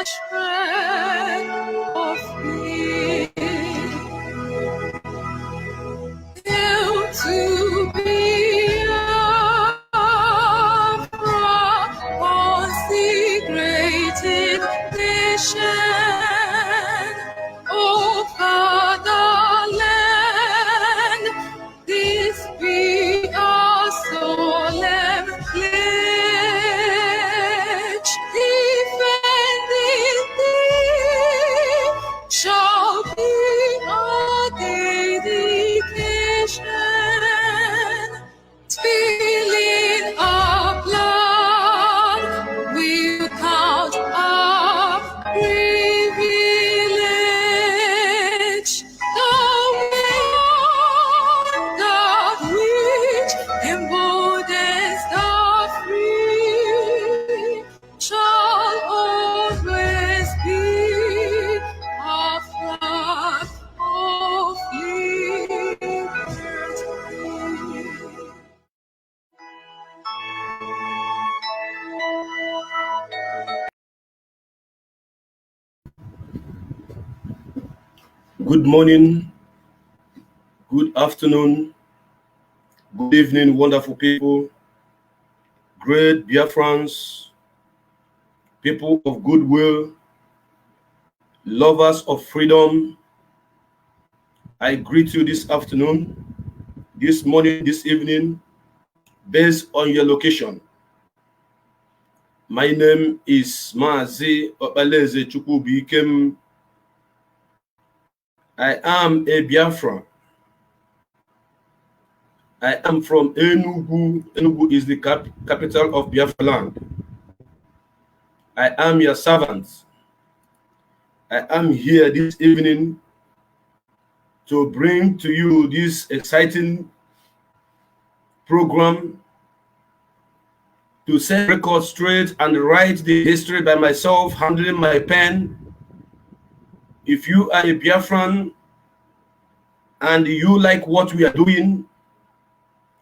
shred of me, till to Biafra, consecrated nation, oh fatherland, this be our solemn pledge. Defending thee shall be our dedication. Spilling our blood, we'll count our privilege. The will that which emboldens the free shall always be our flag of liberty. Good morning, good afternoon, good evening, wonderful people, great Biafrans, people of goodwill, lovers of freedom. I greet you this afternoon, this morning, this evening, based on your location. My name is Mazi Obaleze Chukwubikem. I am a Biafra. I am from Enugu. Enugu is the capital of Biafra land. I am your servant. I am here this evening to bring to you this exciting program to set record straight and write the history by myself, handling my pen. If you are a Biafran and you like what we are doing,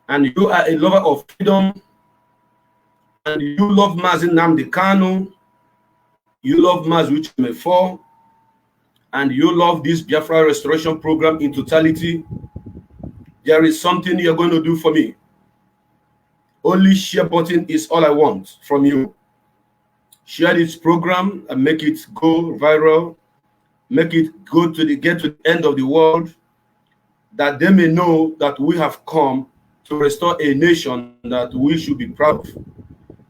and you are a lover of freedom, and you love Nnamdi Kanu, you love Mazi, and you love this Biafra restoration program in totality, there is something you're going to do for me. Only share button is all I want from you. Share this program and make it go viral, make it go to get to the end of the world, that they may know that we have come to restore a nation that we should be proud of.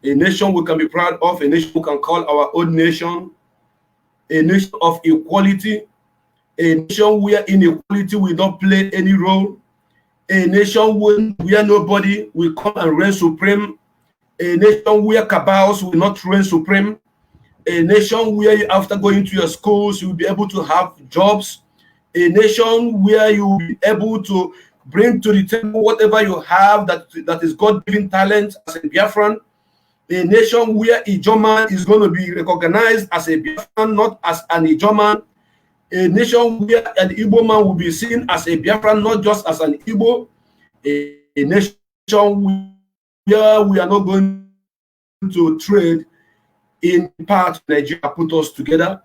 A nation we can be proud of, a nation we can call our own nation, a nation of equality, a nation where inequality will not play any role, a nation where nobody will come and reign supreme, a nation where cabals will not reign supreme, a nation where after going to your schools you will be able to have jobs, a nation where you will be able to bring to the table whatever you have that is God-given talent as a Biafran, a nation where Ijoman is going to be recognized as a Biafran, not as an Ijoman, a nation where an Igbo man will be seen as a Biafran, not just as an Igbo, a nation where we are not going to trade in part Nigeria put us together,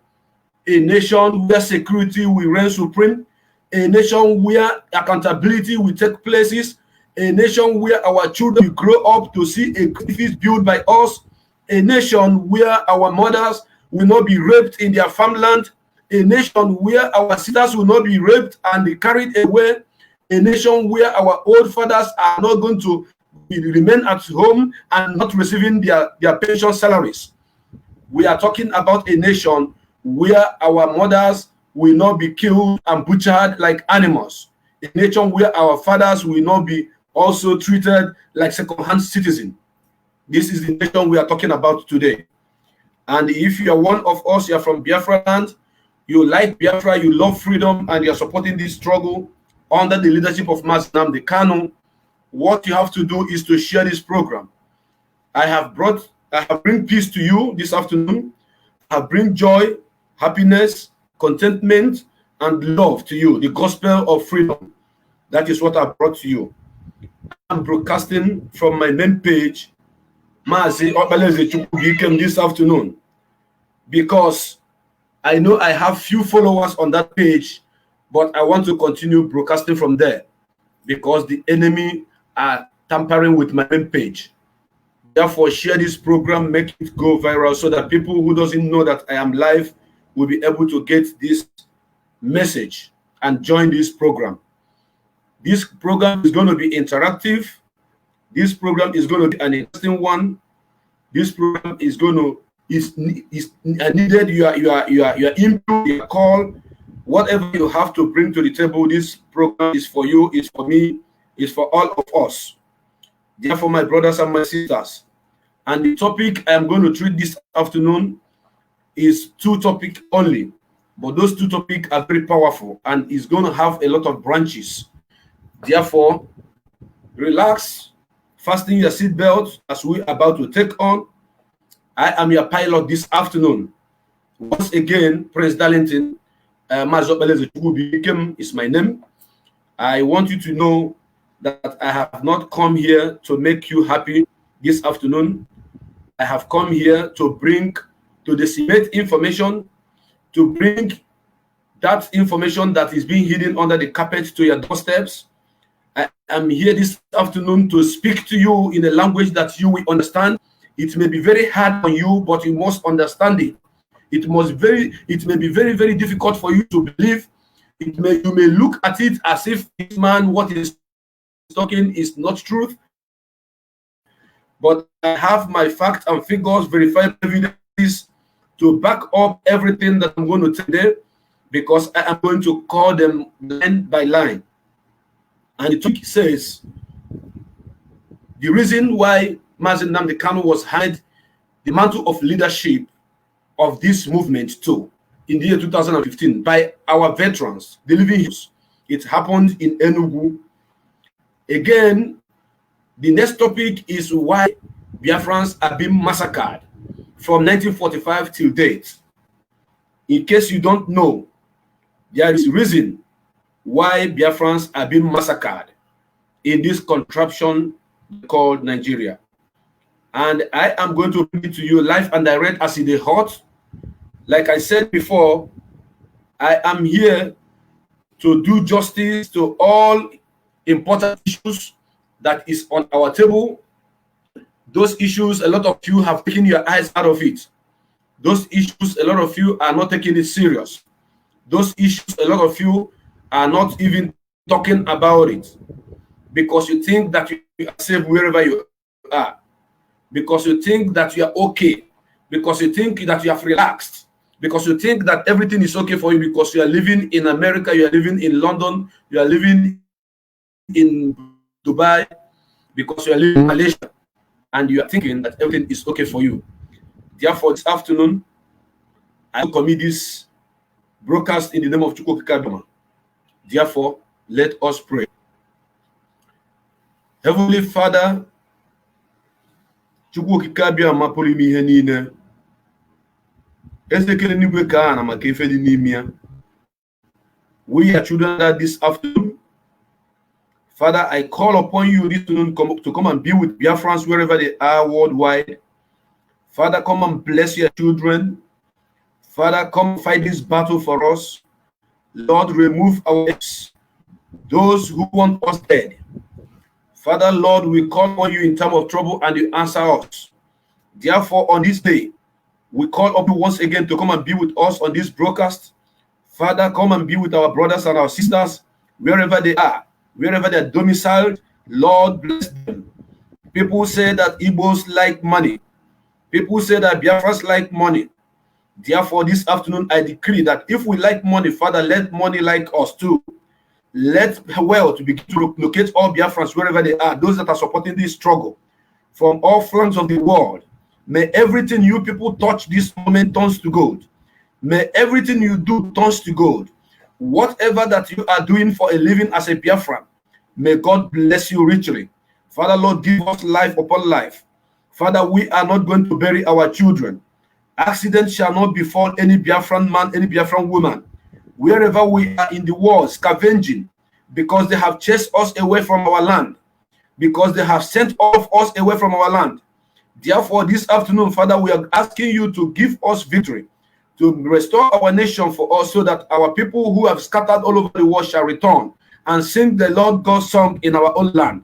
a nation where security will reign supreme, a nation where accountability will take places, a nation where our children will grow up to see a edifice built by us, a nation where our mothers will not be raped in their farmland, a nation where our sisters will not be raped and be carried away, a nation where our old fathers are not going to remain at home and not receiving their pension salaries. We are talking about a nation where our mothers will not be killed and butchered like animals. A nation where our fathers will not be also treated like second-hand citizens. This is the nation we are talking about today. And if you are one of us, you are from Biafra land, you like Biafra, you love freedom, and you are supporting this struggle under the leadership of Nnamdi Kanu, what you have to do is to share this program. I have bring peace to you this afternoon. I bring joy, happiness, contentment, and love to you, the gospel of freedom. That is what I brought to you. I'm broadcasting from my main page, Mazi Obaleze Chukwubikem, this afternoon, because I know I have few followers on that page, but I want to continue broadcasting from there because the enemy are tampering with my main page. Therefore, share this program, make it go viral so that people who doesn't know that I am live will be able to get this message and join this program. This program is going to be interactive. This program is going to be an interesting one. This program is going to needed your input, your call, whatever you have to bring to the table. This program is for you, is for me, is for all of us. Therefore, my brothers and my sisters, and the topic I'm going to treat this afternoon is two topics only, but those two topics are very powerful and is going to have a lot of branches. Therefore, relax, fasten your seatbelt as we're about to take on. I am your pilot this afternoon. Once again, Prince Darlington is my name. I want you to know that I have not come here to make you happy this afternoon. I have come here to disseminate information, to bring that information that is being hidden under the carpet to your doorsteps. I am here this afternoon to speak to you in a language that you will understand. It may be very hard on you, but you must understand it. It may be very, very difficult for you to believe. You may look at it as if this man, what is talking is not truth. But I have my facts and figures, verified evidence to back up everything that I'm going to tell today, because I am going to call them line by line. And the topic says the reason why Nnamdi Kanu was handed the mantle of leadership of this movement too in the year 2015 by our veterans, the living heroes. It happened in Enugu. Again, the next topic is why Biafrans are being massacred from 1945 till date. In case you don't know, there is a reason why Biafrans are being massacred in this contraption called Nigeria. And I am going to bring it to you live and direct as it is hot. Like I said before, I am here to do justice to all important issues that is on our table. Those issues, a lot of you have taken your eyes out of it. Those issues, a lot of you are not taking it serious. Those issues, a lot of you are not even talking about it because you think that you are safe wherever you are, because you think that you are okay, because you think that you have relaxed, because you think that everything is okay for you because you are living in America, you are living in London, you are living in Dubai, because you are living in Malaysia, and you are thinking that everything is okay for you. Therefore, this afternoon, I will commit this broadcast in the name of Chukwu. Therefore, let us pray. Heavenly Father, Chukwu kikabia mapulimi ihe niile. Ezekele n'igwe ka na maka ife dị n'ime ya. We are children that this afternoon. Father, I call upon you this afternoon to come and be with Biafrans wherever they are worldwide. Father, come and bless your children. Father, come fight this battle for us. Lord, remove our enemies, those who want us dead. Father, Lord, we call on you in time of trouble and you answer us. Therefore, on this day, we call up you once again to come and be with us on this broadcast. Father, come and be with our brothers and our sisters wherever they are, wherever they are domiciled. Lord, bless them. People say that Igbos like money. People say that Biafras like money. Therefore, this afternoon, I decree that if we like money, Father, let money like us too. Let wealth begin to locate all Biafrans wherever they are, those that are supporting this struggle from all flanks of the world. May everything you people touch this moment turns to gold. May everything you do turns to gold. Whatever that you are doing for a living as a Biafran, may God bless you richly. Father, Lord, give us life upon life. Father, we are not going to bury our children. Accident shall not befall any Biafran man, any Biafran woman. Wherever we are in the world, scavenging, because they have chased us away from our land, because they have sent off us away from our land. Therefore, this afternoon, Father, we are asking you to give us victory. to restore our nation for us, so that our people who have scattered all over the world shall return and sing the Lord God's song in our own land.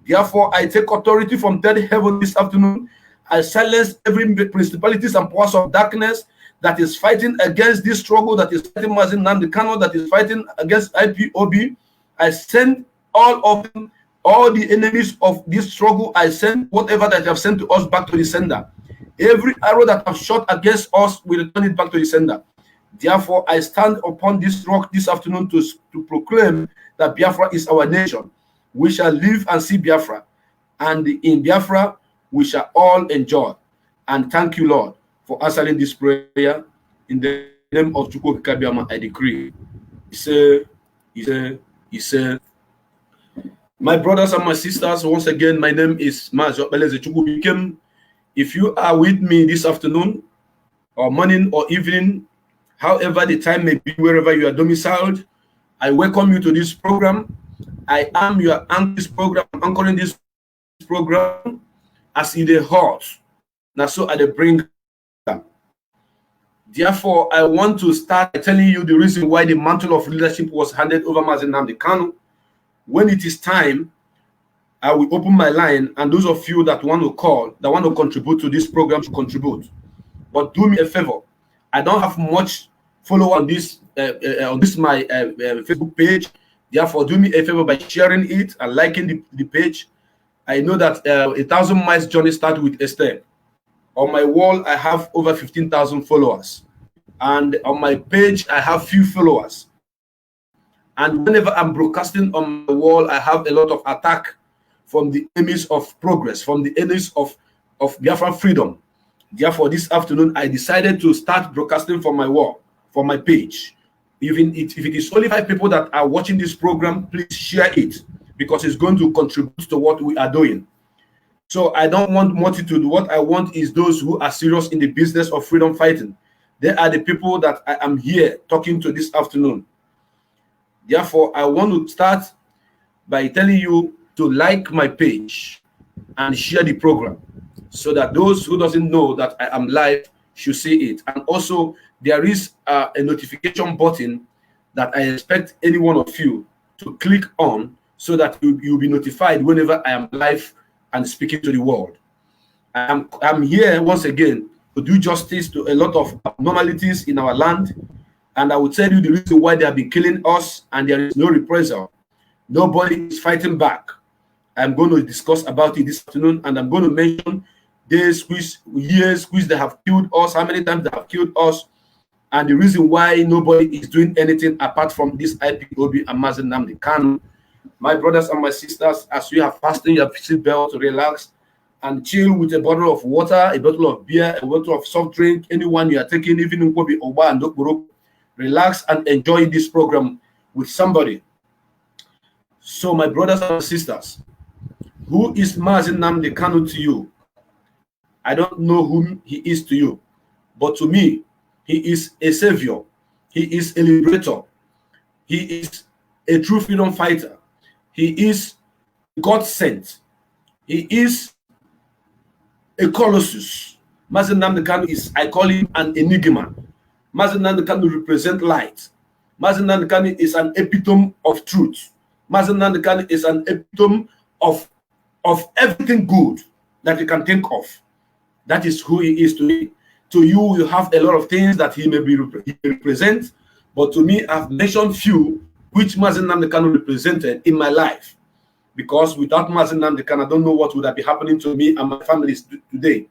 Therefore, I take authority from third heaven this afternoon. I silence every principalities and powers of darkness that is fighting against this struggle, that is fighting Nnamdi Kanu, that is fighting against IPOB. I send all of them, all the enemies of this struggle. I send whatever that they have sent to us back to the sender. Every arrow that have shot against us, we return it back to the sender. Therefore, I stand upon this rock this afternoon to proclaim that Biafra is our nation. We shall live and see Biafra. And in Biafra, we shall all enjoy. And thank you, Lord, for answering this prayer. In the name of Chukwu Kabiama, I decree. He said, my brothers and my sisters, once again, my name is Majo Beleze Chukwu. If you are with me this afternoon, or morning, or evening, however the time may be, wherever you are domiciled, I welcome you to this program. I am your anchoring this program as in the heart. Now, so at the bring. Therefore, I want to start by telling you the reason why the mantle of leadership was handed over to Nnamdi Kanu. When it is time, I will open my line, and those of you that want to call, that want to contribute to this program, to contribute. But do me a favor. I don't have much follow on this my Facebook page. Therefore, do me a favor by sharing it and liking the page. I know that 1,000 miles journey starts with a step. On my wall, I have over 15,000 followers. And on my page, I have few followers. And whenever I'm broadcasting on my wall, I have a lot of attack from the enemies of progress, from the enemies of Biafra freedom. Therefore, this afternoon, I decided to start broadcasting from my wall, from my page. Even if it is only 5 people that are watching this program, please share it, because it's going to contribute to what we are doing. So I don't want multitude. What I want is those who are serious in the business of freedom fighting. They are the people that I am here talking to this afternoon. Therefore, I want to start by telling you to like my page and share the program, so that those who doesn't know that I am live should see it. And also, there is a notification button that I expect any one of you to click on, so that you'll be notified whenever I am live and speaking to the world. I'm here once again to do justice to a lot of abnormalities in our land, and I will tell you the reason why they have been killing us, and there is no reprisal. Nobody is fighting back. I'm going to discuss about it this afternoon, and I'm going to mention days, years, which they have killed us, how many times they have killed us, and the reason why nobody is doing anything apart from this IPOB and Nnamdi Kanu. My brothers and my sisters, as you have fasting, you have seatbelt to relax and chill with a bottle of water, a bottle of beer, a bottle of soft drink, anyone you are taking, even in Kobe Oba and Dokboro, relax and enjoy this program with somebody. So, my brothers and sisters, who is Nnamdi Kanu to you? I don't know whom he is to you, but to me, he is a savior. He is a liberator. He is a true freedom fighter. He is God sent. He is a colossus. Nnamdi Kanu is, I call him an enigma. Nnamdi Kanu represents light. Nnamdi Kanu is an epitome of truth. Nnamdi Kanu is an epitome of everything good that you can think of. That is who he is to me. To you, you have a lot of things that he may represent, but to me, I've mentioned few which Nnamdi Kanu represented in my life. Because without Nnamdi Kanu, I don't know what would have been happening to me and my family today.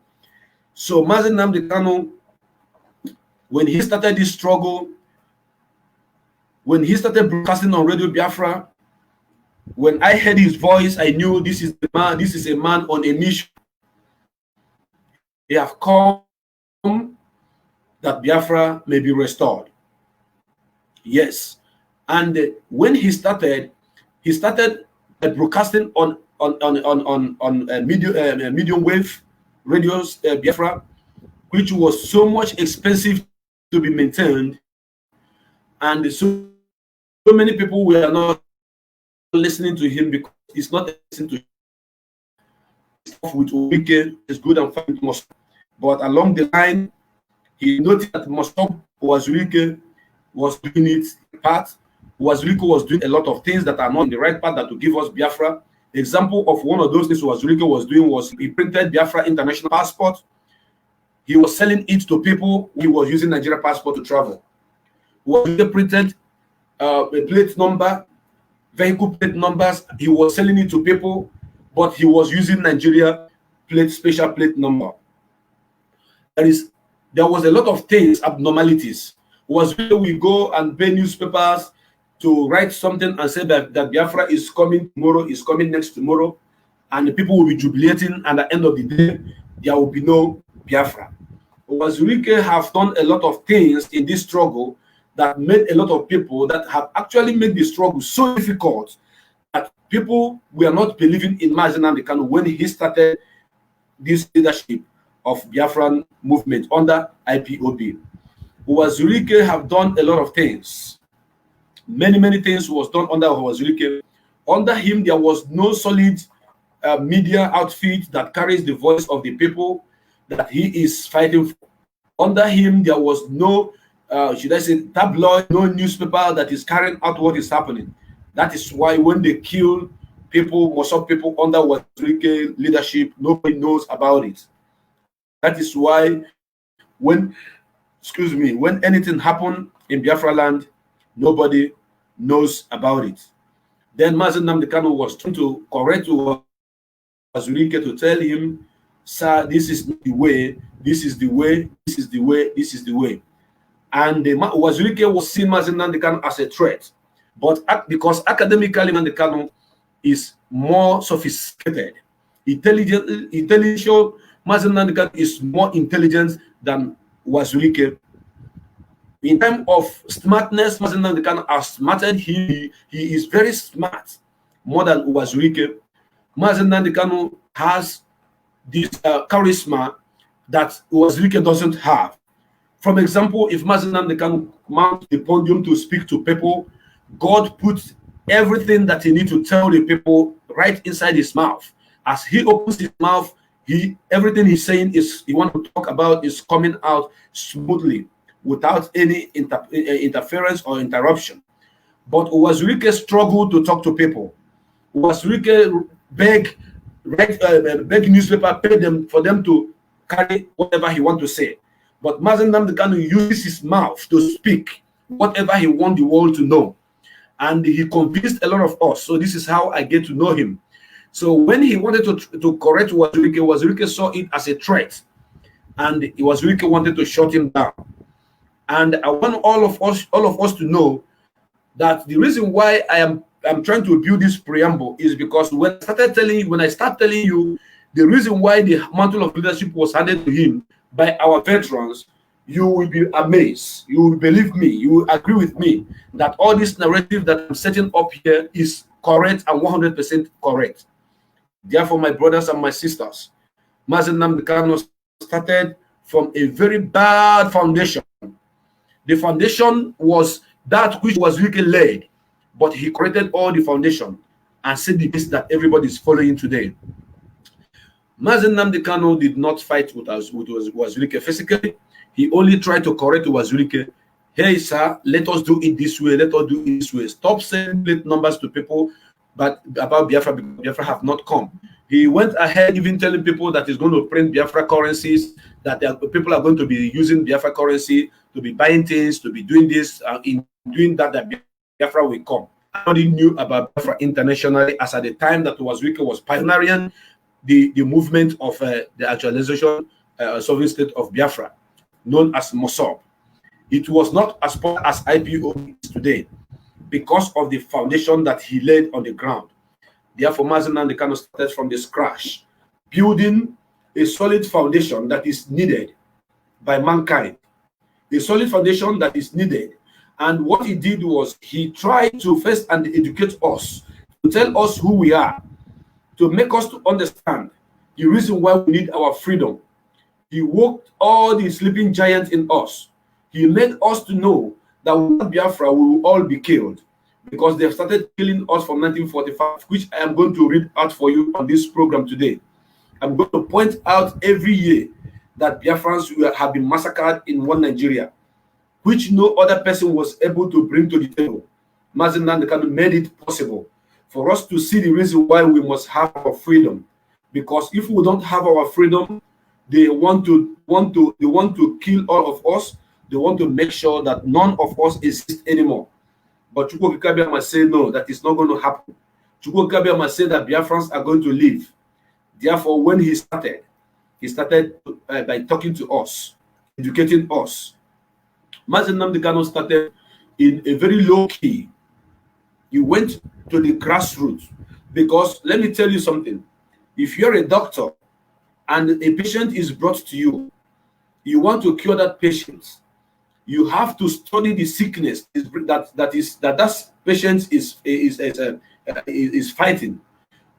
So Nnamdi Kanu, when he started this struggle, when he started broadcasting on Radio Biafra, when I heard his voice, I knew this is the man. This is a man on a mission. They have come that Biafra may be restored. Yes, and when he started broadcasting on medium wave radios Biafra, which was so much expensive to be maintained, and so many people were not listening to him because he's not listening to stuff with wicked is good and fine, but along the line, He noticed that Mosob Wazulike was doing it part. Wazulike was doing a lot of things that are not in the right path that will give us Biafra. Example of one of those things Wazulike was doing was he printed Biafra international passport. He was selling it to people. He was using Nigeria passport to travel. Wazulike printed a plate number, vehicle plate numbers. He was selling it to people, but he was using Nigeria plate, special plate number. There was a lot of things, abnormalities. Was where we go and pay newspapers to write something and say that Biafra is coming tomorrow, is coming next tomorrow, and the people will be jubilating, and at the end of the day, there will be no Biafra. Wazulike have done a lot of things in this struggle that made a lot of people that have actually made the struggle so difficult that people were not believing in Nnamdi Kanu when he started this leadership of Biafran movement under IPOB. Wazulike have done a lot of things. Many things was done under Wazulike. Under him, there was no solid media outfit that carries the voice of the people that he is fighting for. Under him, there was no, should I say, tabloid, no newspaper that is carrying out what is happening. That is why when they kill people, most of people under Wazulike leadership, nobody knows about it. That is why when anything happened in Biafra land, nobody knows about it. Then Nnamdi Kanu was trying to correct Wazulike to tell him, sir, this is the way, this is the way, this is the way, this is the way. And Wazulike was seeing Nnamdi Kanu as a threat. But because academically Nnamdi Kanu is more sophisticated, intelligent, Nnamdi Kanu is more intelligent than Wazulike. In terms of smartness, Nnamdi Kanu has smarted. He is very smart, more than Wazulike. Nnamdi Kanu has this charisma that Wazulike doesn't have. For example, if Nnamdi Kanu mounts the podium to speak to people, God puts everything that he needs to tell the people right inside his mouth. As he opens his mouth, everything he's saying he wants to talk about is coming out smoothly without any interference or interruption. But Wazulike struggled to talk to people. Wazulike beg newspaper, pay them for them to carry whatever he wants to say. But Nnamdi Kanu uses his mouth to speak whatever he wants the world to know. And he convinced a lot of us. So this is how I get to know him. So when he wanted to correct Wazulike saw it as a threat. And Wazulike wanted to shut him down. And I want all of us to know that the reason why I'm trying to build this preamble is because when I start telling you the reason why the mantle of leadership was handed to him by our veterans, you will be amazed. You will believe me. You will agree with me that all this narrative that I'm setting up here is correct and 100% correct. Therefore, my brothers and my sisters, Nnamdi Kanu started from a very bad foundation. The foundation was that which Wazulike laid, but he corrected all the foundation and said the best that everybody is following today. Nnamdi Kanu did not fight with Wazulike physically. He only tried to correct Wazulike. Hey, sir, let us do it this way. Let us do it this way. Stop saying plate numbers to people but about Biafra, because Biafra have not come. He went ahead even telling people that he's going to print Biafra currencies, that people are going to be using Biafra currency to be buying things, to be doing this, in doing that Biafra will come. Nobody knew about Biafra internationally as at the time that Wazulike was pioneering the movement of the actualization sovereign state of Biafra, known as Mosob. It was not as far as IPO is today because of the foundation that he laid on the ground. Therefore, Nnamdi Kanu started from the scratch, building a solid foundation that is needed by mankind, a solid foundation that is needed. And what he did was he tried to first and educate us, to tell us who we are, to make us to understand the reason why we need our freedom. He woke all the sleeping giants in us. He made us to know that without Biafra, we will all be killed, because they have started killing us from 1945, which I am going to read out for you on this program today. I'm going to point out every year that Biafrans have been massacred in one Nigeria, which no other person was able to bring to the table. Mazi Nnamdi Kanu made it possible for us to see the reason why we must have our freedom. Because if we don't have our freedom, they want to kill all of us. They want to make sure that none of us exist anymore. But Chukwu Okike must say no, that is not going to happen. Chukwu Okike must say that Biafrans are going to live. Therefore, when he started by talking to us, educating us. Mazi Nnamdi Kanu started in a very low key. He went to the grassroots, because let me tell you something. If you're a doctor and a patient is brought to you, you want to cure that patient, you have to study the sickness that patient is fighting.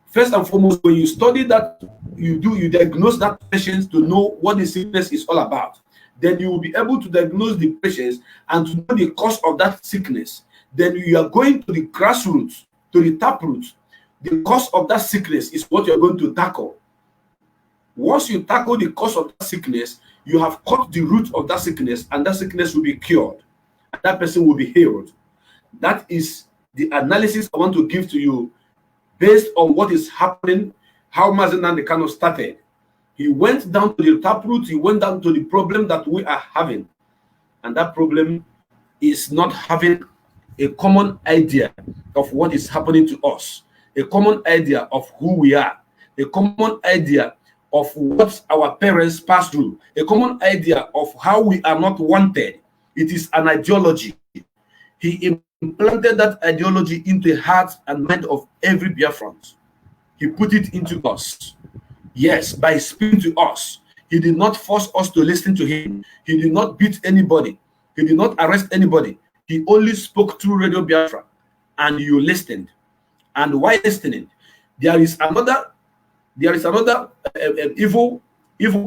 First and foremost, when you study that, you diagnose that patient to know what the sickness is all about. Then you will be able to diagnose the patients and to know the cause of that sickness. Then you are going to the grassroots, to the taproot. The cause of that sickness is what you're going to tackle. Once you tackle the cause of that sickness, you have cut the root of that sickness, and that sickness will be cured. And that person will be healed. That is the analysis I want to give to you based on what is happening, how Mazi Nnamdi Kanu started. He went down to the taproot, he went down to the problem that we are having. And that problem is not having a common idea of what is happening to us, a common idea of who we are, a common idea of what our parents passed through, a common idea of how we are not wanted. It is an ideology. He implanted that ideology into the heart and mind of every Biafran. He put it into us. Yes, by speaking to us. He did not force us to listen to him. He did not beat anybody. He did not arrest anybody. He only spoke through Radio Biafra, and you listened. And while listening, there is another evil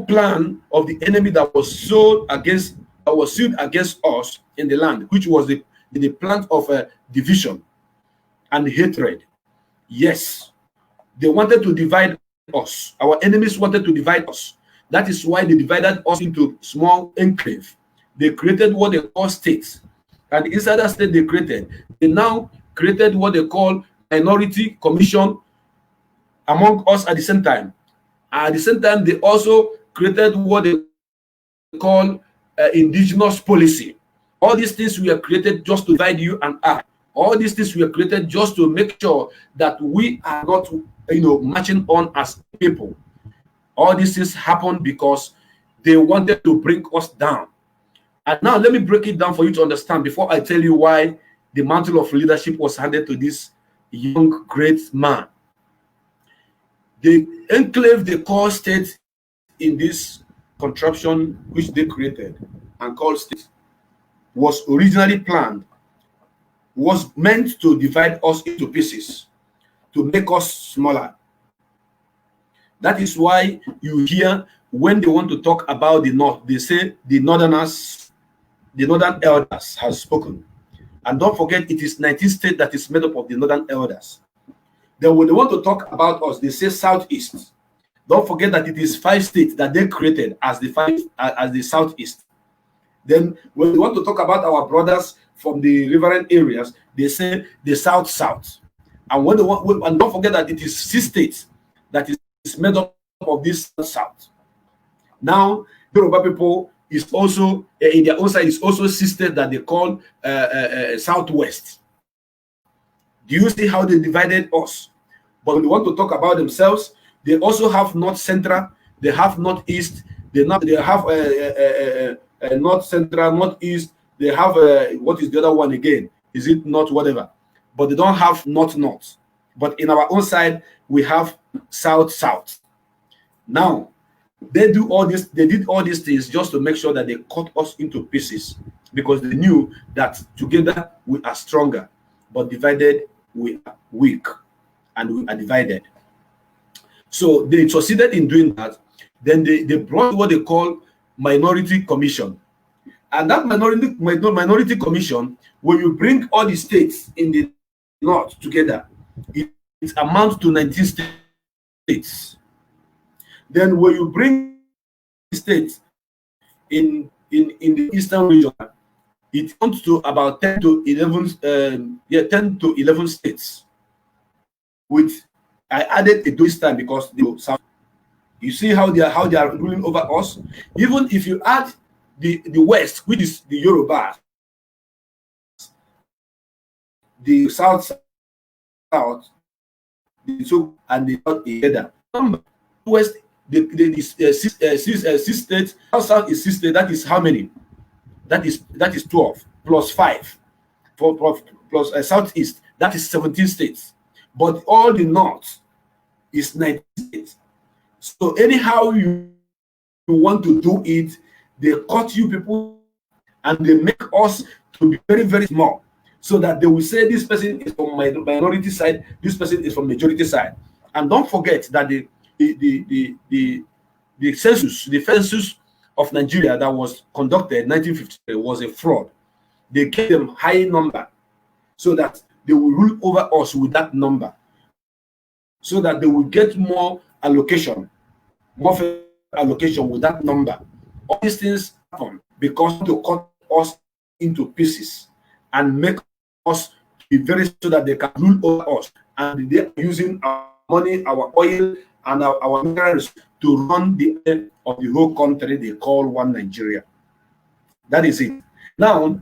plan of the enemy that was sewed against us in the land, which was the plan of division and hatred. Yes, they wanted to divide us. Our enemies wanted to divide us. That is why they divided us into small enclave. They created what they call states. And inside that state they now created what they call minority commission among us at the same time. At the same time, they also created what they call indigenous policy. All these things were created just to divide you and I. All these things were created just to make sure that we are not, marching on as people. All these things happened because they wanted to bring us down. And now let me break it down for you to understand before I tell you why the mantle of leadership was handed to this young, great man. The enclave they call state in this contraption which they created and called state was originally planned, was meant to divide us into pieces, to make us smaller. That is why you hear when they want to talk about the North, they say the northern elders have spoken. And don't forget, it is 19 states that is made up of the northern elders. Then when they want to talk about us, they say Southeast. Don't forget that it is 5 states that they created as the Southeast. Then when they want to talk about our brothers from the riverine areas, they say the South. And and don't forget that it is 6 states that is made up of this South. Now, the Yoruba people is also in their own side is also 6 states that they call Southwest. Do you see how they divided us? But when they want to talk about themselves, they also have North Central, they have Northeast, they have North Central, Northeast, they have what is the other one again? Is it North whatever? But they don't have North. But in our own side, we have South. Now, they did all these things just to make sure that they cut us into pieces, because they knew that together we are stronger, but divided we are weak, and we are divided. So they succeeded in doing that. Then they brought what they call minority commission. And that minority commission, when you bring all the states in the North together, it amounts to 19 states. Then when you bring states in the eastern region. It comes to about 10 to 11, 10 to 11 states. With I added a this time because the south. You see how they are ruling over us. Even if you add the west, which is the Yorubas, the south, the south, and the north together. West, six states. South is 6 states. That is how many? That is 12 plus 5 plus southeast. That is 17 states. But all the north is 19 states. So anyhow you want to do it, they cut you people and they make us to be very, very small, so that they will say this person is from my minority side, this person is from majority side. And don't forget that the census of Nigeria that was conducted in 1953 was a fraud. They gave them high number so that they will rule over us with that number, so that they will get more allocation with that number. All these things happen because to cut us into pieces and make us be very so that they can rule over us, and they are using our money, our oil, and our minerals to run the end of the whole country they call one Nigeria. That is it. Now,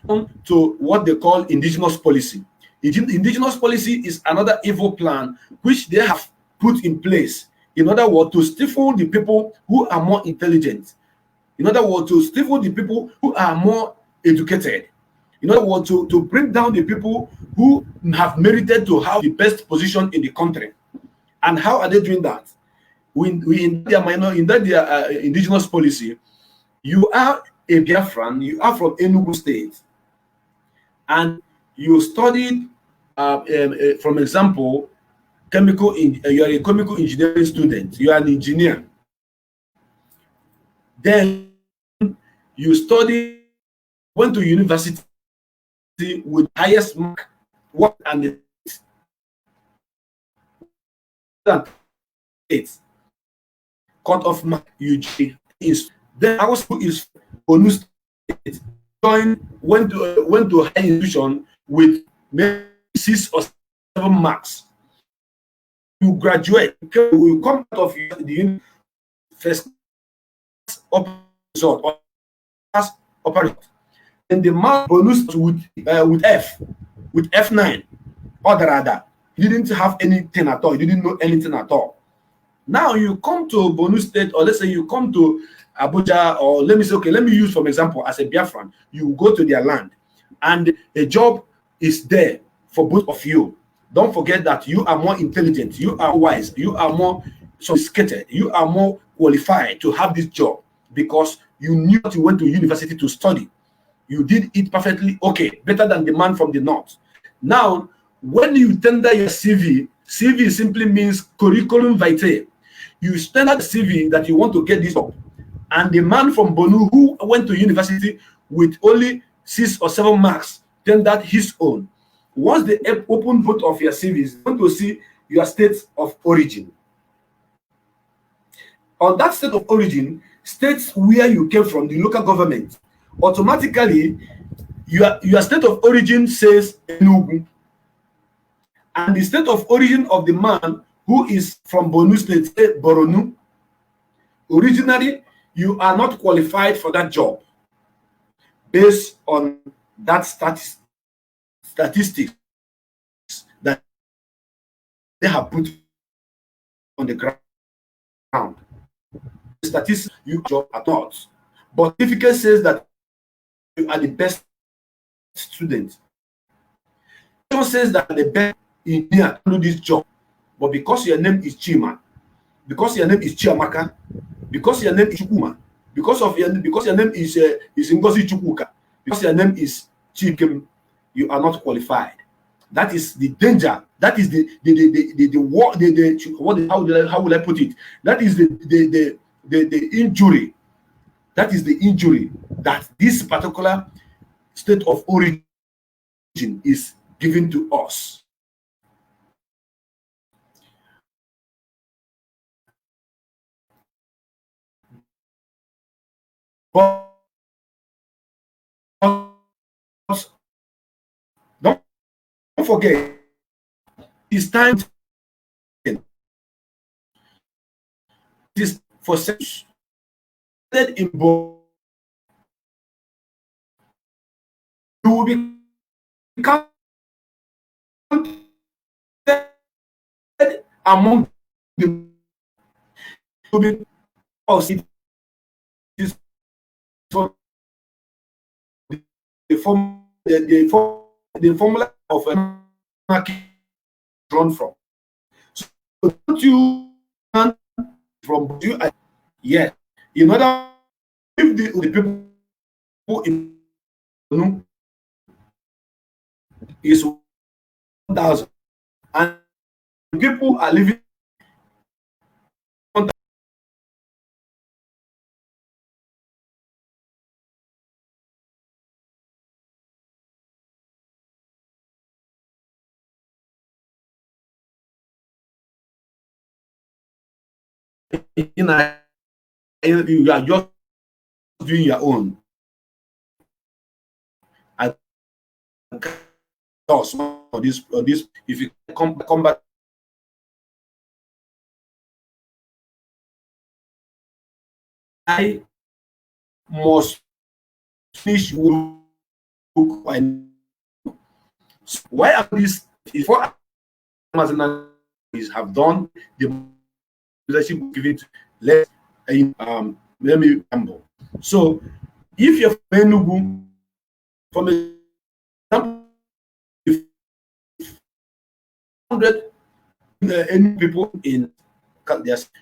on to what they call indigenous policy. Indigenous policy is another evil plan which they have put in place, in other words, to stifle the people who are more intelligent. In other words, to stifle the people who are more educated. In other words, to bring down the people who have merited to have the best position in the country. And how are they doing that? In their indigenous policy, you are a Biafran, you are from Enugu State, and you studied, from example, you are a chemical engineering student, you are an engineer. Then you went to university with highest mark, what and the cut off mark UG is then also is Kanu State. Went to high institution with maybe 6 or 7 marks. You graduate, you come out of the first result or class operator, and the mark bonus with F9 or rather, he didn't have anything at all. He didn't know anything at all. Now you come to Bonu State, or let's say you come to Abuja, or let me use for example as a Biafran. You go to their land, and a job is there for both of you. Don't forget that you are more intelligent, you are wise, you are more sophisticated, you are more qualified to have this job because you knew that you went to university to study. You did it perfectly okay, better than the man from the north. Now, when you tender your CV simply means curriculum vitae. You tender the CV that you want to get this job, and the man from Bonu who went to university with only 6 or 7 marks tendered his own. Once they open both of your CVs, you want to see your state of origin. On that state of origin, states where you came from, the local government, automatically your state of origin says Enugu. And the state of origin of the man who is from Bonu State, Boronu, originally you are not qualified for that job based on that statistics that they have put on the ground. The statistics you job at not, but certificate says that you are the best student. It says that the best engineer to do this job, but because your name is Chima, because your name is Chiamaka, because your name is Chukuma, because your name is Ngozi Chukwuka, because your name is Chikim, you are not qualified. That is the danger. That is how will I put it? That is the injury. That is the injury that this particular state of origin is given to us. But don't forget, it's time. It is for census in both. You will be counted among the cities for the formula of a market drawn from. So don't you from you? Yes, in order if the people in is 1,000 and people are living in a, you are just doing your own. I for this if you come back, I must finish work. Why are these before have done the leadership given to let me humble. So if you're from example, if 100 any people in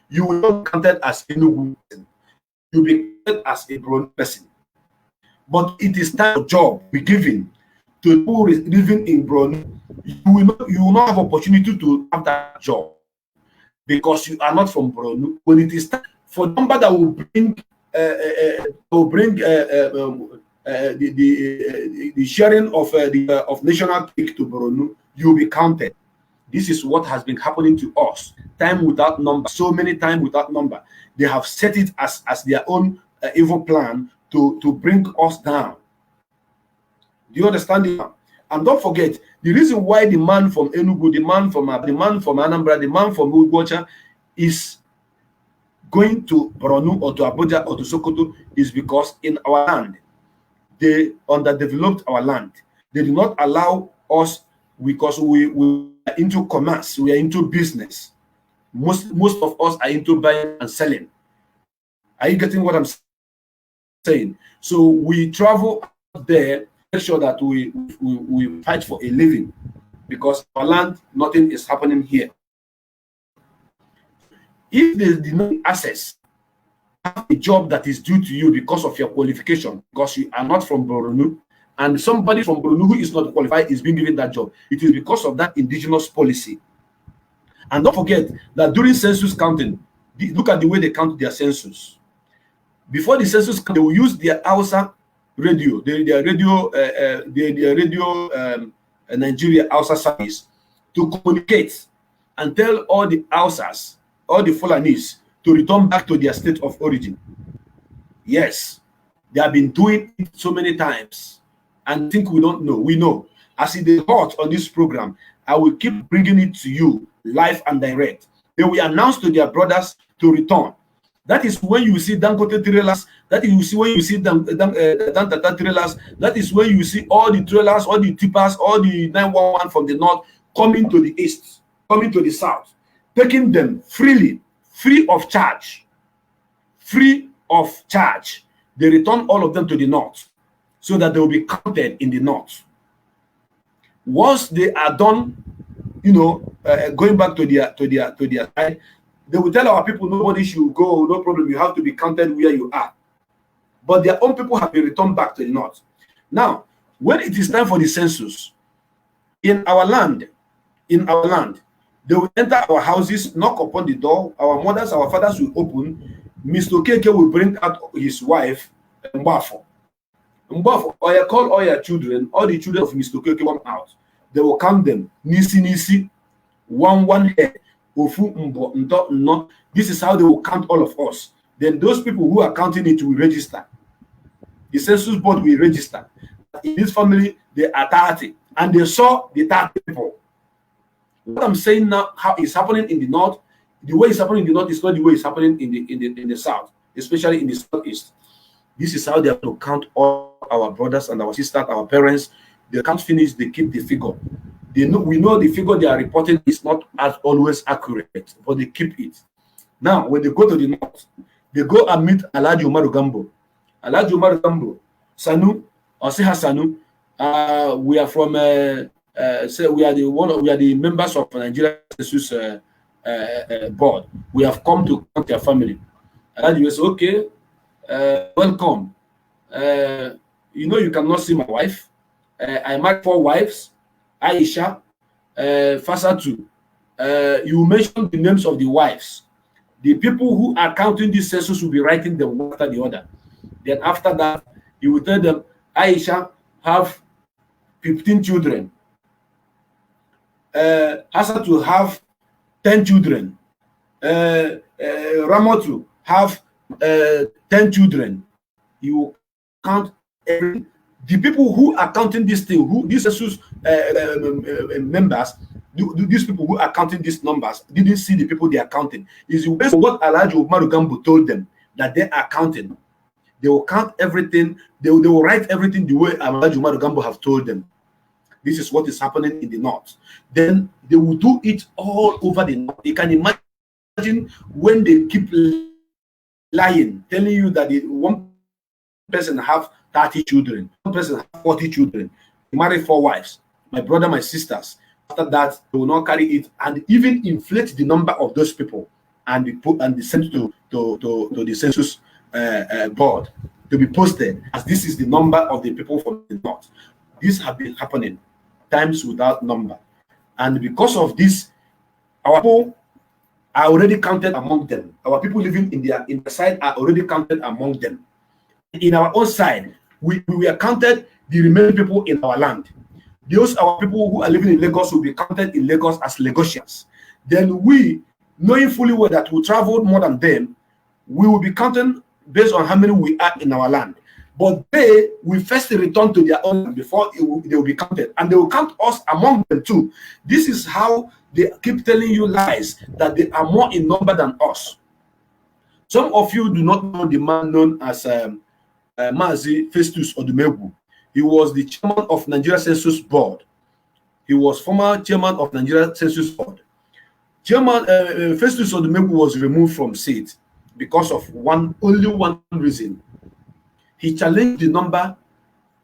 you will not counted as Enugu person. You'll be counted as a grown person. But it is time for job be given to people living in Brunei. You will not have opportunity to have that job because you are not from Brunei. When it is time for number that will bring the sharing of of national cake to Brunei, you will be counted. This is what has been happening to us, time without number, so many times without number. They have set it as their own evil plan to bring us down. Do you understand it? And don't forget, the reason why the man from Enugu, the man from Anambra, the man from Ugbocha is going to Borno or to Abuja or to Sokoto is because in our land, they underdeveloped our land. They do not allow us because we are into commerce, we are into business. Most of us are into buying and selling. Are you getting what I'm saying? So we travel out there, make sure that we fight for a living because our land, nothing is happening here. If they did not access a job that is due to you because of your qualification, because you are not from Borno, and somebody from Borno who is not qualified is being given that job, it is because of that indigenous policy. And don't forget that during census counting, look at the way they count their census. Before the census, they will use their Hausa radio, their radio Nigeria Hausa service to communicate and tell all the Hausas, all the Fulanese to return back to their state of origin. Yes, they have been doing it so many times and think we don't know. We know. As it is hot on this program, I will keep bringing it to you live and direct. They will announce to their brothers to return. That is when you see Dangote trailers. That is when you see Dantata trailers. That is when you see all the trailers, all the tippers, all the 911 from the north coming to the east, coming to the south, taking them freely, free of charge. Free of charge. They return all of them to the north so that they will be counted in the north. Once they are done, going back to their side, they will tell our people nobody should go, no problem, you have to be counted where you are. But their own people have been returned back to the north. Now, when it is time for the census, in our land, they will enter our houses, knock upon the door, our mothers, our fathers will open, Mr. Keke will bring out his wife, Mbafo. Or you call all your children, all the children of Mr. Keke come out. They will count them, nisi, one head. This is how they will count all of us. Then those people who are counting it will register. the census board will register. In this family, there are 30, and they saw the 30 people. What I'm saying now, how it's happening in the north, the way it's happening in the north is not the way it's happening in the south, especially in the southeast. This is how they have to count all our brothers and our sisters, our parents. They can't finish, they keep the figure. They know, we know the figure they are reporting is not as always accurate, but they keep it. Now, when they go to the north, they go and meet Alhaji Umaru Gambo. Alhaji Umaru Gambo, Sanu, or Seha Sanu, we are from say we are the members of Nigeria Census board. We have come to count their family. Alhaji was okay. Welcome. You know, you cannot see my wife. I married 4 wives. Aisha, Fasatu. You mentioned the names of the wives. The people who are counting this census will be writing them one after the other. Then after that, you will tell them, Aisha have 15 children. Asatu have 10 children. Ramotu have 10 children. You count every. The people who are counting this thing, who these census members, these people who are counting these numbers didn't see the people they are counting. Is based on what Alhaji Umaru Gambo told them that they are counting. They will count everything. They will write everything the way Alhaji Umaru Gambo have told them. This is what is happening in the north. Then they will do it all over the north. You can imagine when they keep lying, telling you that one person have 30 children, one person have 40 children, he married 4 wives, my brother, my sisters. After that, they will not carry it and even inflate the number of those people and be sent to the census board to be posted as this is the number of the people from the north. This have been happening times without number, and because of this, our people are already counted among them. Our people living in the side are already counted among them. In our own side, we are counted the remaining people in our land. Those our people who are living in Lagos will be counted in Lagos as Lagosians. Then we, knowing fully well that we traveled more than them, we will be counted based on how many we are in our land. But they will first return to their own land before they will be counted, and they will count us among them too. This is how they keep telling you lies, that they are more in number than us. Some of you do not know the man known as Mazi Festus Odumegwu. He was the chairman of Nigeria Census Board. He was former chairman of Nigeria Census Board. Chairman Festus Odumegwu was removed from seat because of only one reason. He challenged the number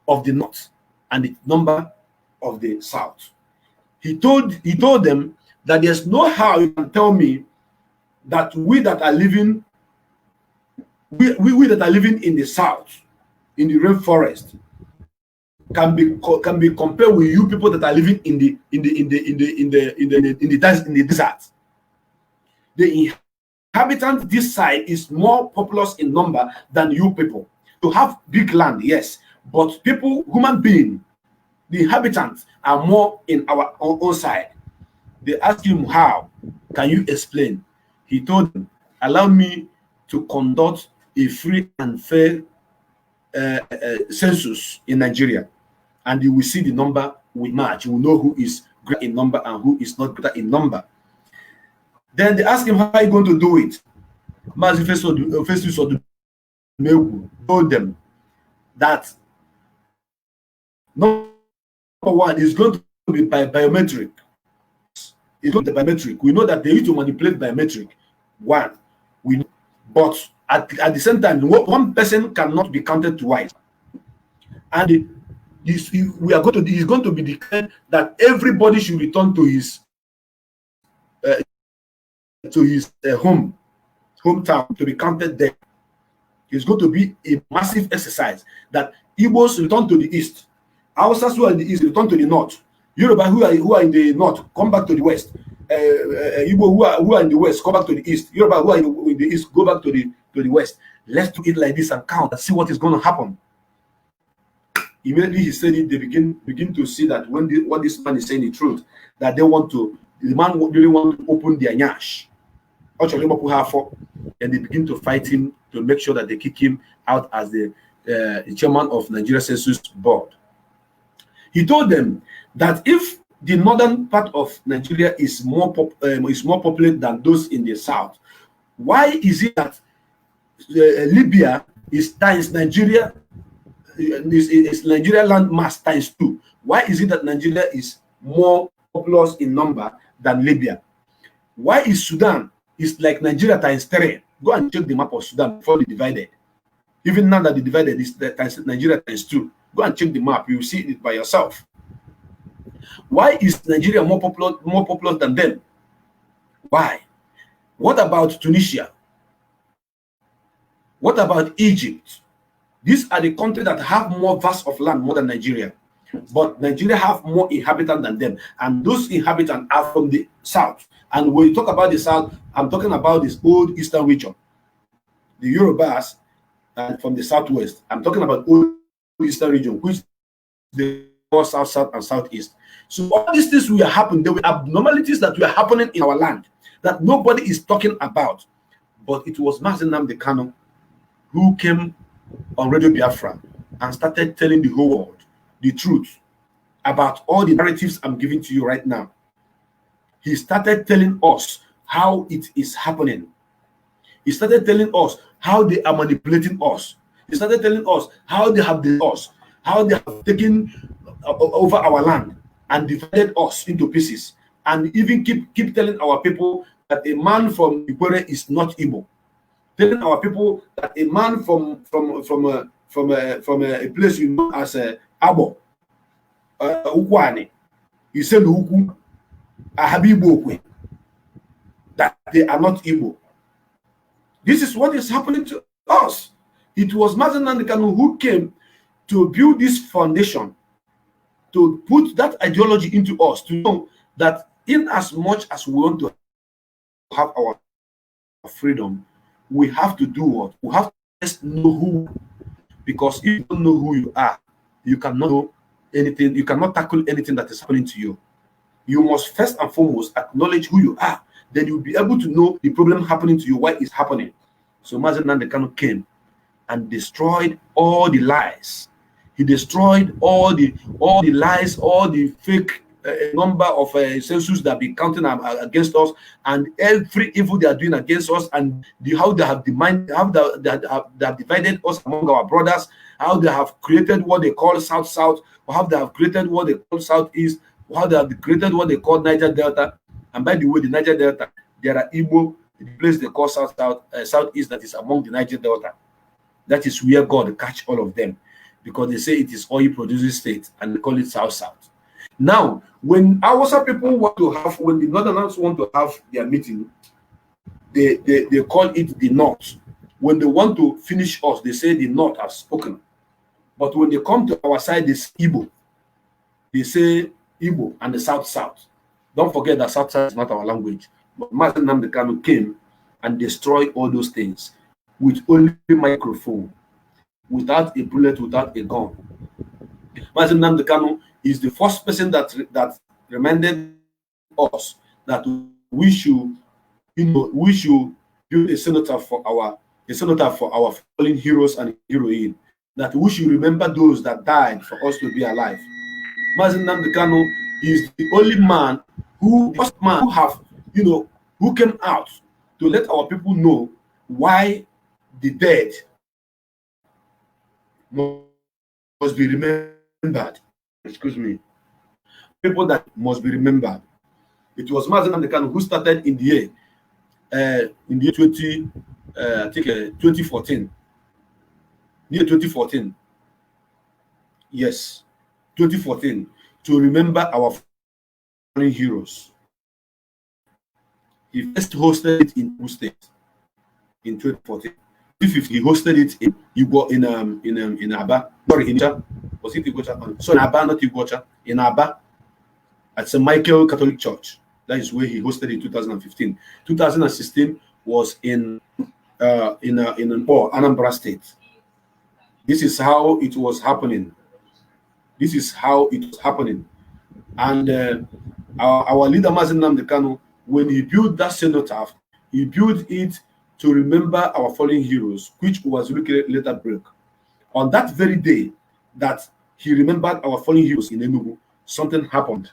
of the north and the number of the south. He told them that there's no how you can tell me that we that are living in the south, in the rainforest, can be compared with you people that are living in the desert. The inhabitants this side is more populous in number than you people. To have big land, yes, but people, human being, the inhabitants are more in our own side. They asked him how. Can you explain? He told them, allow me to conduct a free and fair census in Nigeria, and you will see the number we match. You will know who is great in number and who is not greater in number. Then they asked him, how are you going to do it? Mazi Festus told them that number one is going to be biometric. It's going to be biometric. We know that they used to manipulate biometric. One, we know, but at the same time, one person cannot be counted twice. And he's going to be declared that everybody should return to his hometown to be counted there. It's going to be a massive exercise that Igbos return to the east, Hausas who are in the east return to the north, Yoruba who are in the north come back to the west, Igbo who are in the west come back to the east, Yoruba who are in the east go back to the west. Let's do it like this and count and see what is going to happen. Immediately he said it, they begin to see that what this man is saying is truth, that the man really want to open their nyash. And they begin to fight him to make sure that they kick him out as the chairman of Nigeria Census Board. He told them that if the northern part of Nigeria is more populated than those in the south, why is it that Libya is times Nigeria is Nigeria land mass times 2? Why is it that Nigeria is more populous in number than Libya? Why is Sudan is like Nigeria times 3? Go and check the map of Sudan before they divided. Even now that they divided, is Nigeria times 2. Go and check the map. You will see it by yourself. Why is Nigeria more populous than them? Why? What about Tunisia? What about Egypt? These are the countries that have more vast of land more than Nigeria. But Nigeria have more inhabitants than them. And those inhabitants are from the south. And when you talk about the south, I'm talking about this old eastern region. The Yorubas from the southwest. I'm talking about old eastern region, which is the north, south, and southeast. So all these things will happen. There were abnormalities that were happening in our land that nobody is talking about. But it was Nnamdi Kanu who came on Radio Biafra and started telling the whole world the truth about all the narratives I'm giving to you right now. He started telling us how it is happening. He started telling us how they are manipulating us. He started telling us how they have done us, how they have taken over our land and divided us into pieces, and even keep telling our people that a man from Ikwere is not Igbo. Telling our people that a man from a place you know as Abo, Ukwane, you said Uku, Ahabibo, that they are not Igbo. This is what is happening to us. It was Nnamdi Kanu who came to build this foundation, to put that ideology into us, to know that in as much as we want to have our freedom, we have to do what? We have to just know who. Because if you don't know who you are, you cannot know anything, you cannot tackle anything that is happening to you. You must first and foremost acknowledge who you are. Then you'll be able to know the problem happening to you, why it's happening. So Nnamdi Kanu came and destroyed all the lies. He destroyed all the lies, all the fake number of census that be counting against us, and every evil they are doing against us, and how they have divided us among our brothers, how they have created what they call South-South, or how they have created what they call Southeast, how they have created what they call Niger Delta. And by the way, the Niger Delta, there are Igbo, the place they call Southeast, that is among the Niger Delta. That is where God catch all of them, because they say it is oil producing state, and they call it South-South. Now, when our people want to have, when the Northerners want to have their meeting, they call it the North. When they want to finish us, they say the North have spoken. But when they come to our side, they say Igbo. They say Igbo and the South-South. Don't forget that South-South is not our language. But Nnamdi Kanu came and destroyed all those things with only a microphone, without a bullet, without a gun. Nnamdi Kanu is the first person that reminded us that we should build a cenote for our fallen heroes and heroines. That we should remember those that died for us to be alive. Nnamdi Kanu is the only man who came out to let our people know why the dead must be remembered. Excuse me. People that must be remembered. It was Nnamdi Kanu who started in the year 2014. Year 2014. Yes, 2014, to remember our fallen heroes. He first hosted it in Ogun State in 2014. He hosted it in Aba. Sorry, in was it Igbocha? Sorry, Aba, not Igbocha. In Aba, at St. Michael Catholic Church. That is where he hosted it in 2015. 2016 was in Anambra State. This is how it was happening. This is how it was happening. And our leader, Nnamdi Kanu, when he built that cenotaph, he built it to remember our fallen heroes, which was later broke. On that very day that he remembered our fallen heroes in Enugu, something happened.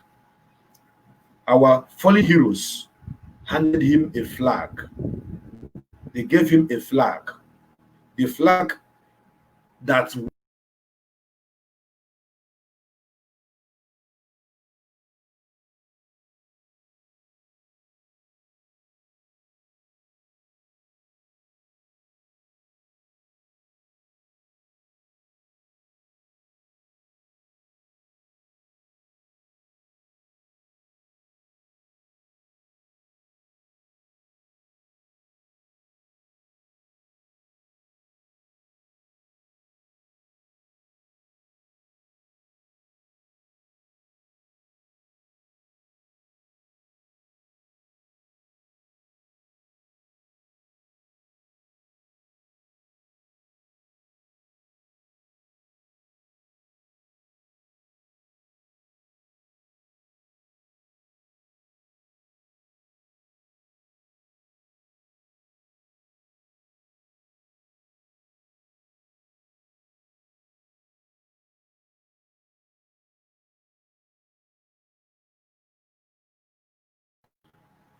Our fallen heroes handed him a flag. They gave him a flag. The flag that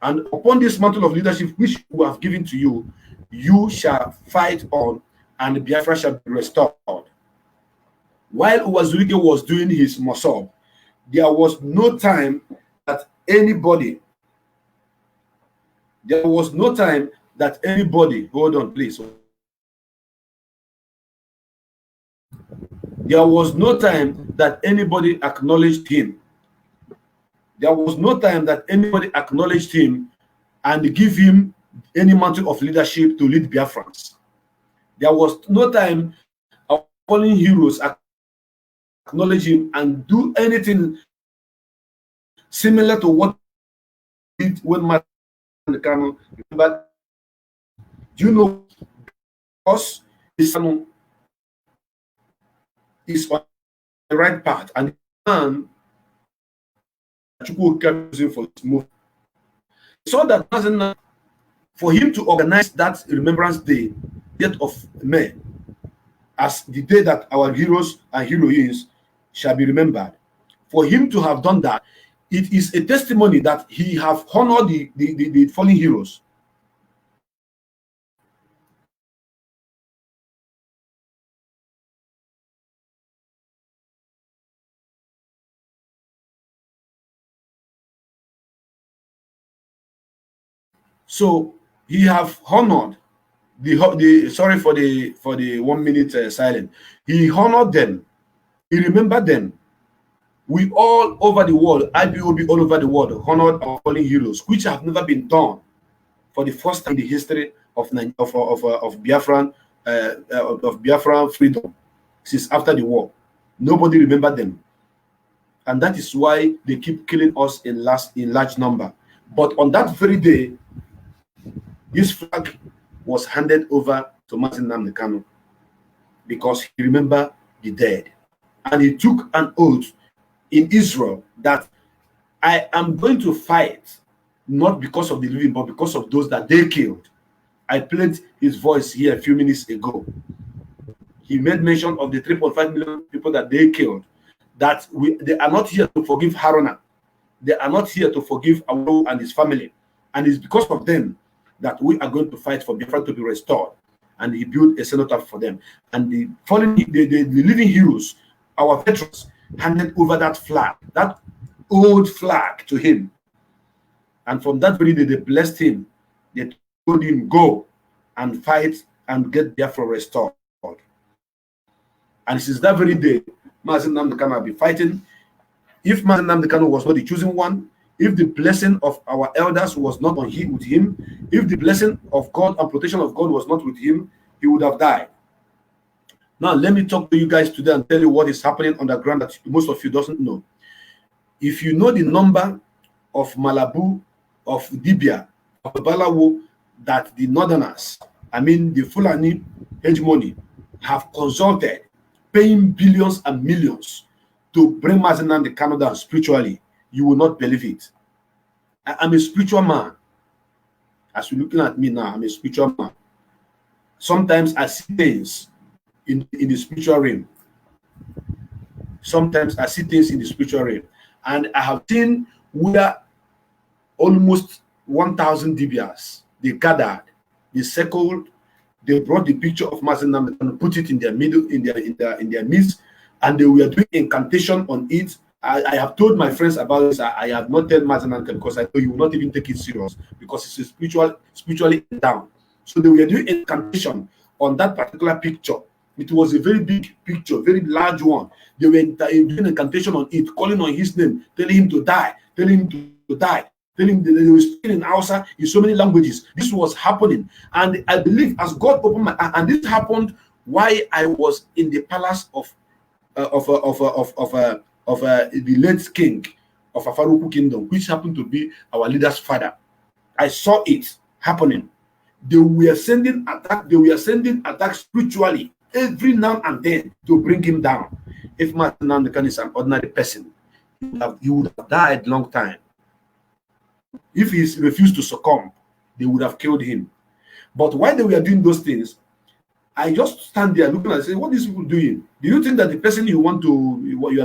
and upon this mantle of leadership which we have given to you, you shall fight on, and Biafra shall be restored. While Uwazurike was doing his mosob, there was no time that anybody, hold on, please. There was no time that anybody acknowledged him. There was no time that anybody acknowledged him and give him any mantle of leadership to lead Biafrans. There was no time our fallen heroes acknowledge him and do anything similar to what he did when Kanu. But do you know, because his son is on the right path, and the man using for his move. So that doesn't, for him to organize that Remembrance Day, 8th of May, as the day that our heroes and heroines shall be remembered, for him to have done that, it is a testimony that he have honored the fallen heroes. So he have honored the sorry for the 1 minute silence. He honored them. He remembered them. We all over the world, IBOB all over the world, honored our fallen heroes, which have never been done for the first time in the history of Biafran freedom since after the war. Nobody remembered them, and that is why they keep killing us in large number. But on that very day, this flag was handed over to Nnamdi Kanu because he remembered the dead, and he took an oath in Israel that I am going to fight not because of the living, but because of those that they killed. I played his voice here a few minutes ago. He made mention of the 3.5 million people that they killed, that they are not here to forgive Haruna. They are not here to forgive Awu and his family. And it's because of them that we are going to fight for Biafra to be restored. And he built a cenotaph for them. And the living heroes, our veterans, handed over that flag, that old flag, to him. And from that very day, they blessed him. They told him, go and fight and get Biafra restored. And since that very day, Mazi Nnamdi Kanu will be fighting. If Mazi Nnamdi Kanu was not the chosen one, if the blessing of our elders was not with him, if the blessing of God and protection of God was not with him, he would have died. Now, let me talk to you guys today and tell you what is happening on the ground that most of you doesn't know. If you know the number of Malabu, of Dibia, of Balawo, that the Northerners, I mean the Fulani hegemony, have consulted, paying billions and millions to bring Mazi Nnamdi Kanu down spiritually, you will not believe it. I'm a spiritual man. As you're looking at me now, I'm a spiritual man. Sometimes I see things in the spiritual realm. Sometimes I see things in the spiritual realm, and I have seen where almost 1,000 DBS they gathered, they circled, they brought the picture of Mazi Nnamdi and put it in their middle, in their midst, and they were doing incantation on it. I have told my friends about this. I have not told Mazi Nnamdi because I know you will not even take it serious because it's spiritually down. So they were doing incantation on that particular picture. It was a very big picture, very large one. They were doing incantation on it, calling on his name, telling him to die, telling him to die, telling him that they were speaking in Hausa in so many languages. This was happening, and I believe as God opened my, and this happened while I was in the palace of the late king of Afaruku kingdom, which happened to be our leader's father. I saw it happening. They were sending attacks spiritually every now and then to bring him down. If Mazi Kanu is an ordinary person, he would have died long time. If he refused to succumb, they would have killed him. But while they were doing those things, I just stand there looking and say, what are these people doing? Do you think that the person you are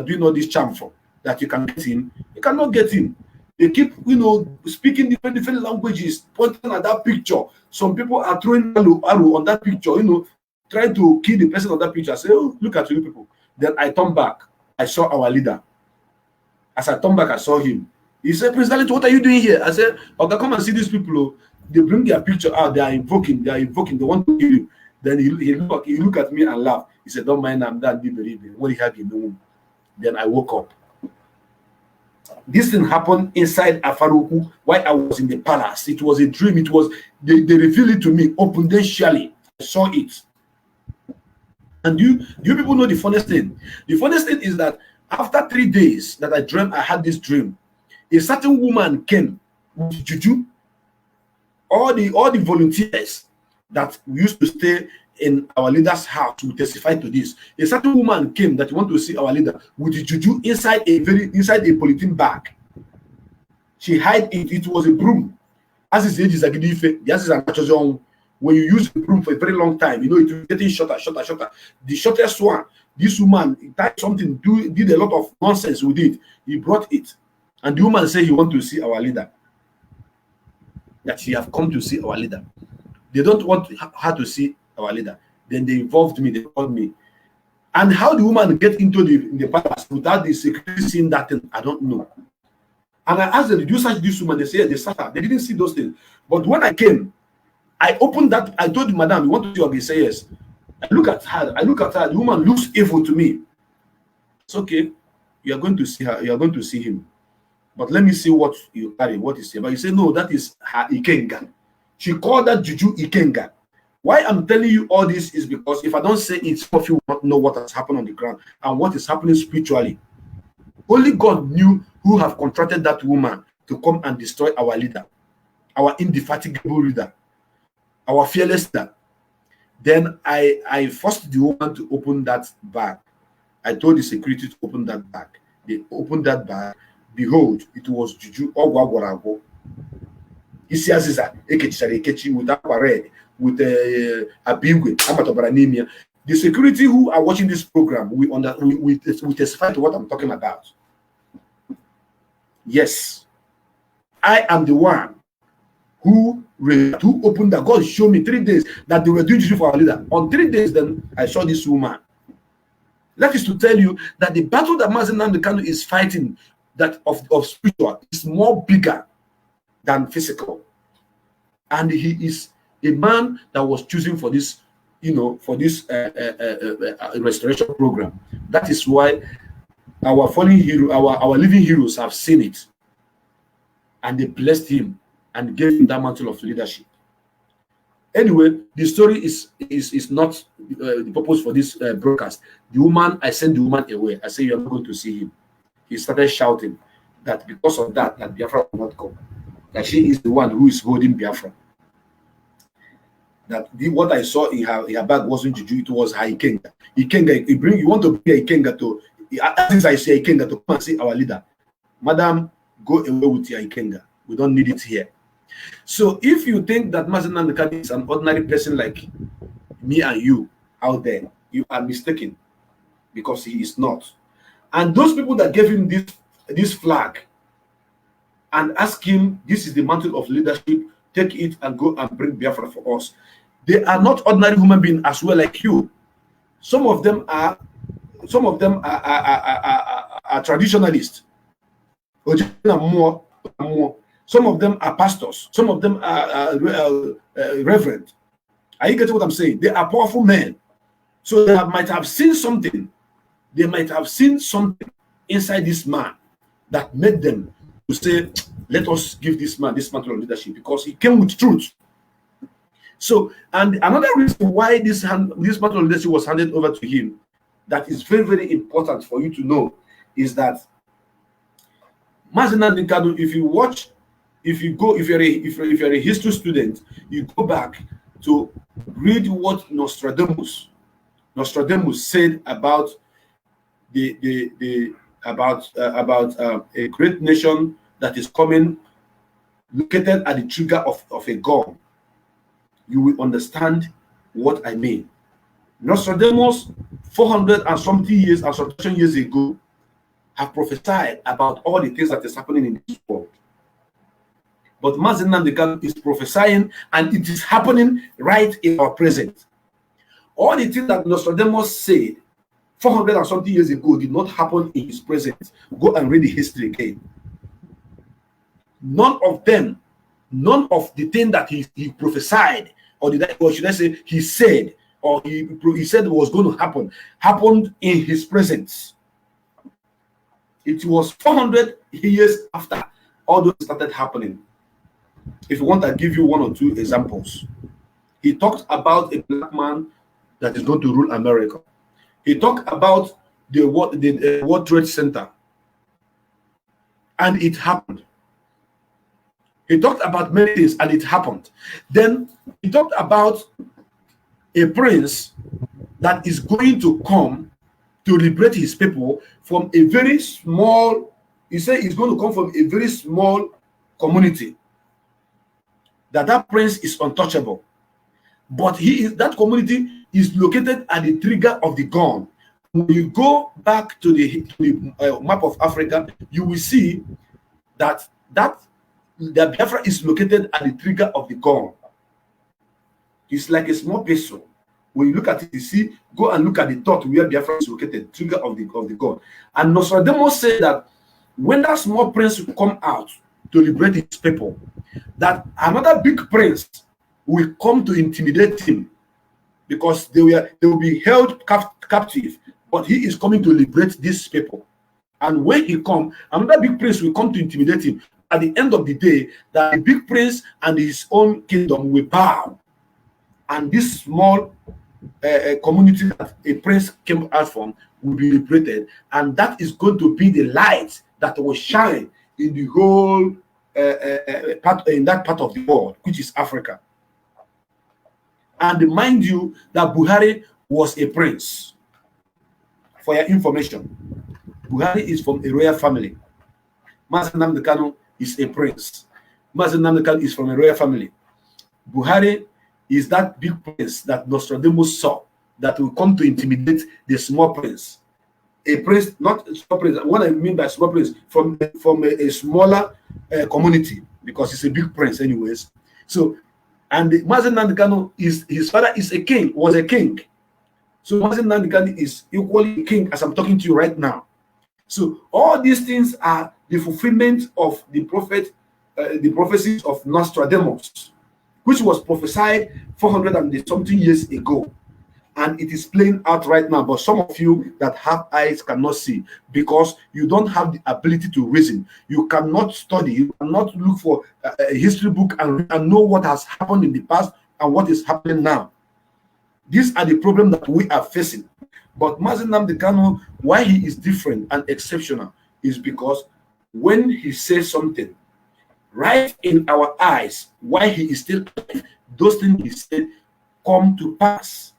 doing all this charm for, that you can get him? You cannot get him. They keep, speaking different languages, pointing at that picture. Some people are throwing arrow on that picture, trying to kill the person on that picture. I say, oh, look at you people. Then I turn back. I saw our leader. As I turned back, I saw him. He said, President, what are you doing here? I said, okay, come and see these people. They bring their picture out. They are invoking. They want to kill you. Then he look at me and laugh. He said, don't mind, I'm that deep. What do you have in the womb? Then I woke up. This thing happened inside Afaruku while I was in the palace. It was a dream. It was they revealed it to me confidentially. I saw it. And do you people know the funniest thing? The funniest thing is that after 3 days that I had this dream, a certain woman came with juju. All the volunteers that used to stay in our leader's house will testify to this. A certain woman came that wanted to see our leader with the juju inside a polythene bag. She hid it. It was a broom. As his age is a gidife, when you use the broom for a very long time, it will getting shorter. The shortest one, this woman typed something, did a lot of nonsense with it. He brought it. And the woman said he want to see our leader. That she have come to see our leader. They don't want her to see our leader. Then they involved me, they called me. And how the woman get into the palace without the security seeing that thing, I don't know. And I asked them, did you search this woman? They said they searched her. They didn't see those things. But when I came, I opened that, I told the madam, you want to see her? They say yes. I look at her, the woman looks evil to me. It's okay. You are going to see her, you are going to see him. But let me see what you carry, what is here. But you say, no, that is her Ikenga. She called that juju Ikenga. Why I'm telling you all this is because if I don't say it, some of you will not know what has happened on the ground and what is happening spiritually. Only God knew who have contracted that woman to come and destroy our leader, our indefatigable leader, our fearless leader. Then I forced the woman to open that bag. I told the security to open that bag. They opened that bag. Behold, it was juju ogwagwarago. Isiaziza ekechichara ekechi with aqua red, with a bigwe, amatobaranimia. The security who are watching this program, we testify to what I'm talking about. Yes, I am the one who opened that. God showed me 3 days that they were doing juju for our leader. On 3 days, then I saw this woman. That is to tell you that the battle that Mazi Nnamdi Kanu is fighting, that of spiritual, is more bigger than physical. And he is a man that was chosen for this, for this restoration program. That is why our fallen hero, our living heroes have seen it. And they blessed him and gave him that mantle of leadership. Anyway, the story is not the purpose for this broadcast. The woman, I sent the woman away. I said, you're not going to see him. He started shouting that because of that Biafra will not come. That she is the one who is holding Biafra. That what I saw in her bag wasn't juju, it was her Ikenga. Ikenga, you want to bring a Ikenga to, as I say Ikenga to come and see our leader. Madam, go away with your Ikenga. We don't need it here. So if you think that Mazi Nnamdi Kanu is an ordinary person like me and you out there, you are mistaken, because he is not. And those people that gave him this flag and ask him, this is the mantle of leadership, take it and go and bring Biafra for us. They are not ordinary human beings as well like you. Some of them are traditionalists. Some of them are pastors. Some of them are reverend. Are you getting what I'm saying? They are powerful men. So they might have seen something. They might have seen something inside this man that made them to say, let us give this man this mantle of leadership, because he came with truth. So, and another reason why this mantle of leadership was handed over to him, that is very, very important for you to know, is that Nnamdi Kanu, if you're a history student, you go back to read what Nostradamus said about a great nation that is coming, located at the trigger of a gun. You will understand what I mean. Nostradamus, 400 and something years and some years ago, have prophesied about all the things that is happening in this world. But Nnamdi Kanu is prophesying, and it is happening right in our present. All the things that Nostradamus said 400 and something years ago did not happen in his present. Go and read the history again. None of them, none of the thing that he prophesied, or should I say he said, or he said was going to happen, happened in his presence. It was 400 years after all those started happening. If you want, I'll give you one or two examples. He talked about a black man that is going to rule America. He talked about the World Trade Center, and it happened. He talked about many things, and it happened. Then he talked about a prince that is going to come to liberate his people from a very small, he said he's going to come from a very small community. That prince is untouchable. But that community is located at the trigger of the gun. When you go back to the map of Africa, you will see that the Biafra is located at the trigger of the gun. It's like a small pistol. When you look at it, you see, go and look at the dot where Biafra is located, trigger of the gun. And Nostradamus said that when that small prince will come out to liberate his people, that another big prince will come to intimidate him, because they will be held captive, but he is coming to liberate these people. And when he comes, another big prince will come to intimidate him. At the end of the day, that the big prince and his own kingdom will bow, and this small community that a prince came out from will be liberated, and that is going to be the light that will shine in the whole in that part of the world, which is Africa. And mind you, that Buhari was a prince. For your information, Buhari is from a royal family. Nnamdi Kanu is a prince. Nnamdi Kanu is from a royal family. Buhari is that big prince that Nostradamus saw that will come to intimidate the small prince. A prince, not a small prince. What I mean by small prince, from a smaller community, because he's a big prince anyways. So, and Nnamdi Kanu, his father is a king, was a king. So Nnamdi Kanu is equally a king as I'm talking to you right now. So all these things are the fulfillment of the prophecies of Nostradamus, which was prophesied 400 and something years ago. And it is playing out right now. But some of you that have eyes cannot see, because you don't have the ability to reason. You cannot study. You cannot look for a history book and know what has happened in the past and what is happening now. These are the problems that we are facing. But Nnamdi Kanu, why he is different and exceptional, is because when he says something right in our eyes, why he is still alive, those things he said come to pass.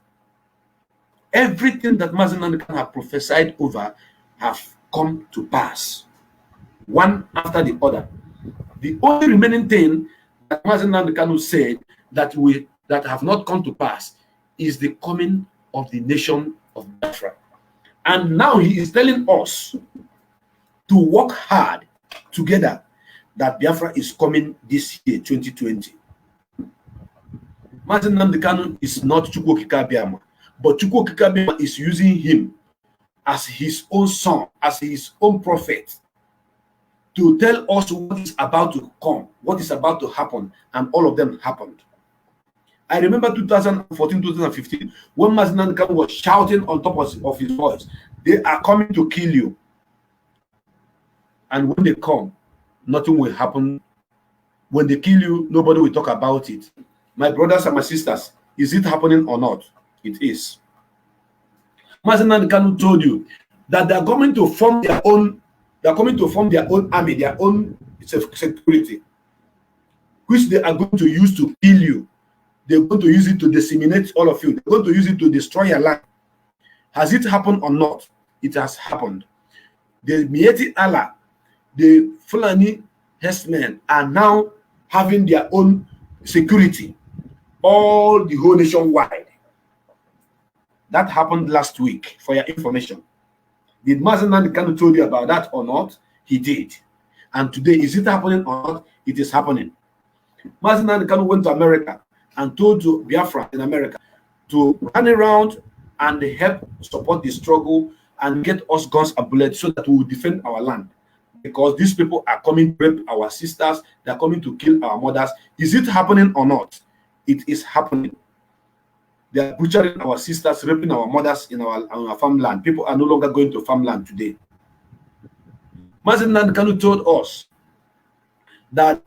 Everything that Nnamdi Kanu have prophesied over have come to pass, one after the other. The only remaining thing that Nnamdi Kanu said that have not come to pass is the coming of the nation of Biafra. And now he is telling us to work hard together that Biafra is coming this year, 2020. Mazi Nnamdi Kanu is not Chukwu Okike Abiama, but Chukwu Okike Abiama is using him as his own son, as his own prophet, to tell us what is about to come, what is about to happen, and all of them happened. I remember 2014, 2015, when Mazi Nnamdi Kanu was shouting on top of his voice, they are coming to kill you. And when they come, nothing will happen. When they kill you, nobody will talk about it. My brothers and my sisters, is it happening or not? It is. Mazi Nnamdi Kanu told you that they are coming to form their own, army, their own security, which they are going to use to kill you. They're going to use it to disseminate all of you. They're going to use it to destroy your land. Has it happened or not? It has happened. The Mieti Allah, the Fulani herdsmen, are now having their own security, all the whole nation wide. That happened last week, for your information. Did Mazi Nnamdi Kanu told you about that or not? He did. And today, is it happening or not? It is happening. Mazi Nnamdi Kanu went to America and told to Biafra in America to run around and help support the struggle and get us guns and bullets so that we will defend our land. Because these people are coming to rape our sisters, they're coming to kill our mothers. Is it happening or not? It is happening. They are butchering our sisters, raping our mothers in our farmland. People are no longer going to farmland today. Mazi Nnamdi Kanu told us that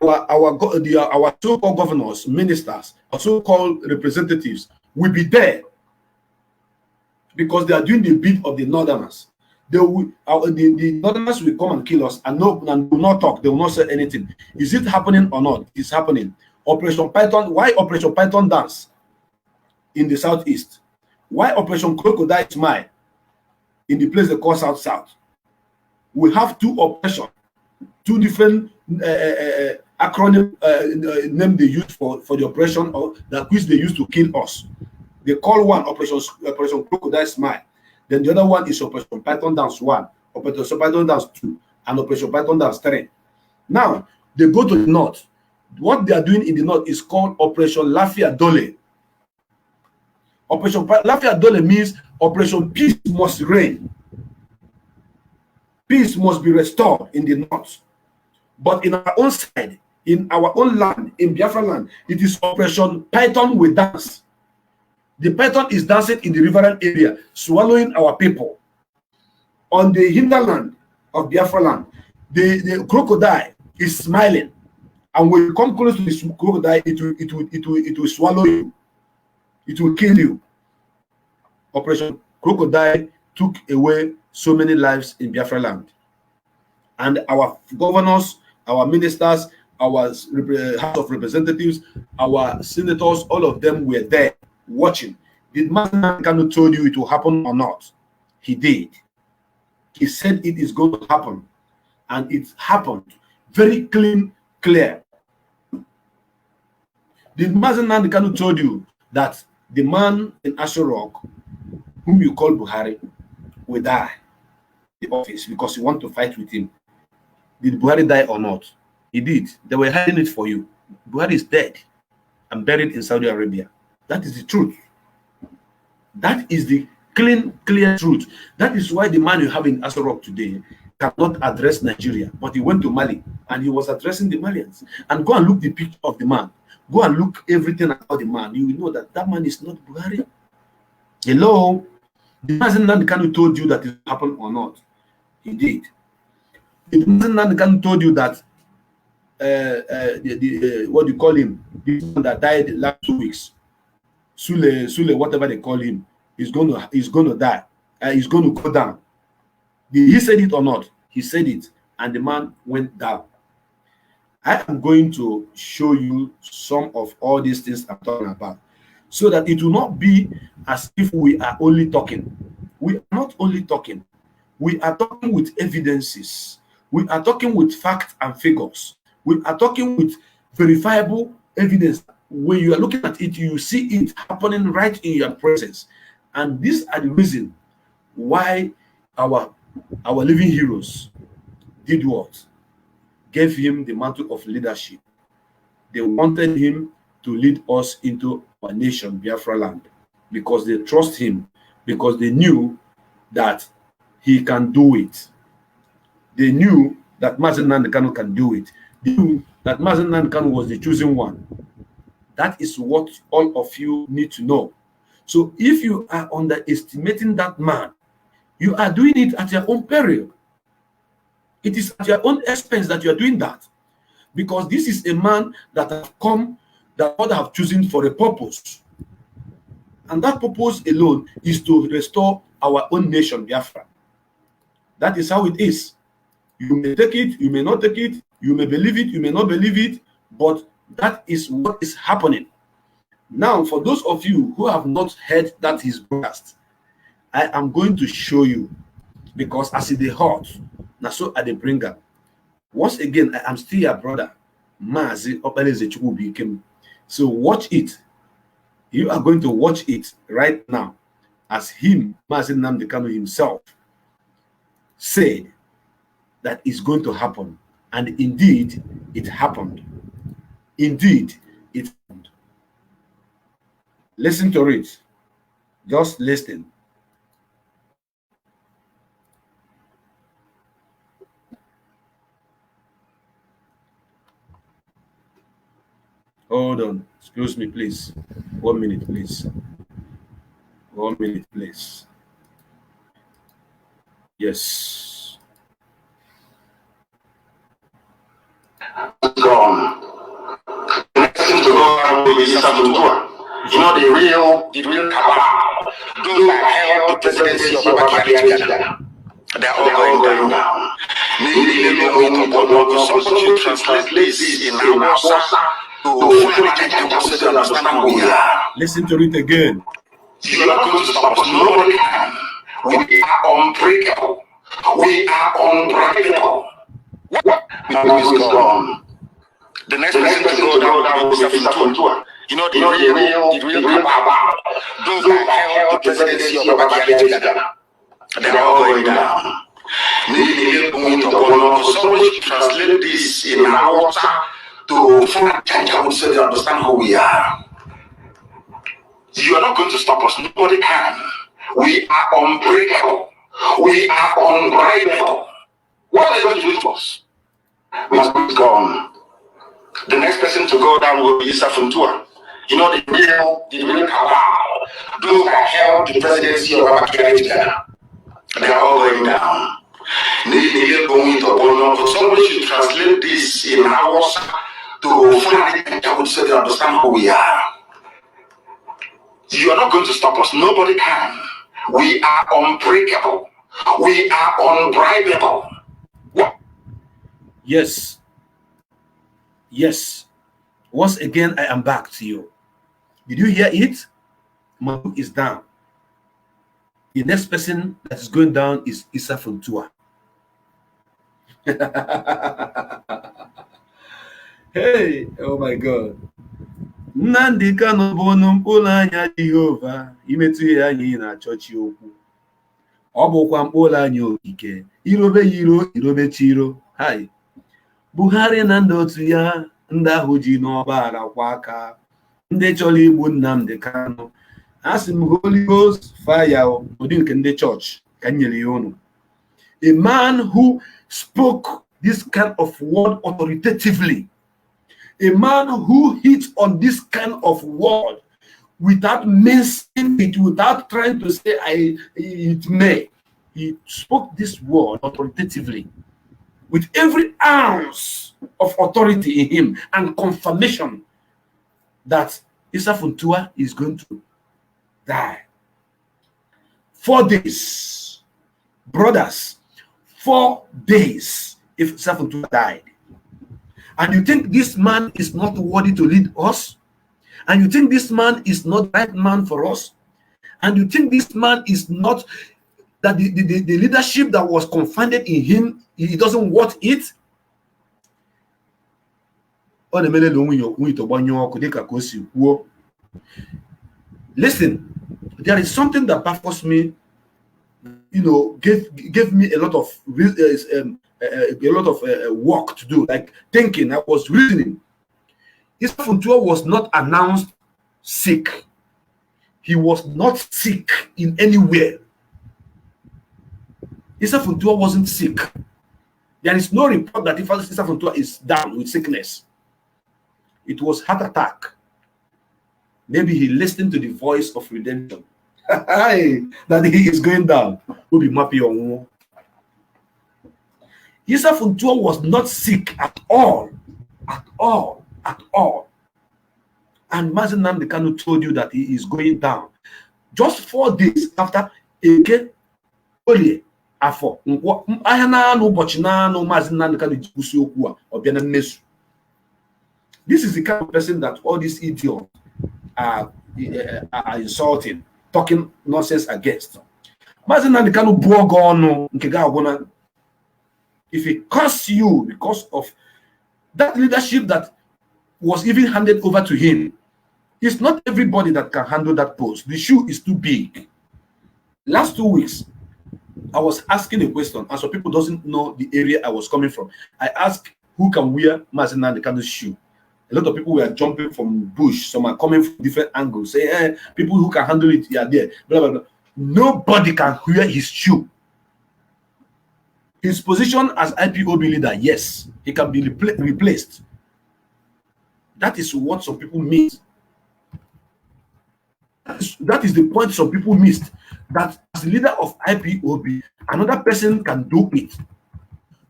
our so-called governors, ministers, or so-called representatives will be there because they are doing the bid of the northerners. The northerners will come and kill us and will not talk. They will not say anything. Is it happening or not? It's happening. Operation Python. Why Operation Python dance in the southeast? Why Operation Crocodile Smile in the place they call South? We have two operations, two different acronym name they use for the operation, or that which they use to kill us. They call one Operation Crocodile Smile. Then the other one is Operation Python Dance 1, Operation Python Dance 2, and Operation Python Dance 3. Now, they go to the north. What they are doing in the north is called Operation Lafia Dole. Operation Lafia Dole means Operation Peace Must Reign. Peace must be restored in the north. But in our own side, in our own land, in Biafra land, it is Operation Python Will Dance. The python is dancing in the riverine area, swallowing our people. On the hinterland of Biafra land, the crocodile is smiling. And when you come close to this crocodile, it will swallow you. It will kill you. Operation Crocodile took away so many lives in Biafra land. And our governors, our ministers, our House of Representatives, our senators, all of them were there watching. Did Mazi Nnamdi Kanu told you it will happen or not? He did. He said it is going to happen. And it happened. Very clear. Did Mazi Nnamdi Kanu told you that the man in Asho Rock, whom you call Buhari, will die in the office because you want to fight with him? Did Buhari die or not? He did. They were hiding it for you. Buhari is dead and buried in Saudi Arabia. That is the truth. That is the clear truth. That is why the man you have in Asho Rock today cannot address Nigeria, but he went to Mali and he was addressing the Malians. And go and look the picture of the man. Go and look everything about the man. You will know that that man is not Buhari. Hello? The Mazi Nnamdi Kanu told you that it happened or not? He did. The Mazi Nnamdi Kanu told you that what do you call him? The one that died the last 2 weeks. Sule, whatever they call him, he's going to die. He's going to go down. Did he said it or not? He said it, and the man went down. I am going to show you some of all these things I'm talking about, so that it will not be as if we are only talking. We are not only talking. We are talking with evidences. We are talking with facts and figures. We are talking with verifiable evidence when you are looking at it, you see it happening right in your presence. And these are the reason why our living heroes did what? Gave him the mantle of leadership. They wanted him to lead us into our nation, Biafra land, because they trust him, because they knew that he can do it. They knew that Nnamdi Kanu can do it. They knew that Nnamdi Kanu was the chosen one. That is what all of you need to know. So if you are underestimating that man, you are doing it at your own peril. It is at your own expense that you are doing that. Because this is a man that have come, that God have chosen for a purpose. And that purpose alone is to restore our own nation, Biafra. That is how it is. You may take it, you may not take it, you may believe it, you may not believe it, but that is what is happening. Now, for those of you who have not heard that his broadcast, I am going to show you, because as it is hot, now so at the bringer. Once again, I am still your brother, Mazi Opeleze Chukwubikem. So watch it. You are going to watch it right now, as him, Mazi Nnamdi Kanu himself, said that is going to happen. And indeed, it happened. Indeed, it happened. Listen to it. Just listen. Hold on. Excuse me, please. 1 minute, please. 1 minute, please. Yes. Gone. Next thing to go will be you know, the real cabal. Those that held the presidency of Biafra, they're all going down. Maybe somebody translate this in Hausa to understand who we are. Listen to it again. You are not going to stop us. Nobody can. We are unbreakable. We are unbreakable. What? Is gone. The next person to go down will be Mr. You know, the real cabal. Those that held the presidency of Biafra, they're all going down. Maybe somebody should translate this in Hausa to understand who we are. You are not going to stop us. Nobody can. We are unbreakable. We are unbreakable. What are they going to do to us? Must be gone. The next person to go down will be Issa Funtua. You know, the real cabal. Those that held the presidency of Biafra, they are all going down. Somebody should translate this in Hausa to understand who we are. You are not going to stop us. Nobody can. We are unbreakable. We are unbribable. What? Yes. Yes. Once again, I am back to you. Did you hear it? My book is down. The next person that is going down is Issa Funtua. Hey, oh my God. Nnamdi Kanu bụ mkpụrụ anya Jehova, imetụ ya anyị na chọọchị okwu. Ọ bụkwa mkpụrụ anya okike, irobe yiro, irobe chiro. Hai. Buhari na ndị otu ya, ndị ahụ ji n'ọbara kwa aka, ndị chọrọ igbu Nnamdi Kanu. Asị m Holy Ghost fire, ụdị nke ndị church ka nyere ya unu. A man who spoke this kind of word authoritatively. A man who hit on this kind of word without mentioning it, without trying to say it may. He spoke this word authoritatively with every ounce of authority in him and confirmation that Issa Funtua is going to die. 4 days. Brothers, 4 days if Issa Funtua died. And you think this man is not worthy to lead us? And you think this man is not the right man for us? And you think this man is not, that the leadership that was confided in him, he doesn't want it? Listen, there is something that baffles me, gave me a lot of work to do, like thinking. I was reasoning. Issa Funtua was not announced sick. He was not sick in anywhere. Issa Funtua wasn't sick. There is no report that Issa Funtua is down with sickness. It was heart attack. Maybe he listened to the voice of redemption. That he is going down. Will be mappy on. Issa Funtua was not sick at all. At all. At all. And Nnamdi Kanu told you that he is going down. Just 4 days after Eke Olie Afo. This is the kind of person that all these idiots are insulting, talking nonsense against. Nnamdi Kanu buogono. If he curse you because of that leadership that was even handed over to him, it's not everybody that can handle that post. The shoe is too big. Last 2 weeks, I was asking a question, and some people doesn't know the area I was coming from. I asked who can wear Nnamdi Kanu's shoe. A lot of people were jumping from bush. Some are coming from different angles. Say, people who can handle it are there. Blah, blah, blah. Nobody can wear his shoe. His position as IPOB leader, yes, he can be replaced. That is what some people miss. That is the point some people missed. That as leader of IPOB, another person can do it.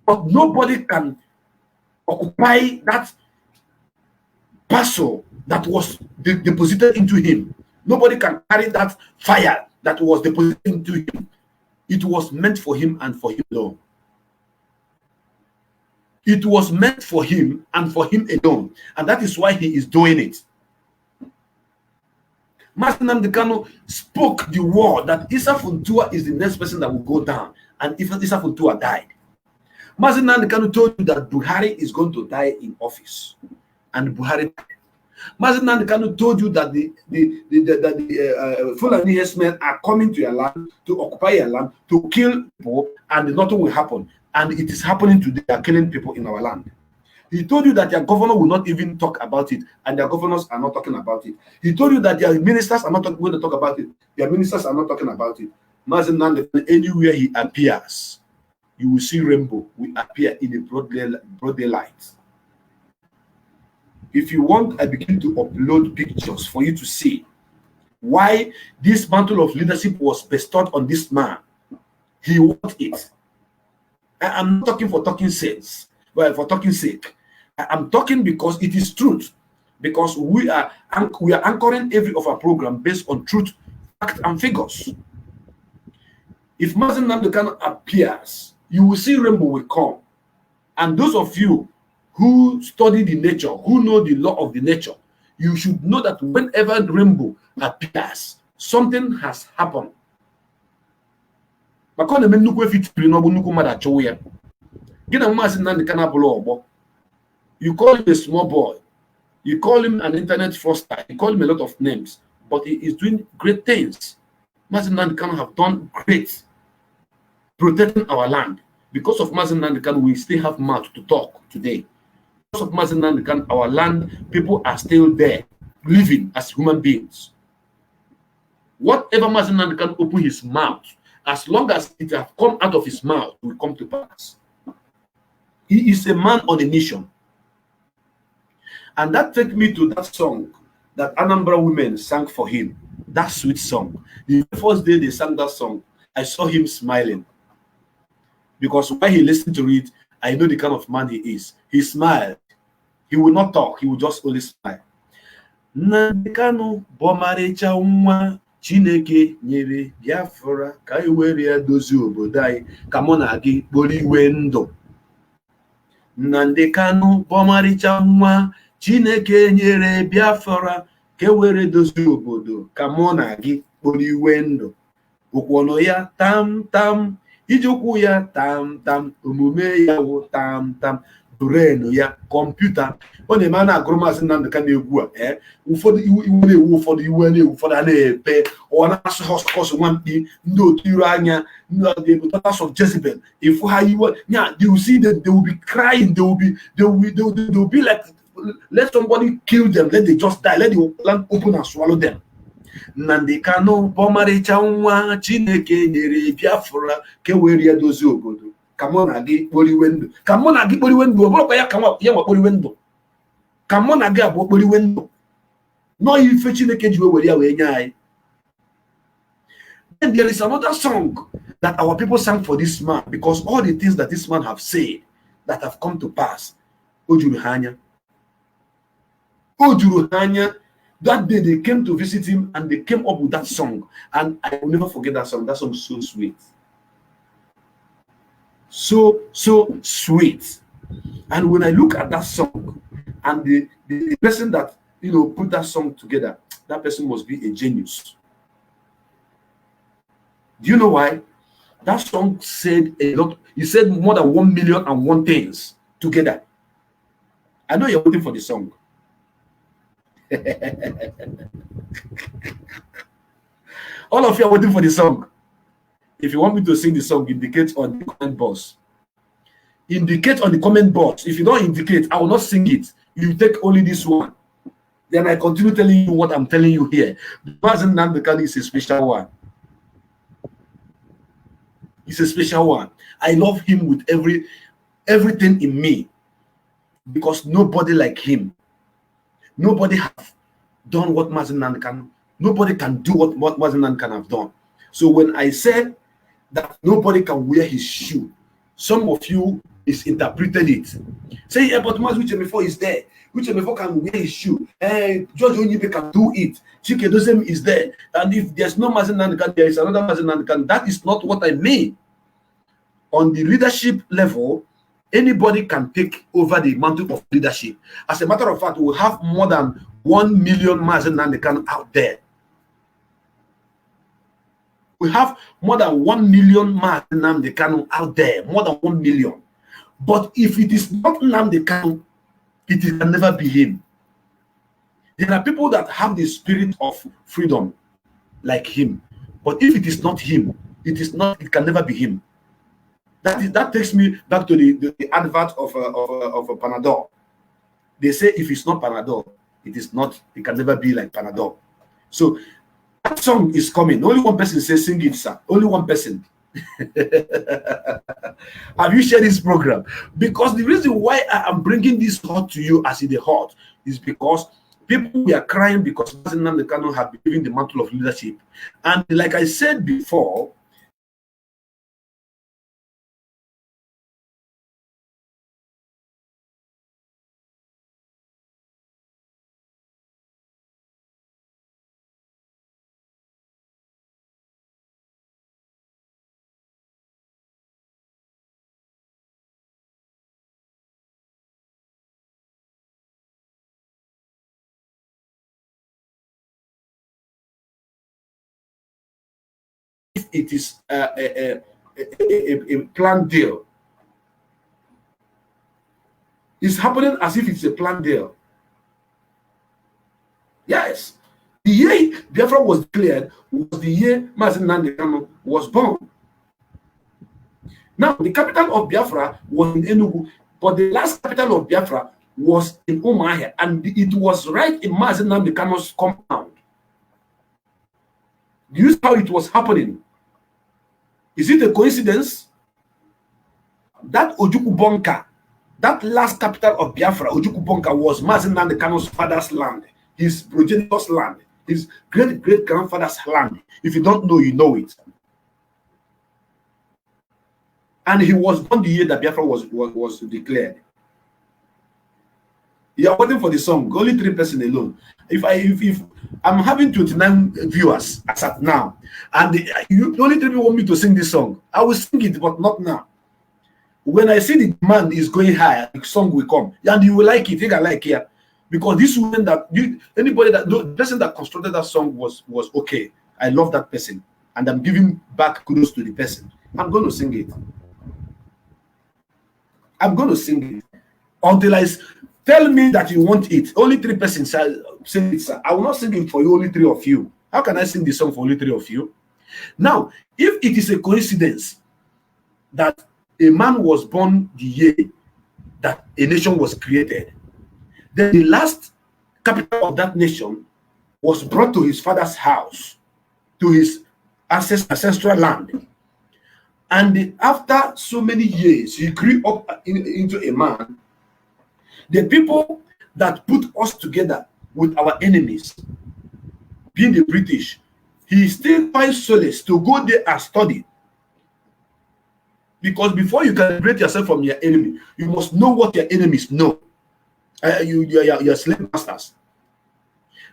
But nobody can occupy that parcel that was deposited into him. Nobody can carry that fire that was deposited into him. It was meant for him and for him alone. It was meant for him and for him alone. And that is why he is doing it. Nnamdi Kanu spoke the word that Issa Funtua is the next person that will go down. And if Issa Funtua died, Nnamdi Kanu told you that Buhari is going to die in office. And Buhari died. Nnamdi Kanu told you that the Fulani herdsmen are coming to your land, to occupy your land, to kill people, and nothing will happen. And it is happening today. They are killing people in our land. He told you that their governor will not even talk about it, and their governors are not talking about it. He told you that their ministers are not going to talk about it. Their ministers are not talking about it. Nnamdi, anywhere he appears, you will see rainbow will appear in a broad daylight. If you want, I begin to upload pictures for you to see why this mantle of leadership was bestowed on this man. He wants it. I'm not talking for talking sense, but for talking sake. I'm talking because it is truth. Because we are anchoring every of our program based on truth, fact, and figures. If Nnamdi Kanu appears, you will see rainbow will come. And those of you who study the nature, who know the law of the nature, you should know that whenever the rainbow appears, something has happened. You call him a small boy, you call him an internet fraudster, you call him a lot of names, but he is doing great things. Nnamdi Kanu have done great, protecting our land. Because of Nnamdi Kanu, we still have mouth to talk today. Because of Nnamdi Kanu, our land, people are still there, living as human beings. Whatever Nnamdi Kanu open his mouth, as long as it has come out of his mouth, will come to pass. He is a man on a mission. And that takes me to that song that Anambra women sang for him. That sweet song. The first day they sang that song, I saw him smiling. Because when he listened to it, I know the kind of man he is. He smiled. He will not talk. He will just only smile. Nnamdi Kanu bomarecha nwa Chineke nyere Biafra ka iwere ya dozi obodo anyị ka mụ na gị kpọrọ iwe ndụ. Nnamdi Kanu bomarecha nwa Chineke nyere Biafra ka iwere dozi obodo ka mụ na gị kpọrọ iwe ndụ. Okwono ya tam tam, ije ụkwụ ya tam tam, omume ya wụ tam tam. brain ya computer ọ na-eme a na-agụrụ maazị Nnamdi Kanu egwu a ụfọdụ iwu na-ewu ụfọdụ iwu na-ewu ụfọdụ a na-epe ọ na-asụ họskọs nwamkpi ndị otu iru anya ndị daughters of Jezebel if ha iwe yeah they will see them, they will be crying, they will be like let somebody kill them, let they just die, let the land open and swallow them. Nnamdi Kanu bọmarịcha nwa Chineke nyere Biafra ka were ya dozie obodo ka mụ na gị kporiwe ndụ ka mụ na gị kporiwe ndụ ọ bụrụkwa ya ka ya nwa kporiwe ndụ ka mụ na gị abụọ kporiwe ndụ nọ ife Chineke ji were ya wee nye anyị. Then there is another song that our people sang for this man because all the things that this man have said that have come to pass. O juru ha anya. O juru ha anya. That day they came to visit him and they came up with that song. And I will never forget that song. That song is so sweet. So sweet. And when I look at that song and the person that put that song together, that person must be a genius. Do you know why? That song said a lot. He said more than 1,000,001 things together. I know you're waiting for the song. All of you are waiting for the song. If you want me to sing the song, indicate on the comment box. Indicate on the comment box. If you don't indicate, I will not sing it. You take only this one. Then I continue telling you what I'm telling you here. Because Nnamdi Kanu is a special one. He's a special one. I love him with everything in me. Because nobody like him. Nobody have done what Mazi Nnamdi Kanu. Nobody can do what Mazi Nnamdi Kanu have done. So when I said that nobody can wear his shoe, some of you is interpreted it. Say, yeah, but Mazi Uchemefo is there. Uchemefo can wear his shoe. George Onyibe can do it. Chike Dozem is there. And if there's no Mazi Nnamdi Kanu, there is another Mazi Nnamdi Kanu. That is not what I mean. On the leadership level, anybody can take over the mantle of leadership. As a matter of fact, we have more than 1,000,000 Mazi Nnamdi Kanu out there. We have more than 1,000,000 Mazi Nnamdi Kanu out there. More than 1,000,000. But if it is not Nnamdi Kanu, it can never be him. There are people that have the spirit of freedom like him. But if it is not him, it can never be him. That takes me back to the advert of a Panadol. They say if it's not Panadol, it can never be like Panadol. So that song is coming. Only one person says sing it, sir. Only one person. Have you shared this program? Because the reason why I am bringing this hot to you as in the hot is because people were crying because Mazi Nnamdi Kanu have been given the mantle of leadership. And like I said before, it is a planned deal. It's happening as if it's a planned deal. Yes. The year Biafra was declared was the year Mazi Nnamdi Kanu was born. Now, the capital of Biafra was in Enugu, but the last capital of Biafra was in Umuahia, and it was right in Mazi Nnamdi Kanu's compound. Do you see how it was happening? Is it a coincidence? That Ojukwu Bonka, that last capital of Biafra, Ojukwu Bonka, was Mazi Nnamdi Kanu's father's land, his progenitor's land, his great-great-grandfather's land. If you don't know, you know it. And he was born the year that Biafra was declared. You are waiting for the song. Only 3 persons alone. If I'm having 29 viewers as at now, and only 3 people want me to sing this song, I will sing it, but not now. When I see the demand is going higher, the song will come, and you will like it. You can like it, because this woman the person that constructed that song was okay. I love that person, and I'm giving back kudos to the person. I'm going to sing it. I'm going to sing it. Until tell me that you want it. Only 3 persons sing it, sir. I will not sing it for you, only 3 of you. How can I sing the song for only 3 of you? Now, if it is a coincidence that a man was born the year that a nation was created, then the last capital of that nation was brought to his father's house, to his ancestral land. And after so many years, he grew up into a man. The people that put us together with our enemies, being the British, he still finds solace to go there and study. Because before you can liberate yourself from your enemy, you must know what your enemies know. Your slave masters.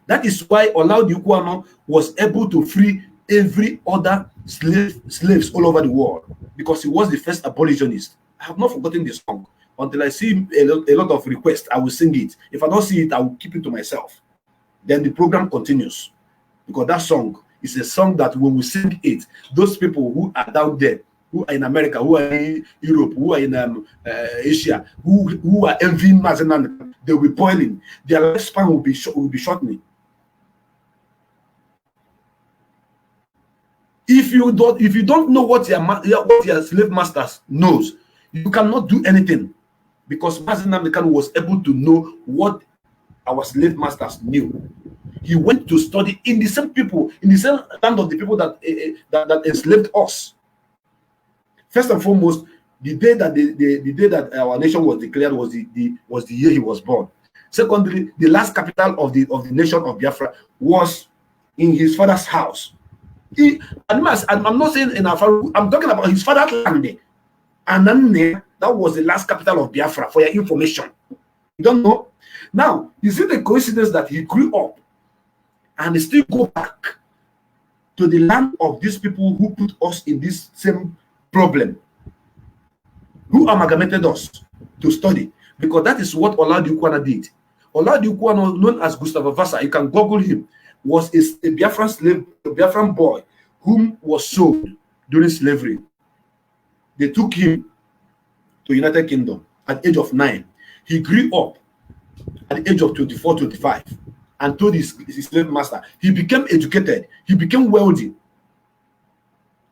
That is why Olaudi Ukwano was able to free every other slaves all over the world, because he was the first abolitionist. I have not forgotten this song. Until I see a lot of requests, I will sing it. If I don't see it, I will keep it to myself. Then the program continues, because that song is a song that when we sing it, those people who are down there, who are in America, who are in Europe, who are in Asia, who are envying Mazen, they will be boiling. Their lifespan will be shortening. If you don't know what your slave masters knows, you cannot do anything, because Nnamdi Kanu was able to know what our slave masters knew. He went to study in the same people, in the same land of the people that enslaved us. First and foremost, the day that our nation was declared was the year he was born. Secondly, the last capital of the nation of Biafra was in his father's house. I'm not saying in I'm talking about his father's land. And then that was the last capital of Biafra, for your information. You don't know? Now, you see the coincidence that he grew up and still go back to the land of these people who put us in this same problem, who amalgamated us to study, because that is what Olaudi Ukwano did. Olaudi Ukwano, known as Gustavo Vassa, you can Google him, was a Biafran slave, a Biafran boy whom was sold during slavery. They took him to United Kingdom at the age of 9. He grew up at the age of 24, 25, and told his slave master. He became educated. He became wealthy.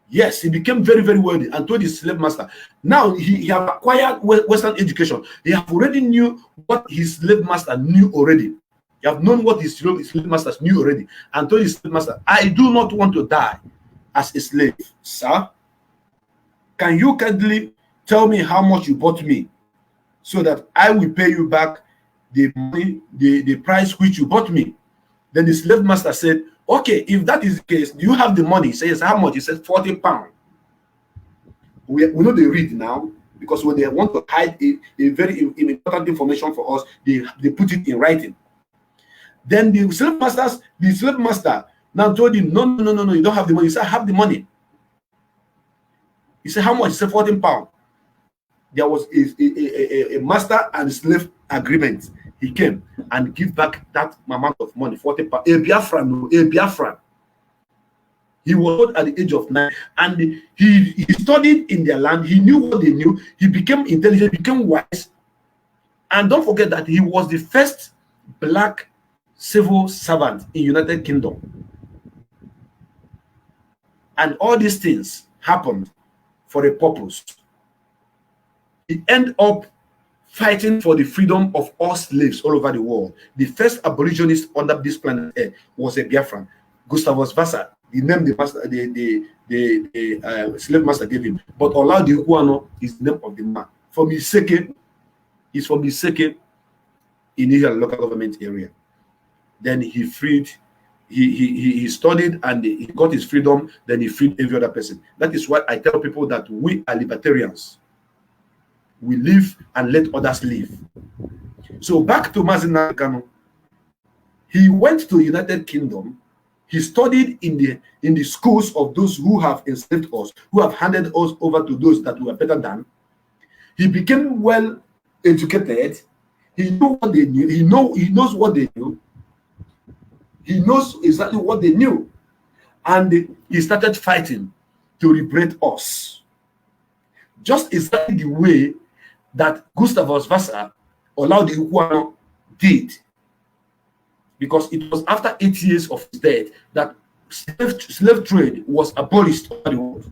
Yes, he became very, very wealthy, and told his slave master. Now he have acquired Western education. He have already knew what his slave master knew already. He have known what his slave masters knew already, and told his slave master, I do not want to die as a slave, sir. Can you kindly tell me how much you bought me, so that I will pay you back the money, the price which you bought me? Then the slave master said, okay, if that is the case, do you have the money? He says, how much? He said, 40 pounds. We know they read now, because when they want to hide a very important information for us, they put it in writing. Then the slave master now told him, no, you don't have the money. He said, I have the money. He said, how much? He said, 14 pounds. There was a master and slave agreement. He came and give back that amount of money, 40 pounds. A Biafran. He was born at the age of 9, and he studied in their land. He knew what they knew. He became intelligent, became wise. And don't forget that he was the first black civil servant in United Kingdom. And all these things happened for a purpose. He ended up fighting for the freedom of all slaves all over the world. The first abolitionist on this planet Earth was a Biafran, Gustavo Vassa. The name the slave master gave him. But Olaudi Ukwano is the name of the man. From Iseke, he's from Iseke in his local government area. Then he freed, he studied and he got his freedom, then he freed every other person. That is why I tell people that we are libertarians. We live and let others live. So back to Nnamdi Kanu. He went to the United Kingdom. He studied in the schools of those who have enslaved us, who have handed us over to those that were better than. He became well educated. He knew what they knew. He knows what they knew. He knows exactly what they knew. And he started fighting to liberate us. Just exactly the way that Gustavo Vassa Olaudi Ukwu did, because it was after 8 years of his death that slave trade was abolished over the world.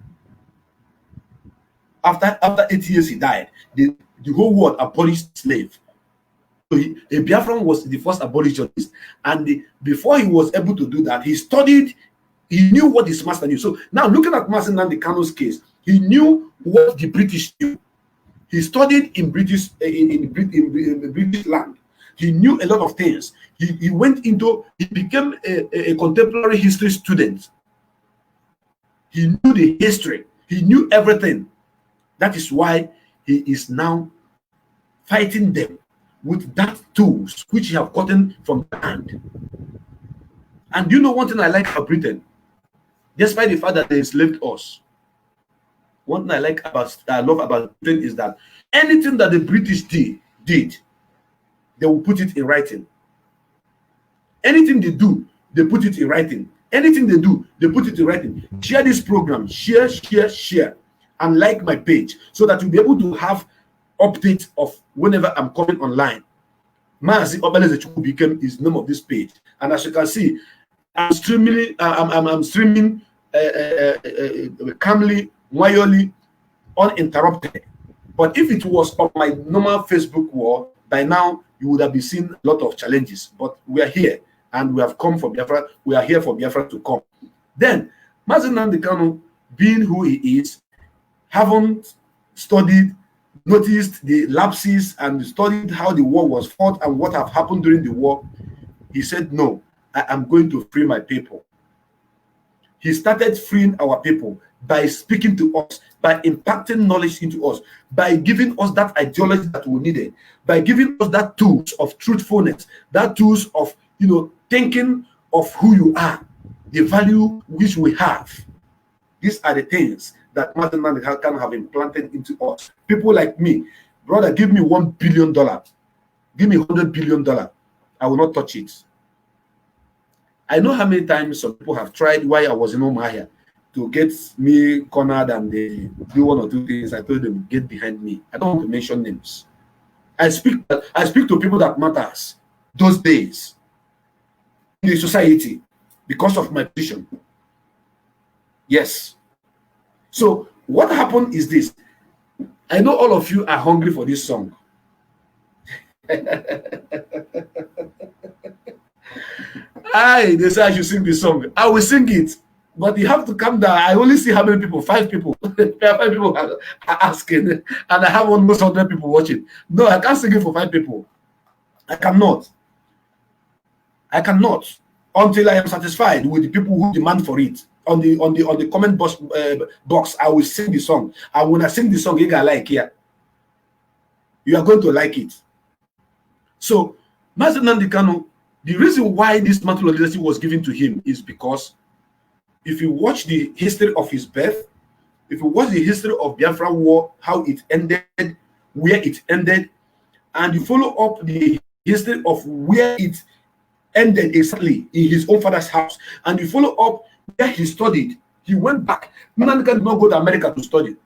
After 8 years he died, the whole world abolished slave. So a Biafran was the first abolitionist, and before he was able to do that, he studied. He knew what his master knew. So now, looking at Master Nnamdi Kanu's case, he knew what the British knew. He studied in British land. He knew a lot of things. He became a contemporary history student. He knew the history. He knew everything. That is why he is now fighting them with that tools which he have gotten from the hand. And you know one thing I like about Britain, despite the fact that they enslaved us, one thing I love about Britain is that anything that the British did, they will put it in writing. Anything they do, they put it in writing. Anything they do, they put it in writing. Share this program, share, and like my page so that you'll be able to have updates of whenever I'm coming online. Mazi Obeleze Chukwubikem is the name of this page, and as you can see, I'm streaming. I'm streaming calmly, wirely, uninterrupted. But if it was on my normal Facebook wall, by now you would have been seeing a lot of challenges. But we are here, and we have come for Biafra. We are here for Biafra to come. Then, Mazi Nnamdi Kanu, being who he is, haven't studied, noticed the lapses, and studied how the war was fought and what have happened during the war. He said, no, I am going to free my people. He started freeing our people by speaking to us, by impacting knowledge into us, by giving us that ideology that we needed, by giving us that tools of truthfulness, that tools of, thinking of who you are, the value which we have. These are the things that Master Nnamdi can have implanted into us. People like me, brother, give me $1 billion, give me $100 billion, I will not touch it. I know how many times some people have tried while I was in Omahia to get me cornered, and they do one or two things. I told them, get behind me. I don't want to mention names. I speak to people that matters those days in the society because of my position. Yes. So what happened is this. I know all of you are hungry for this song. They say I should sing the song. I will sing it, but you have to come down. I only see how many people? 5 people. 5 people are asking, and I have almost 100 people watching. No, I can't sing it for 5 people. I cannot until I am satisfied with the people who demand for it. On the comment box, I will sing the song. And when I sing the song, you guys like here. You are going to like it. So, Master Nnamdi Kanu, the reason why this mantle of leadership was given to him is because if you watch the history of his birth, if you watch the history of Biafra War, how it ended, where it ended, and you follow up the history of where it ended exactly in his own father's house, and you follow up where he studied, he went back. Nnamdi did not go to America to study.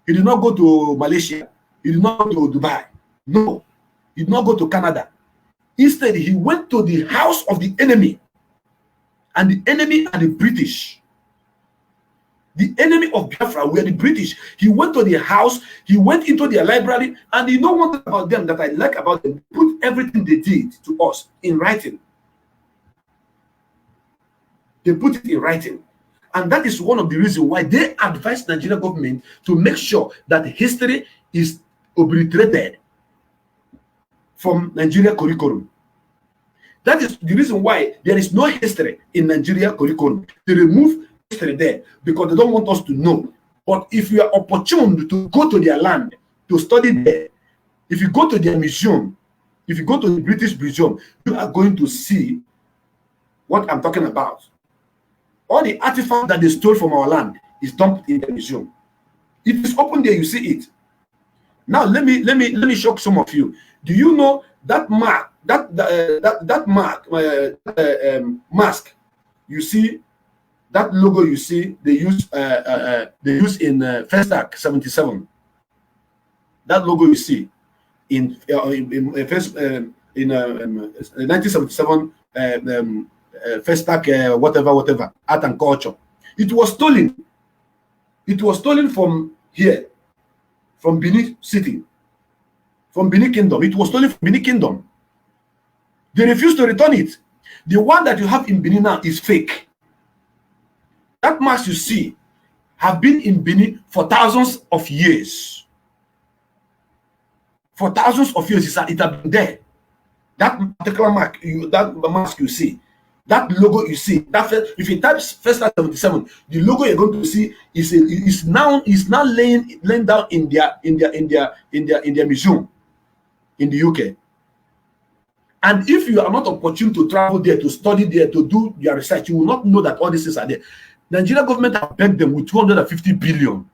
He did not go to Malaysia. He did not go to Dubai. No, he did not go to Canada. Instead, he went to the house of the enemy, and the enemy are the British. The enemy of Biafra were the British. He went to their house, he went into their library, and you know one thing about them that I like about them, put everything they did to us in writing. They put it in writing. And that is one of the reasons why they advised the Nigerian government to make sure that history is obliterated from Nigeria curriculum. That is the reason why there is no history in Nigeria curriculum. They remove history there because they don't want us to know. But if you are opportune to go to their land to study there, if you go to their museum, if you go to the British Museum, you are going to see what I'm talking about. All the artifacts that they stole from our land is dumped in the museum. It is open there, you see it. Now let me shock some of you. Do you know that mark, mask? You see that logo? You see they use in First Act 77. That logo you see in 1977 first attack, whatever, art and culture. It was stolen. It was stolen from here, from Benin City, from Benin Kingdom. It was stolen from Benin Kingdom. They refused to return it. The one that you have in Benin now is fake. That mask you see have been in Benin for thousands of years. For thousands of years, it has been there. That particular mark, that mask you see, that logo you see, that if you type first 77, the logo you're going to see is now laying down in their museum in the UK. And if you are not opportune to travel there, to study there, to do your research, you will not know that all these things are there. Nigeria government have begged them with 250 billion.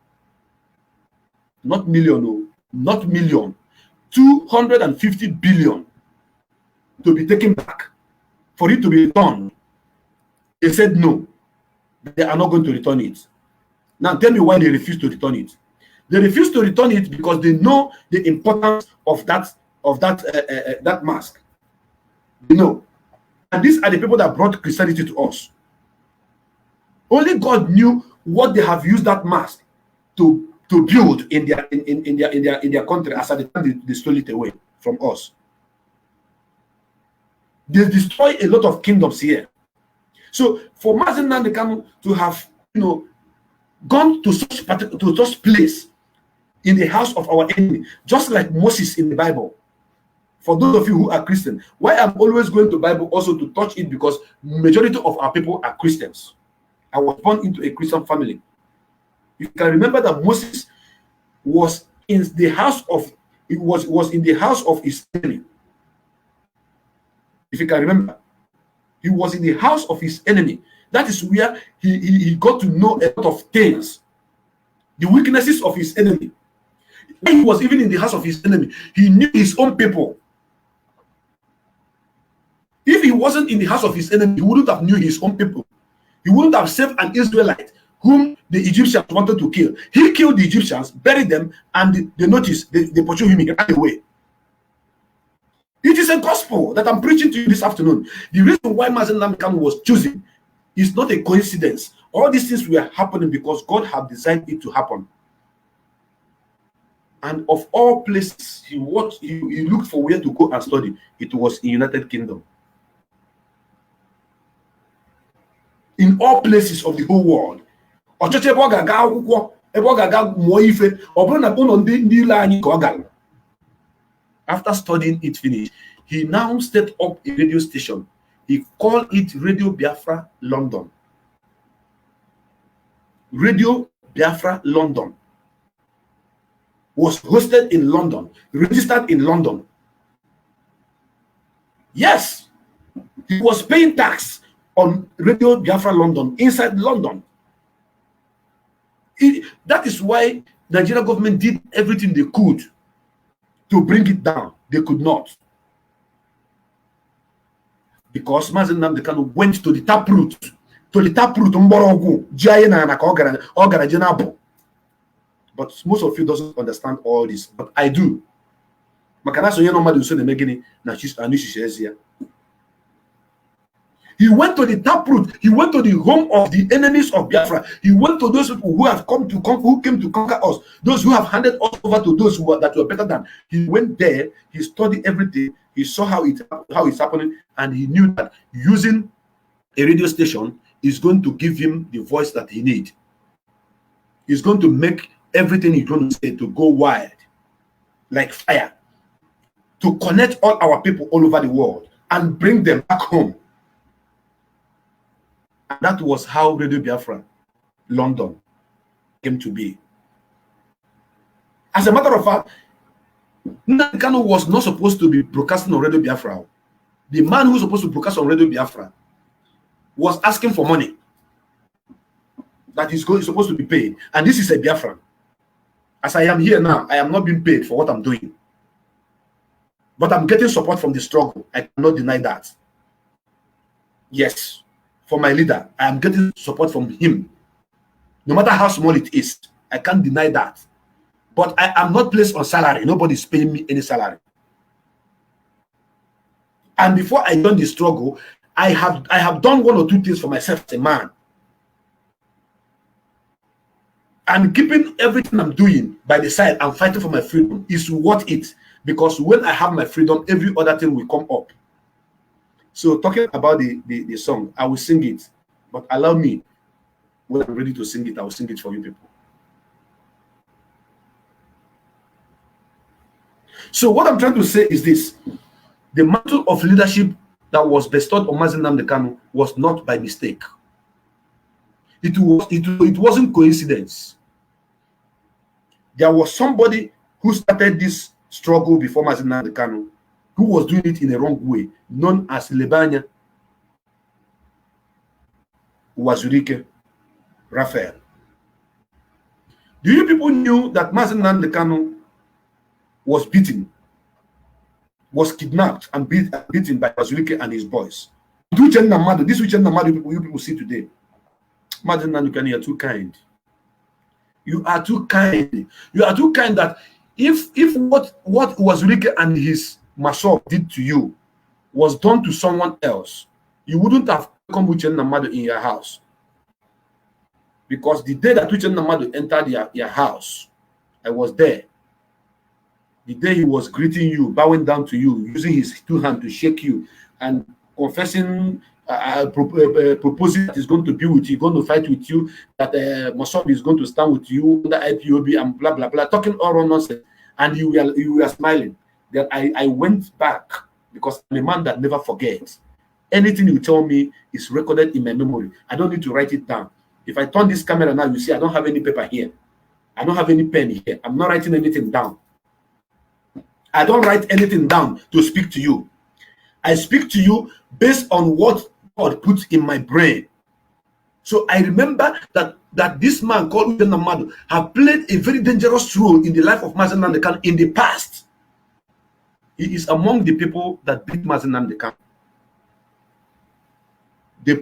Not million, no, not million. 250 billion to be taken back, for it to be returned. They said no, they are not going to return it. Now tell me why they refuse to return it. They refuse to return it because they know the importance of that mask. They know. And these are the people that brought Christianity to us. Only God knew what they have used that mask to build in their country as at the time they stole it away from us. They destroy a lot of kingdoms here. So for Nnamdi Kanu to have gone to such place in the house of our enemy, just like Moses in the Bible. For those of you who are Christian, why I'm always going to Bible also to touch it, because majority of our people are Christians. I was born into a Christian family. You can remember that Moses was in the house of his enemy. If you can remember, he was in the house of his enemy. That is where he got to know a lot of things, the weaknesses of his enemy. When he was even in the house of his enemy, he knew his own people. If he wasn't in the house of his enemy, he wouldn't have knew his own people. He wouldn't have saved an Israelite whom the Egyptians wanted to kill. He killed the Egyptians, buried them, and they noticed, they pursued him, he ran away. It is a gospel that I'm preaching to you this afternoon. The reason why Nnamdi Kanu was chosen is not a coincidence. All these things were happening because God had designed it to happen. And of all places, he looked for where to go and study. It was in United Kingdom. In all places of the whole world. After studying it finished, he now set up a radio station. He called it Radio Biafra London. Radio Biafra London was hosted in London, registered in London. Yes, he was paying tax on Radio Biafra London, inside London. That is why the Nigerian government did everything they could to bring it down. They could not. Because Nnamdi Kanu went to the taproot. To the taproot, but most of you doesn't understand all this. But I do. He went to the taproot. He went to the home of the enemies of Biafra. He went to those people who have who came to conquer us. Those who have handed us over to those that were better than. He went there. He studied everything. He saw how it's happening, and he knew that using a radio station is going to give him the voice that he needs. He's going to make everything he's going to say to go wild, like fire, to connect all our people all over the world and bring them back home. And that was how Radio Biafra London came to be. As a matter of fact, Nnamdi Kanu was not supposed to be broadcasting on Radio Biafra. The man who was supposed to broadcast on Radio Biafra was asking for money that is supposed to be paid. And this is a Biafran. As I am here now, I am not being paid for what I'm doing. But I'm getting support from the struggle. I cannot deny that. Yes. For my leader, I am getting support from him. No matter how small it is, I can't deny that. But I am not placed on salary. Nobody is paying me any salary. And before I joined the struggle, I have done one or two things for myself as a man. And keeping everything I'm doing by the side and fighting for my freedom is worth it. Because when I have my freedom, every other thing will come up. So talking about the song, I will sing it. But allow me, when I'm ready to sing it, I will sing it for you people. So what I'm trying to say is this. The mantle of leadership that was bestowed on Nnamdi Kanu was not by mistake. It wasn't coincidence. There was somebody who started this struggle before Nnamdi Kanu, who was doing it in a wrong way, known as Lebanya Wazurike Raphael. Do you people knew that Nnamdi Kanu was beaten, was kidnapped and beaten by Wazurike and his boys? This Nnamdi you people see today. Nnamdi Kanu, you are too kind. You are too kind. You are too kind that if what Wazurike and his Maso did to you was done to someone else, you wouldn't have come with Nnamdi in your house. Because the day that Nnamdi entered your house, I was there. The day he was greeting you, bowing down to you, using his two hands to shake you, and confessing, proposing that he's going to be with you, going to fight with you, that Masob is going to stand with you under IPOB and blah, blah, blah, talking all wrong nonsense. And you were smiling. That I went back because I'm a man that never forgets. Anything you tell me is recorded in my memory. I don't need to write it down. If I turn this camera now, you see I don't have any paper here. I don't have any pen here. I'm not writing anything down. I don't write anything down to speak to you. I speak to you based on what God put in my brain. So I remember that this man called Nnamdi have played a very dangerous role in the life of Nnamdi Kanu in the past. He is among the people that beat Nnamdi Kanu. They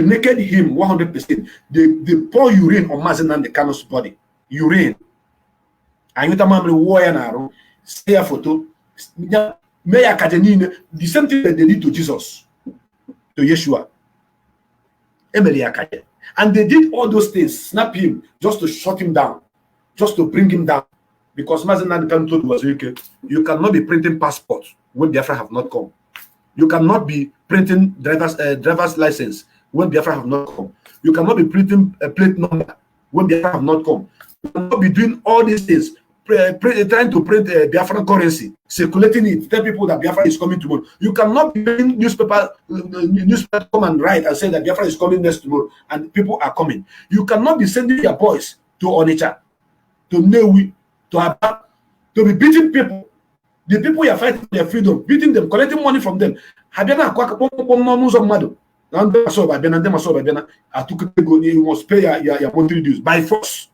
naked him 100%. They pour urine on Nnamdi Kanu's body. Urine. And you say a photo. The same thing that they did to Jesus, to Yeshua. And they did all those things, snap him, just to shut him down, just to bring him down. Because Nnamdi Kanu told Wazirike, you cannot be printing passports when Biafra have not come. You cannot be printing driver's license when Biafra have not come. You cannot be printing a plate number when Biafra have not come. You cannot be doing all these things, trying to print Biafran currency, circulating it, tell people that Biafra is coming tomorrow. You cannot be doing newspaper come and write and say that Biafra is coming next tomorrow and people are coming. You cannot be sending your boys to Onitsha, to Newi, to Aba, to be beating people. The people you are fighting for their freedom, beating them, collecting money from them. You must pay your monthly dues by force.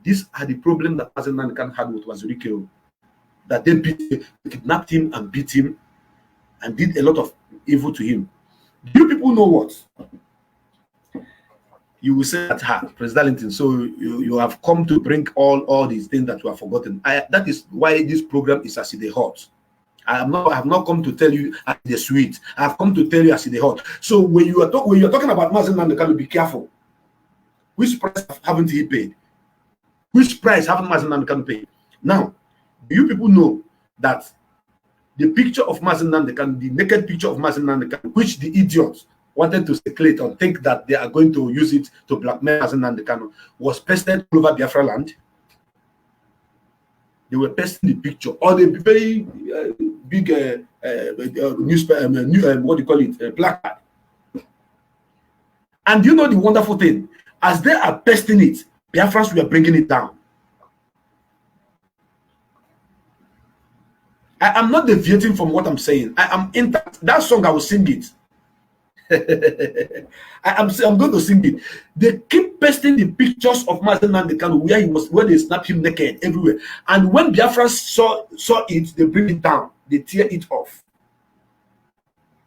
These are the problems that Nnamdi Kanu had with Wazirike. That they kidnapped him and beat him and did a lot of evil to him. Do you people know what? You will say that, President Linton, so you have come to bring all these things that you have forgotten. That is why this program is as it hot. I have not come to tell you as the sweet. I have come to tell you as it hot. So when you're talking about Nnamdi Kanu, be careful. Which price haven't he paid? Which price haven't Nnamdi Kanu paid? Now, do you people know that the picture of Nnamdi Kanu, the naked picture of Nnamdi Kanu, which the idiots wanted to circulate or think that they are going to use it to blackmail Nnamdi Kanu, was pasted all over Biafra land? They were pasting the picture, or the very big newspaper, what do you call it, placard. And you know the wonderful thing, as they are pasting it, Biafrans were bringing it down. I am not deviating from what I'm saying. I am in that song. I will sing it. I'm going to sing it. They keep pasting the pictures of Nnamdi Kanu where he was, where they snap him naked everywhere. And when Biafrans saw it, they bring it down. They tear it off.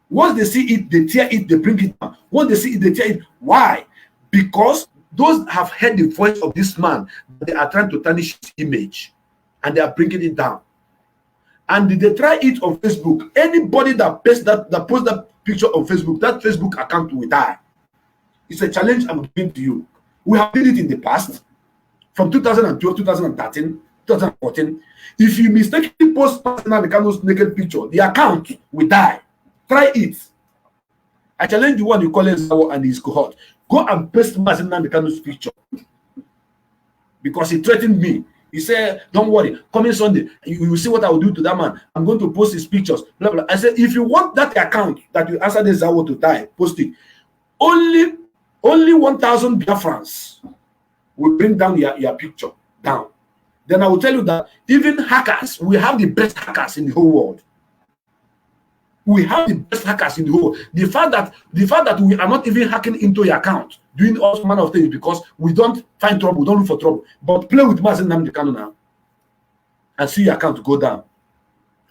Once they see it, they tear it. They bring it down. Once they see it, they tear it. Why? Because those have heard the voice of this man. They are trying to tarnish his image, and they are bringing it down. and they try it on Facebook. Anybody that posts that picture on Facebook, that Facebook account will die. It's a challenge I'm giving to you. We have did it in the past, from 2012, 2013, 2014. If you mistakenly post Nnamdi Kanu's naked picture, the account will die. Try it. I challenge you, one you call Zawo and his cohort. Go and paste Nnamdi Kanu's picture. Because he threatened me. He said, don't worry, coming Sunday, you will see what I will do to that man. I'm going to post his pictures. Blah, blah. I said, if you want that account that you answer the Zawo to die, post it. Only 1,000 Biafrans will bring down your picture down. Then I will tell you that even hackers, we have the best hackers in the whole world. We have the best hackers in the whole world. The fact that we are not even hacking into your account, doing all manner of things because we don't find trouble, we don't look for trouble. But play with Nnamdi Kanu now and see your account go down.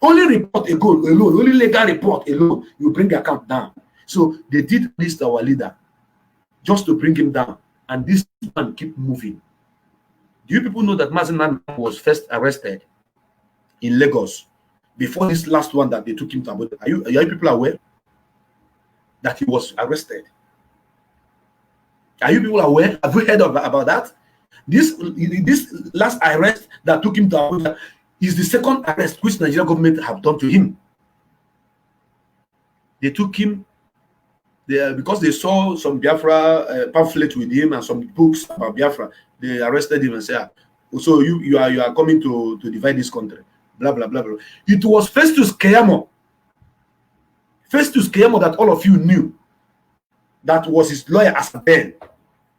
Only report alone, only legal report alone, you bring your account down. So they did this to our leader just to bring him down. And this man keep moving. Do you people know that Nnamdi was first arrested in Lagos before this last one that they took him to Abuja? Are you people aware that he was arrested? Are you people aware? Have you heard about that? This last arrest that took him to Abuja is the second arrest which Nigerian government have done to him. They took him there because they saw some Biafra pamphlet with him and some books about Biafra. They arrested him and said, so you are coming to divide this country. Blah, blah, blah, blah. It was Festus Keyamo that all of you knew, that was his lawyer as a Ben,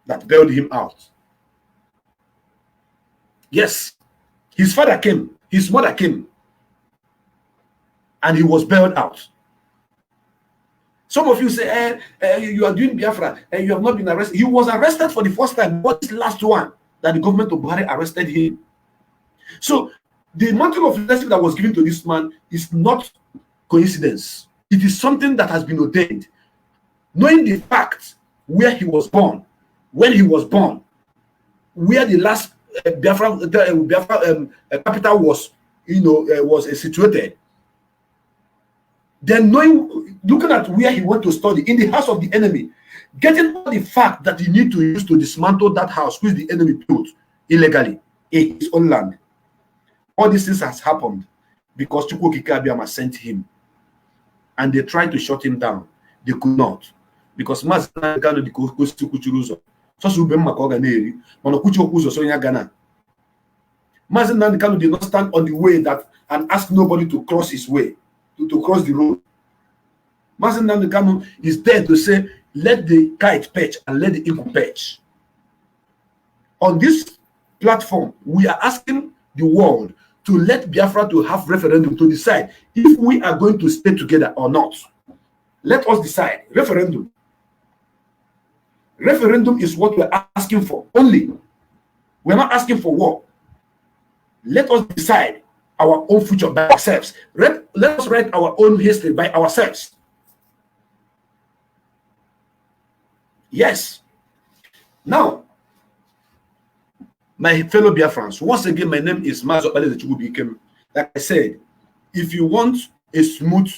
that bailed him out. Yes, his father came, his mother came, and he was bailed out. Some of you say, you are doing Biafra, and you have not been arrested. He was arrested for the first time. What is the last one that the government of Buhari arrested him? So the mantle of leadership that was given to this man is not coincidence. It is something that has been ordained. Knowing the fact where he was born, when he was born, where the last Biafra capital was, was situated. Then looking at where he went to study, in the house of the enemy, getting all the fact that he need to use to dismantle that house which the enemy built illegally in his own land. All these things has happened because Chukwuokike Abiyama sent him. And they tried to shut him down. They could not. Because Nnamdi Kanu did not stand on the way that and ask nobody to cross his way, to cross the road. Nnamdi Kanu is there to say, let the kite perch and let the eagle perch. On this platform, we are asking the world to let Biafra to have referendum to decide if we are going to stay together or not. Let us decide. Referendum. Referendum is what we're asking for only. We're not asking for war. Let us decide our own future by ourselves. Let us write our own history by ourselves. Yes. Now, my fellow Biafrans, once again, my name is Mazo Bale Chukwubikem. Like I said, if you want a smooth,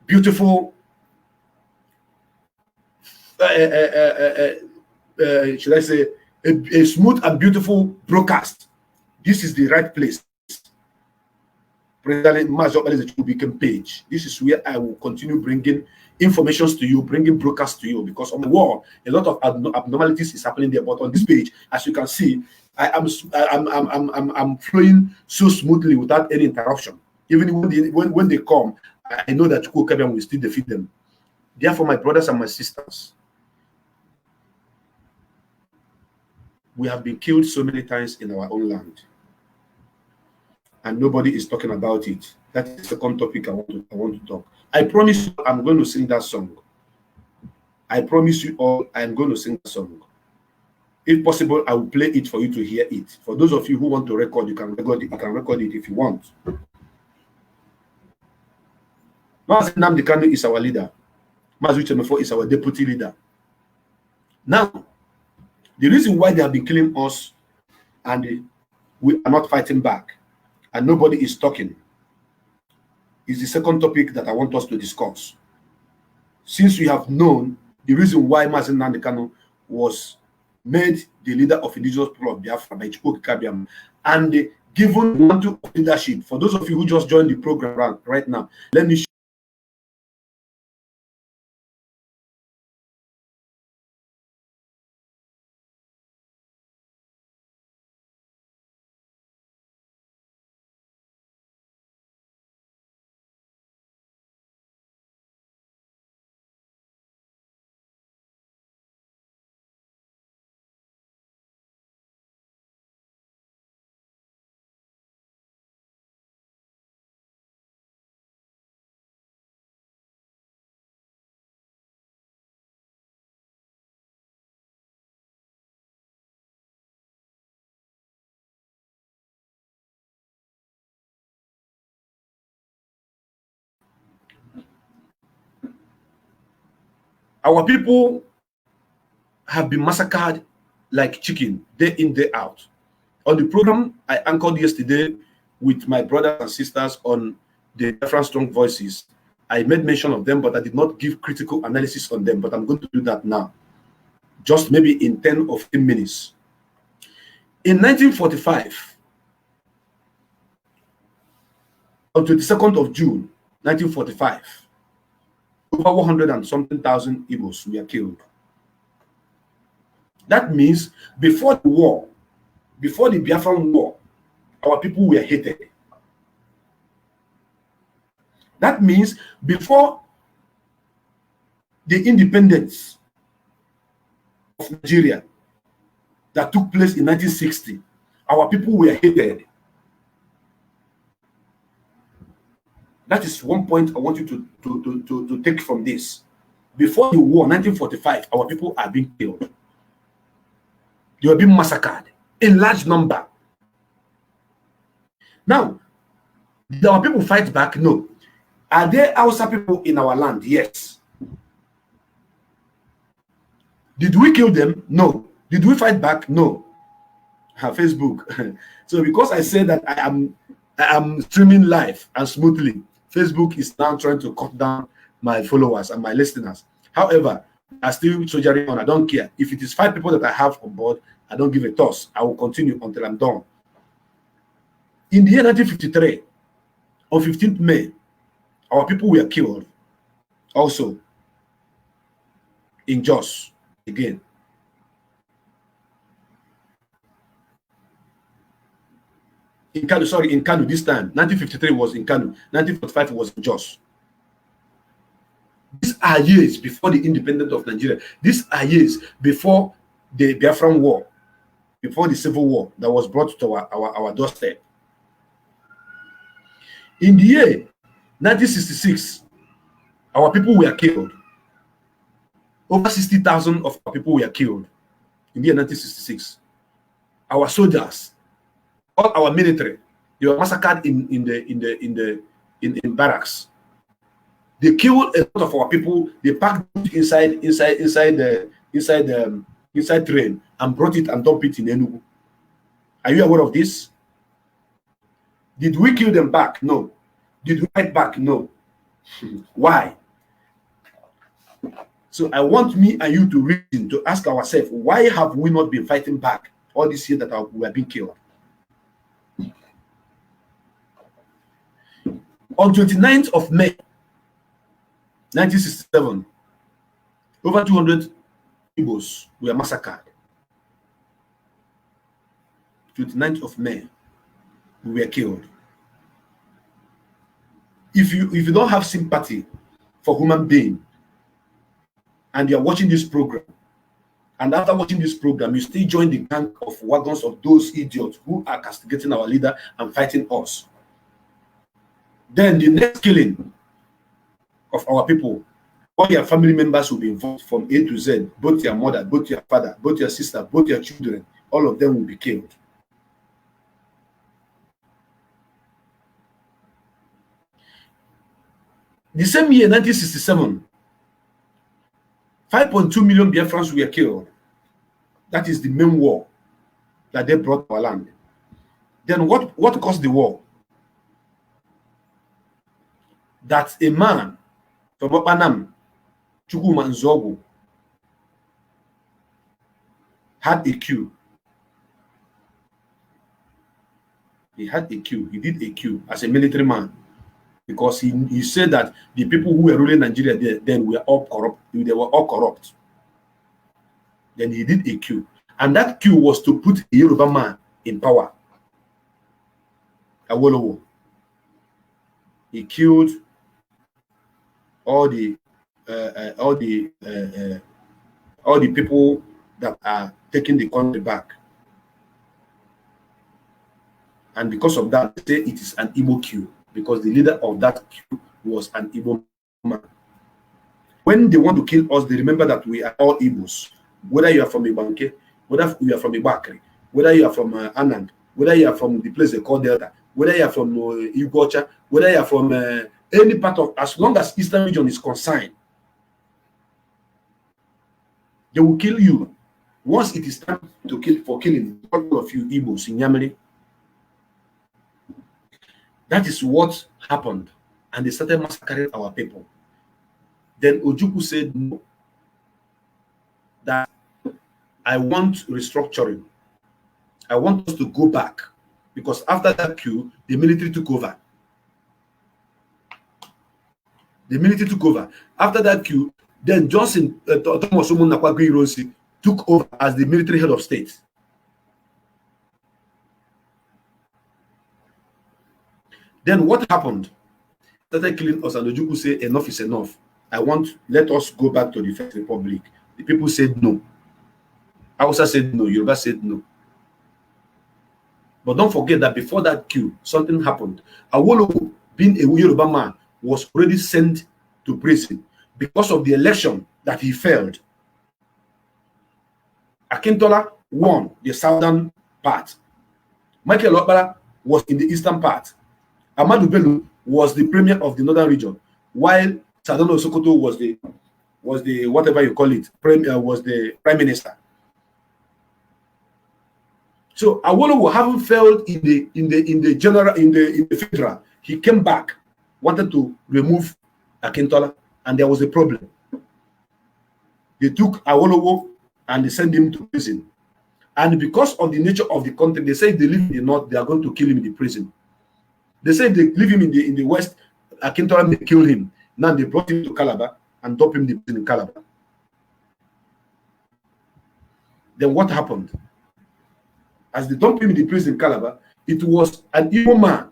beautiful, should I say, a smooth and beautiful broadcast, this is the right place. President Mazo Bale Chukwubikem page. This is where I will continue bringing informations to you, bringing broadcasts to you, because on the wall a lot of abnormalities is happening there. But on this page, as you can see, I'm flowing so smoothly without any interruption. Even when they come, I know that Chukwuokike will still defeat them. Therefore, my brothers and my sisters, we have been killed so many times in our own land, and nobody is talking about it. That is the second topic I want to talk. I promise you, I'm going to sing that song. I promise you all, I'm going to sing that song. If possible, I will play it for you to hear it. For those of you who want to record, you can record it. You can record it if you want. Nnamdi Kanu is our leader. Mazi Chemefo is our deputy leader. Now, the reason why they have been killing us and we are not fighting back, and nobody is talking, is the second topic that I want us to discuss. Since we have known the reason why Nnamdi Kanu was made the leader of indigenous people of Biafra by Chukwu Kabiam, and given the mantle of leadership, for those of you who just joined the program right now, let me show our people have been massacred like chicken, day in, day out. On the program I anchored yesterday with my brothers and sisters on the different strong voices, I made mention of them, but I did not give critical analysis on them. But I'm going to do that now, just maybe in 10 or 15 minutes. In 1945, on 22nd of June, 1945, over 100 and something thousand Igbos were killed. That means before the war, before the Biafran war, our people were hated. That means before the independence of Nigeria that took place in 1960, our people were hated. That is one point I want you to take from this. Before the war, 1945, our people are being killed. They were being massacred in large number. Now, did our people fight back? No. Are there Hausa people in our land? Yes. Did we kill them? No. Did we fight back? No. Facebook. So because I said that I am streaming live and smoothly, Facebook is now trying to cut down my followers and my listeners. However, I still soldiering on. I don't care. If it is 5 people that I have on board, I don't give a toss. I will continue until I'm done. In the year 1953, on 15th May, our people were killed. Also, in Jos, again. In Kanu this time. 1953 was in Kanu. 1945 was in Jos. These are years before the independence of Nigeria. These are years before the Biafran war, before the civil war that was brought to our doorstep. In the year 1966, our people were killed. Over 60,000 of our people were killed in the year 1966. Our soldiers, all our military, they were massacred in barracks. They killed a lot of our people. They packed inside train and brought it and dumped it in Enugu. Are you aware of this? Did we kill them back? No. Did we fight back? No. Why? So I want me and you to reason, to ask ourselves, why have we not been fighting back all this year that we have been killed? On 29th of May, 1967, over 200 Igbos were massacred. 29th of May, we were killed. If you don't have sympathy for human being, and you're watching this program, and after watching this program, you still join the gang of wagons of those idiots who are castigating our leader and fighting us, then the next killing of our people, all your family members will be involved from A to Z, both your mother, both your father, both your sister, both your children, all of them will be killed. The same year, 1967, 5.2 million Biafrans were killed. That is the main war that they brought to our land. Then what caused the war? that a man from Opanam, Chukwuma Nzogu, had a queue. He had a queue. He did a queue as a military man, because he said that the people who were ruling Nigeria then were all corrupt. They were all corrupt. Then he did a queue, and that queue was to put a Yoruba man in power. Awolowo. He killed all the people that are taking the country back, and because of that, they say it is an Igbo queue, because the leader of that queue was an Igbo man. When they want to kill us, they remember that we are all Igbos. Whether you are from Ibanke, whether you are from Ibakri, whether you are from Anand, whether you are from the place they call Delta, whether you are from Igocha, whether you are from any part of, as long as Eastern region is concerned, they will kill you. Once it is time to kill, for killing all of you Igbos in Yamani, that is what happened, and they started massacring our people. Then Ojukwu said no, that I want restructuring. I want us to go back, because after that coup, the military took over. The military took over. After that coup, then Johnson Thomas Omonakwa took over as the military head of state. Then what happened? Started killing us, and Ojukwu said, enough is enough. Let us go back to the First Republic. The people said no. Hausa said no. Yoruba said no. But don't forget that before that coup, something happened. Awolowo, being a Yoruba man, was already sent to prison because of the election that he failed. Akintola won the southern part. Michael Okpara was in the eastern part. Ahmadu Bello was the premier of the northern region, while Sardauna Sokoto was the whatever you call it, was the prime minister. So Awolowo, having failed in the federal, he came back, wanted to remove Akintola, and there was a problem. They took Awolowo and they sent him to prison. And because of the nature of the country, they say if they live in the north, they are going to kill him in the prison. They say if they leave him in the west, Akintola may kill him. Now they brought him to Calabar and dumped him in Calabar. Then what happened? As they dumped him in the prison in Calabar, it was an Igbo man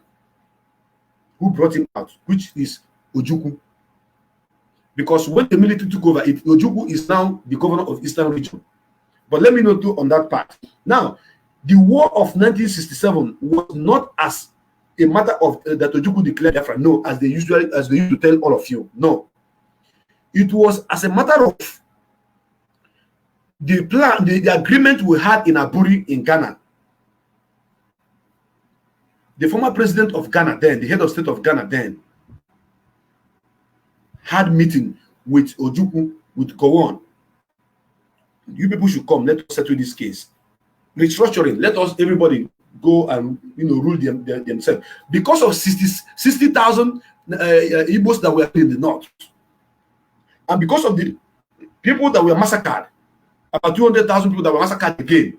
who brought him out, which is Ojukwu. Because when the military took over, Ojukwu is now the governor of Eastern region. But let me note too on that part. Now, the war of 1967 was not as a matter of that Ojukwu declared Biafra. No, as they used to tell all of you. No. It was as a matter of the plan, the agreement we had in Aburi in Ghana. The former president of Ghana then, the head of state of Ghana then, had meeting with Ojukwu, with Gowon. You people should come. Let us settle this case. Restructuring. Let us, everybody, go and rule themselves. Because of 60,000 Igbos that were in the north, and because of the people that were massacred, about 200,000 people that were massacred again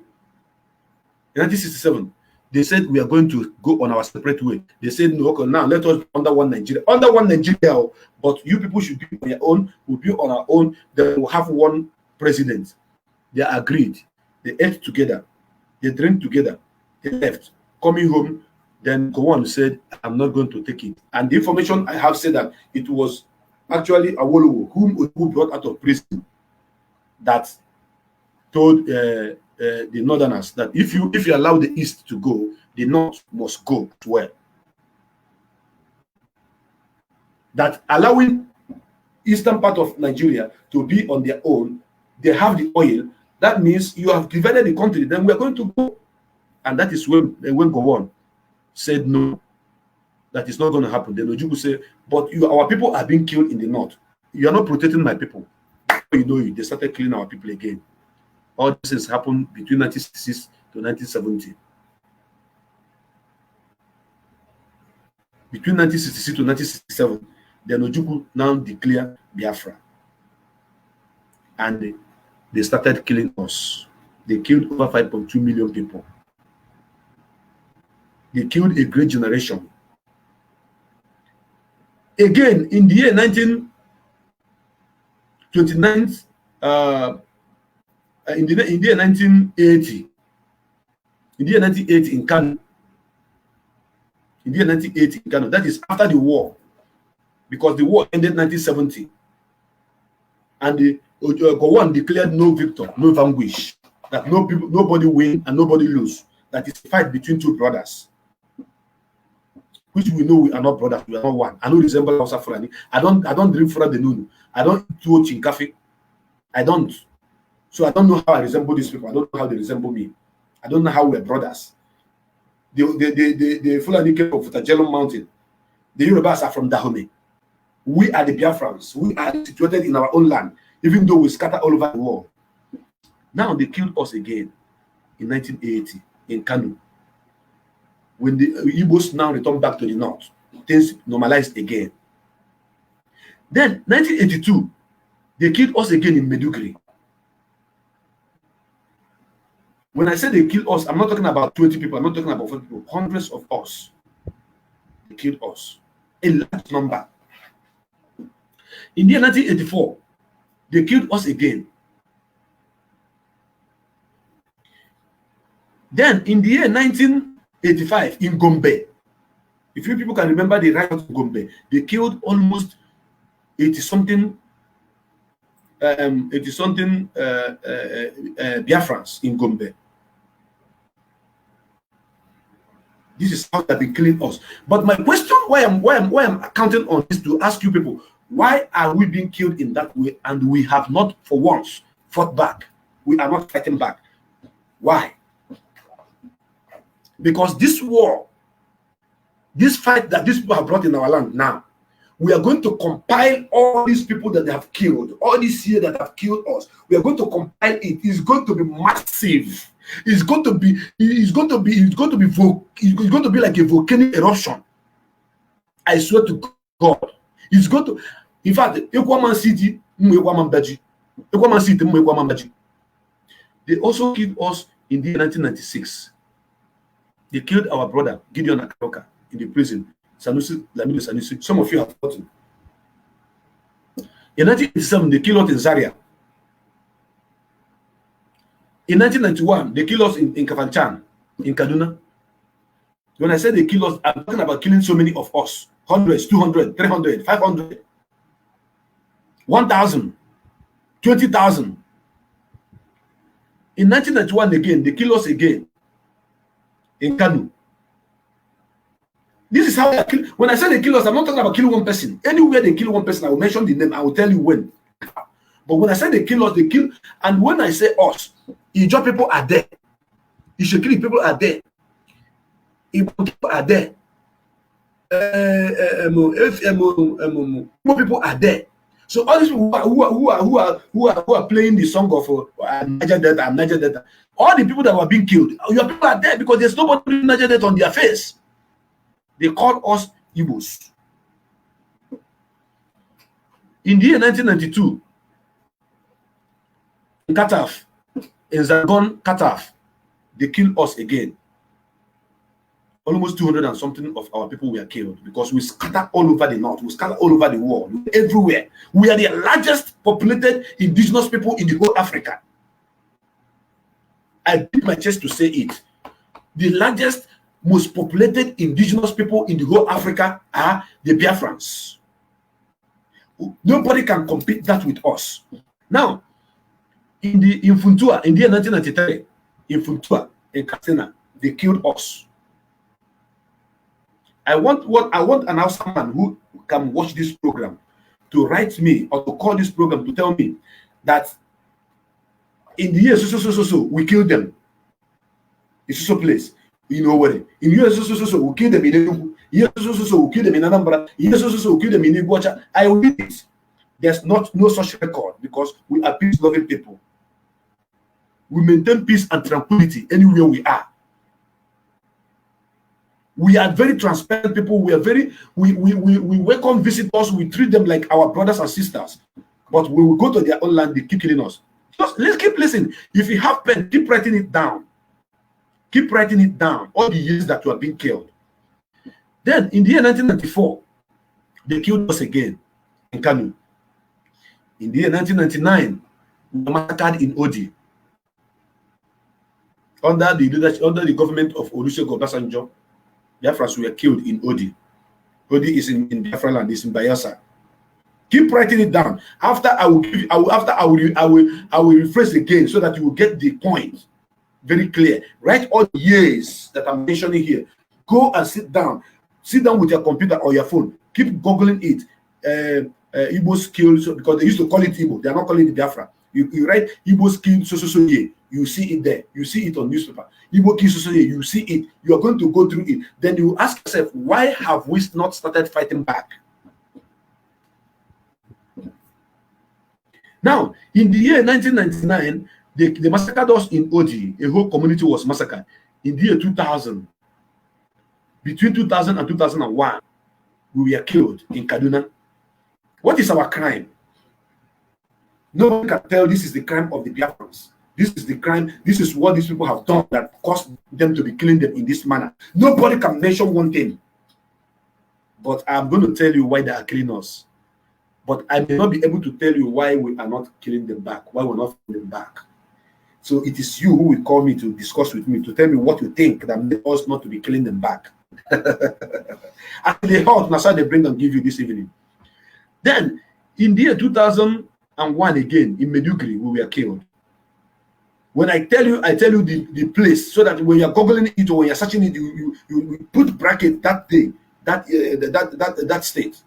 in 1967, they said we are going to go on our separate way. They said no, okay, now let us be under one Nigeria. Under one Nigeria, but you people should be on your own. We'll be on our own. Then we'll have one president. They agreed. They ate together. They drank together. They left. Coming home, then Gowon said, I'm not going to take it. And the information I have said that it was actually Awolowo, who brought out of prison, that told the northerners that if you allow the east to go, the north must go as well. That allowing eastern part of Nigeria to be on their own, they have the oil. That means you have divided the country. Then we are going to go, and that is when Gowon said no, that is not going to happen. Then Ojukwu said, but our people are being killed in the north. You are not protecting my people. They started killing our people again. All this has happened between 1966 to 1970. Between 1966 to 1967, Then Ojukwu now declare Biafra. And they started killing us. They killed over 5.2 million people. They killed a great generation. Again, in the year 1929, in the year 1980, in the year 1980 in Kanu, in the year 1980 in Kanu, that is after the war, because the war ended 1970, and the Gowon declared no victor, no vanquish, that nobody win and nobody lose. That is a fight between two brothers, which we know we are not brothers, we are not one. I don't resemble Hausa Fulani. I don't drink Fura de Nunu. I don't do Chinkafi. I don't. So I don't know how I resemble these people. I don't know how they resemble me. I don't know how we're brothers. The Fulani came from Futajelon Mountain. The Yorubas are from Dahomey. We are the Biafrans. We are situated in our own land, even though we scatter all over the world. Now they killed us again in 1980 in Kanu. When the Igbos now return back to the north, things normalized again. Then 1982, they killed us again in Meduguri. When I say they killed us, I'm not talking about 20 people, I'm not talking about 40 people, hundreds of us. They killed us. A large number. In the year 1984, they killed us again. Then in the year 1985 in Gombe, if you people can remember the riot of Gombe, they killed almost 80-something Biafrans in Gombe. This is how they've been killing us. But my question, why I'm counting on this to ask you people, why are we being killed in that way and we have not for once fought back? We are not fighting back. Why? Because this war, this fight that these people have brought in our land now, we are going to compile all these people that they have killed, all these years that have killed us. We are going to compile it. It's going to be massive. It's going to be like a volcanic eruption. I swear to God. It's going to, in fact, Ekwaman City, they also killed us in the year 1996. They killed our brother, Gideon Akaroka, in the prison. Sanusi, Lamido Sanusi. Some of you have forgotten. In 1987, they killed us in Zaria. In 1991, they killed us in Kafanchan, in Kaduna. When I say they killed us, I'm talking about killing so many of us. Hundreds, 200, 300, 500, 1,000, 20,000. In 1991 again, they killed us again in Kanu. This is how they kill. When I say they kill us, I'm not talking about killing one person. Anywhere they kill one person, I will mention the name. I will tell you when. But when I say they kill us, they kill. And when I say us, Ijaw people are there. Ishekiri people are there. Igbo people are there. More people are there. So all these people who are playing the song of Niger Delta, Niger Delta, all the people that were being killed, your people are there because there's nobody putting Niger Delta on their face. They call us Igbos. In the year 1992, in Kataf, in Zangon, Kataf, they killed us again. Almost 200 and something of our people were killed because we scattered all over the north, we scattered all over the world, everywhere. We are the largest populated indigenous people in the whole Africa. I beat my chest to say it. The largest, most populated indigenous people in the whole Africa are the Biafrans. Nobody can compete that with us. Now, in Funtua, in the year 1993, in Funtua, in Katsina, they killed us. I want an Hausa man who can watch this program to write me or to call this program to tell me that in the year so we killed them. It's so place. You know what? In the year so we killed them in Enugu. Year so we killed them in Anambra. Year so we killed them in Iguacha. I will read it. There's no such record because we are peace-loving people. We maintain peace and tranquility anywhere we are. We are very transparent people. We are very, we welcome visitors. We treat them like our brothers and sisters. But when we go to their own land, they keep killing us. Just let's keep listening. If you have pen, keep writing it down. Keep writing it down. All the years that you have been killed. Then in the year 1994, they killed us again in Kanu. In the year 1999, we were massacred in Odi. Under the government of Olusegun Obasanjo, Biafrans were killed in Odi. Odi is in Biafra land, is in Bayelsa. Keep writing it down. After I will rephrase again so that you will get the point very clear. Write all the years that I'm mentioning here. Go and sit down. Sit down with your computer or your phone. Keep googling it. Igbo's killed, so, because they used to call it Igbo. They are not calling it Biafra. You write Igbo's killed so year. You see it there. You see it on newspaper. Igbo killed so year. You see it. You are going to go through it. Then you ask yourself, why have we not started fighting back? Now, in the year 1999, they massacred us in Odi. A whole community was massacred. In the year 2000, between 2000 and 2001, we were killed in Kaduna. What is our crime? No one can tell this is the crime of the Biafrans. This is the crime. This is what these people have done that caused them to be killing them in this manner. Nobody can mention one thing. But I'm going to tell you why they are killing us. But I may not be able to tell you why we are not killing them back, why we're not killing them back. So it is you who will call me to discuss with me, to tell me what you think that made us not to be killing them back. And they heard, that's why they bring and give you this evening. Then, in the year 2001 again, in Meduguri, we were killed. When I tell you the place, so that when you're googling it or when you're searching it, you put bracket that day, that state.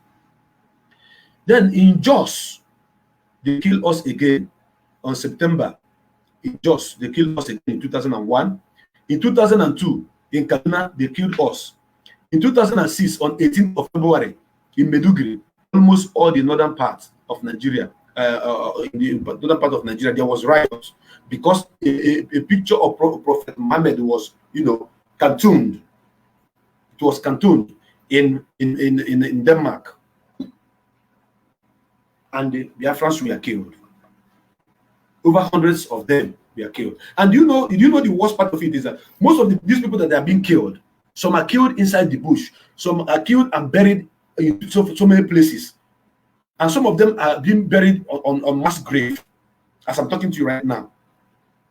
Then in Jos, they killed us again on September. In Jos, they killed us again in 2001. In 2002, in Kaduna, they killed us. In 2006, on 18th of February, in Meduguri, almost all the northern part of Nigeria, in the northern part of Nigeria, there was riots because a picture of Prophet Muhammad was, cartooned. It was cartooned in Denmark. And the Biafrans were killed. Over hundreds of them were killed. And you know the worst part of it is that most of these people that are being killed, some are killed inside the bush, some are killed and buried in so many places. And some of them are being buried on mass grave, as I'm talking to you right now.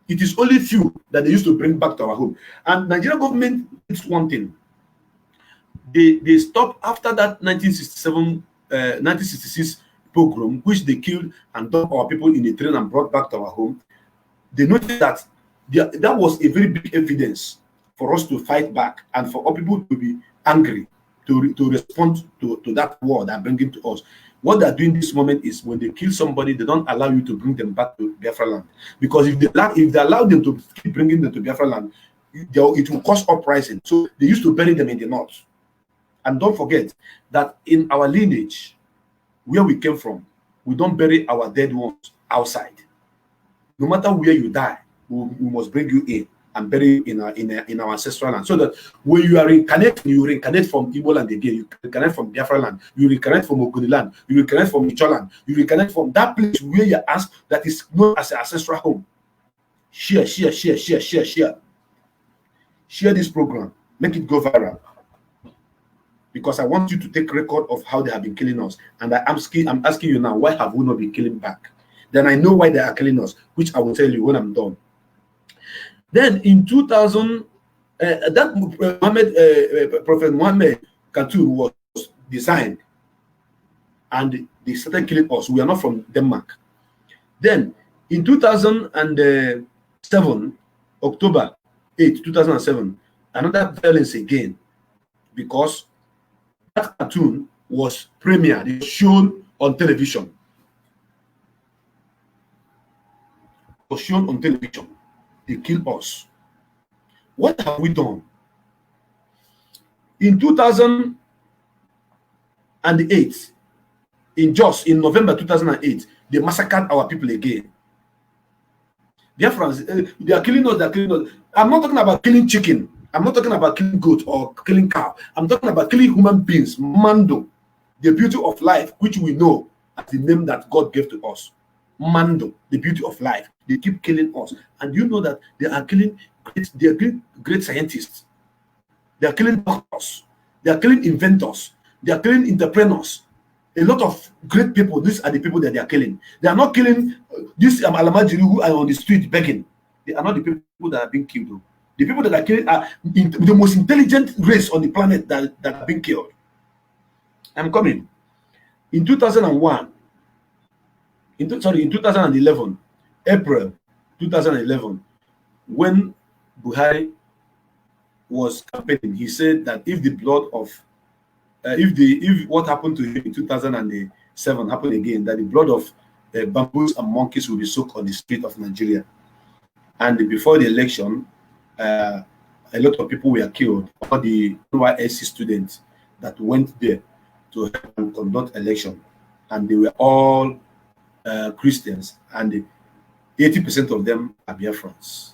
It is only few that they used to bring back to our home. And Nigerian government did one thing. They stopped after that 1966 pogrom, which they killed and dumped our people in a train and brought back to our home. They noticed that that was a very big evidence for us to fight back and for our people to be angry, to respond to that war they're bringing to us. What they're doing this moment is when they kill somebody, they don't allow you to bring them back to Biafra land. Because if they allow them to keep bringing them to Biafra land, it will cause uprising. So they used to bury them in the north. And don't forget that in our lineage, where we came from, we don't bury our dead ones outside. No matter where you die, we must bring you in and bury you in our ancestral land. So that when you are reincarnated, you reincarnate from Igbo land again, you reincarnate from Biafra land, you reincarnate from Ogoni land, you reincarnate from Icho land, you reincarnate from that place where you asked that is known as an ancestral home. Share. Share this program. Make it go viral. Because I want you to take record of how they have been killing us. And I'm asking you now, why have we not been killing back? Then I know why they are killing us, which I will tell you when I'm done. Then in 2000, Prophet Muhammad cartoon was designed. And they started killing us. We are not from Denmark. Then in 2007, October 8, 2007, another violence again. Because that cartoon was premiered, it was shown on television. It was shown on television. They killed us. What have we done? In 2008, in November 2008, they massacred our people again. Dear friends, they are killing us, I'm not talking about killing chicken. I'm not talking about killing goat or killing cow. I'm talking about killing human beings. Mando, the beauty of life, which we know as the name that God gave to us. Mando, the beauty of life. They keep killing us. And you know that they are killing great scientists. They are killing doctors. They are killing inventors. They are killing entrepreneurs. A lot of great people. These are the people that they are killing. They are not killing these Alamajiri who are on the street begging. They are not the people that are being killed. Though. The people that are killing are the most intelligent race on the planet that are being killed. I'm coming. In 2001, in 2011, April 2011, when Buhari was campaigning, he said that if the blood of if what happened to him in 2007 happened again, that the blood of bamboos and monkeys will be soaked on the street of Nigeria. And before the election, a lot of people were killed. All the NYSC students that went there to help and conduct election, and they were all Christians, and 80% of them are Biafrans.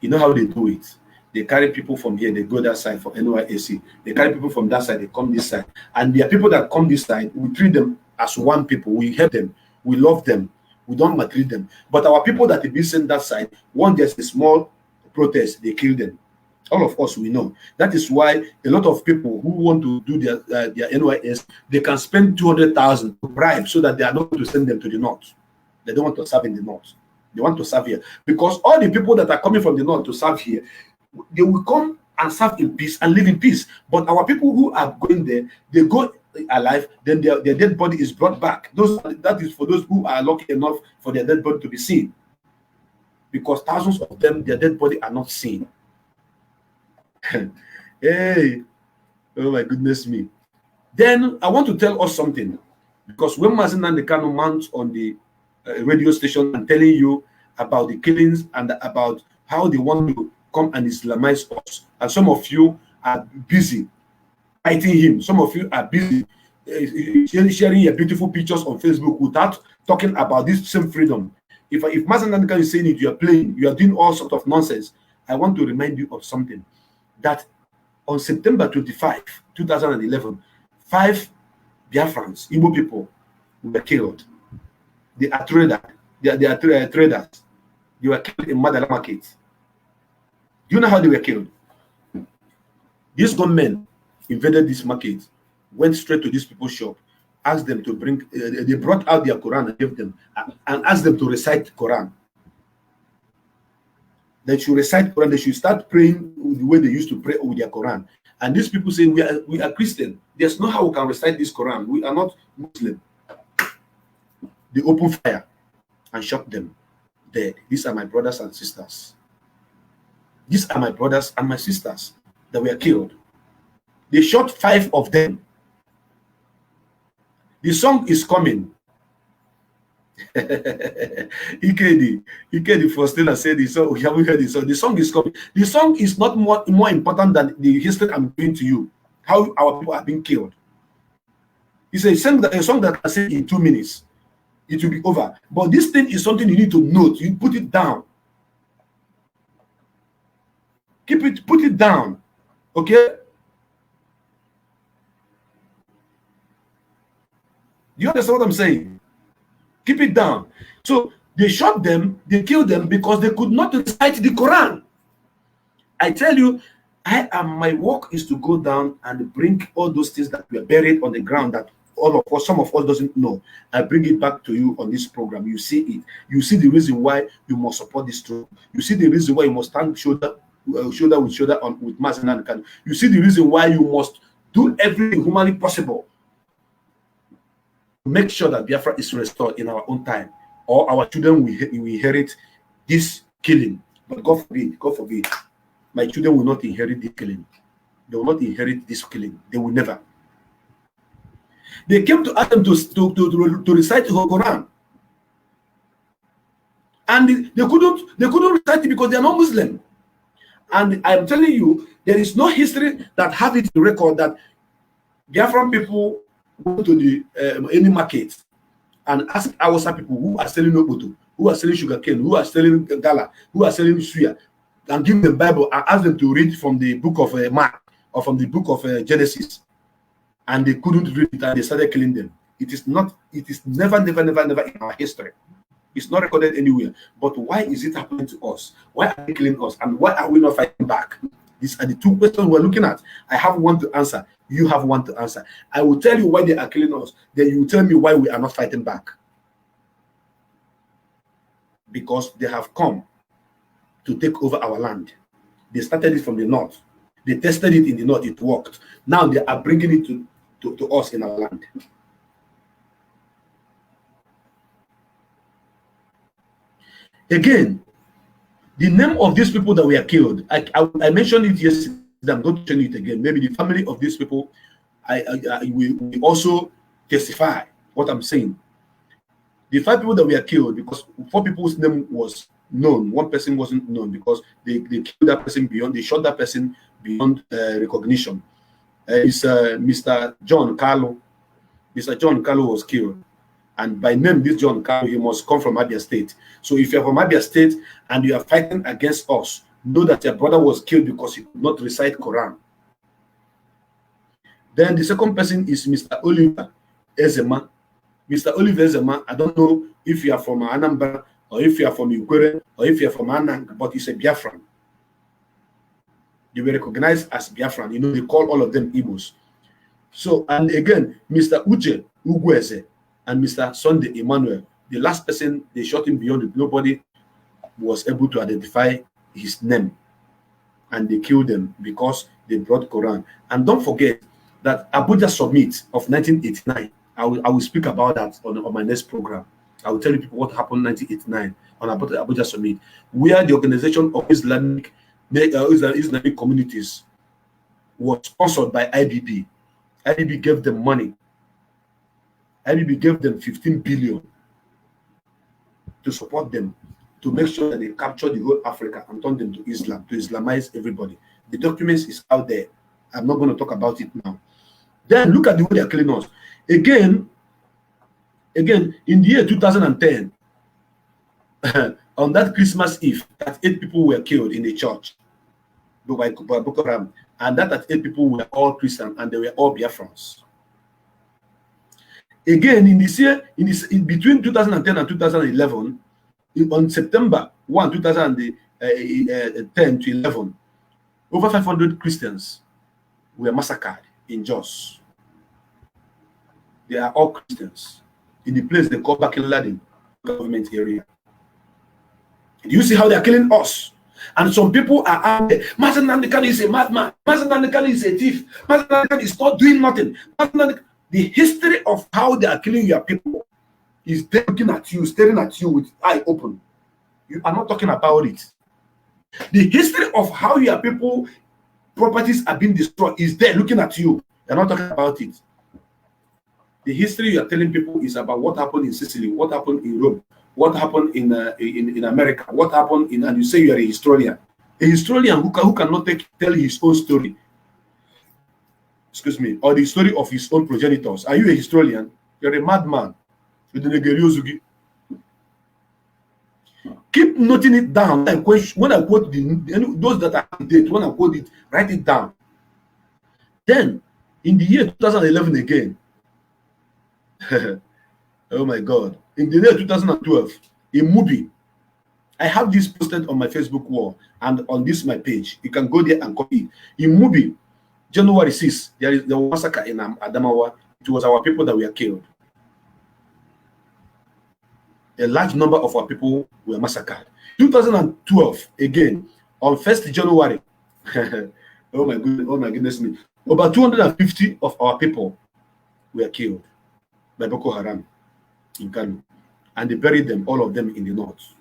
You know how they do it? They carry people from here, they go that side for NYSC. They carry people from that side, they come this side. And there are people that come this side, we treat them as one people. We help them, we love them, we don't maltreat them. But our people that have been sent that side, when there's a small protest, they kill them. All of us, we know. That is why a lot of people who want to do their NYS, they can spend 200,000 to bribe so that they are not going to send them to the north. They don't want to serve in the north. They want to serve here. Because all the people that are coming from the north to serve here, they will come and serve in peace and live in peace. But our people who are going there, they go alive, then their dead body is brought back. That is for those who are lucky enough for their dead body to be seen. Because thousands of them, their dead body are not seen. Hey, oh my goodness me. Then I want to tell us something, because when Nnamdi Kanu mounts on the radio station and telling you about the killings and about how they want to come and Islamize us, and some of you are busy fighting him, some of you are busy sharing your beautiful pictures on Facebook without talking about this same freedom. If Nnamdi Kanu is saying it, you are playing, you are doing all sorts of nonsense. I want to remind you of something. That on September 25, 2011, 5 Biafrans, Igbo people, were killed. They are traders. They are traders. They were killed in Madala Market. Do you know how they were killed? These gunmen invaded this market, went straight to these people's shop, asked them to bring, they brought out their Quran and gave them, and asked them to recite the Quran. They should recite Quran, they should start praying the way they used to pray with their Quran. And these people say, we are Christian. There's no how we can recite this Quran. We are not Muslim. They opened fire and shot them dead. These are my brothers and sisters. These are my brothers and my sisters that were killed. They shot 5 of them. The song is coming. Ikedi for still said this, so we haven't heard it. So the song is coming. The song is not more important than the history I'm giving to you. How our people are being killed. It's a song that I say in 2 minutes. It will be over. But this thing is something you need to note. You put it down. Put it down. Okay? Do you understand what I'm saying? Keep it down. So they shot them, they killed them because they could not recite the Quran. I tell you, my work is to go down and bring all those things that were buried on the ground that some of us doesn't know. I bring it back to you on this program. You see it. You see the reason why you must support this truth. You see the reason why you must stand shoulder with shoulder with Nnamdi Kanu. You see the reason why you must do everything humanly possible. Make sure that Biafra is restored in our own time, or our children will inherit this killing. But God forbid, my children will not inherit this killing. They will not inherit this killing. They will never. They came to ask them to recite the Quran, and they couldn't recite it because they are not Muslim. And I'm telling you, there is no history that have it to record that Biafran people go to the any market and ask Hausa people who are selling oboto, who are selling sugarcane, who are selling gala, who are selling suya, and give them Bible and ask them to read from the book of Mark or from the book of Genesis, and they couldn't read it and they started killing them. It is never in our history. It's not recorded anywhere. But why is it happening to us? Why are they killing us? And why are we not fighting back? These are the two questions we're looking at. I have one to answer. You have one to answer. I will tell you why they are killing us. Then you will tell me why we are not fighting back. Because they have come to take over our land. They started it from the north. They tested it in the north. It worked. Now they are bringing it to us in our land. Again, the name of these people that were killed, I mentioned it yesterday. I'm going to tell it again. Maybe the family of these people, we also testify what I'm saying. The 5 people that were killed, because 4 people's name was known, 1 person wasn't known because they killed that person beyond, they shot that person beyond recognition. It's Mr. John Carlo. Mr. John Carlo was killed. And by name, this John Kanu, he must come from Abia State. So if you're from Abia State and you are fighting against us, know that your brother was killed because he could not recite Quran. Then the second person is Mr. Oliver Ezema. Mr. Oliver Ezema, I don't know if you are from Anambra or if you are from Ukwere or if you are from Anang, but he's a Biafran. They were recognized as Biafran. You know, they call all of them Igbos. So, and again, Mr. Uche Ugweze and Mr. Sunday Emmanuel, the last person, they shot him beyond it. Nobody was able to identify his name. And they killed them because they brought Quran. And don't forget that Abuja Summit of 1989, I will speak about that on my next program. I will tell you people what happened in 1989 on Abuja Summit, where the Organization of Islamic Communities was sponsored by IBB. IBB gave them money. IBB gave them 15 billion to support them, to make sure that they capture the whole Africa and turn them to Islam, to Islamize everybody. The documents is out there. I'm not going to talk about it now. Then look at the way they are killing us. Again, in the year 2010, on that Christmas Eve, that 8 people were killed in the church by Boko Haram, and that 8 people were all Christian and they were all Biafrans. Again, in this year, in between 2010 and 2011, on September 1, 2010 to 11, over 500 Christians were massacred in Jos. They are all Christians in the place they call Bakin government area. Do you see how they are killing us? And some people are out there. Master Nnamdi Kanu is a madman. Master Nnamdi Kanu is a thief. Master Nnamdi Kanu is not doing nothing. The history of how they are killing your people is there looking at you, staring at you with eye open. You are not talking about it. The history of how your people properties are being destroyed is there looking at you. You're not talking about it. The history you are telling people is about what happened in Sicily, what happened in Rome, what happened in America, what happened in, and you say you are a historian who cannot tell his own story. Excuse me, or the story of his own progenitors. Are you a historian? You're a madman. Keep noting it down. When I quote those that are date, when I quote it, write it down. Then, in the year 2011 again, oh my God, in the year 2012, a movie, I have this posted on my Facebook wall and on this my page. You can go there and copy it. In movie, January 6th, there was a massacre in Adamawa. It was our people that were killed. A large number of our people were massacred. 2012, again, on 1st January, oh my goodness me, over 250 of our people were killed by Boko Haram in Kanu. And they buried them, all of them, in the north.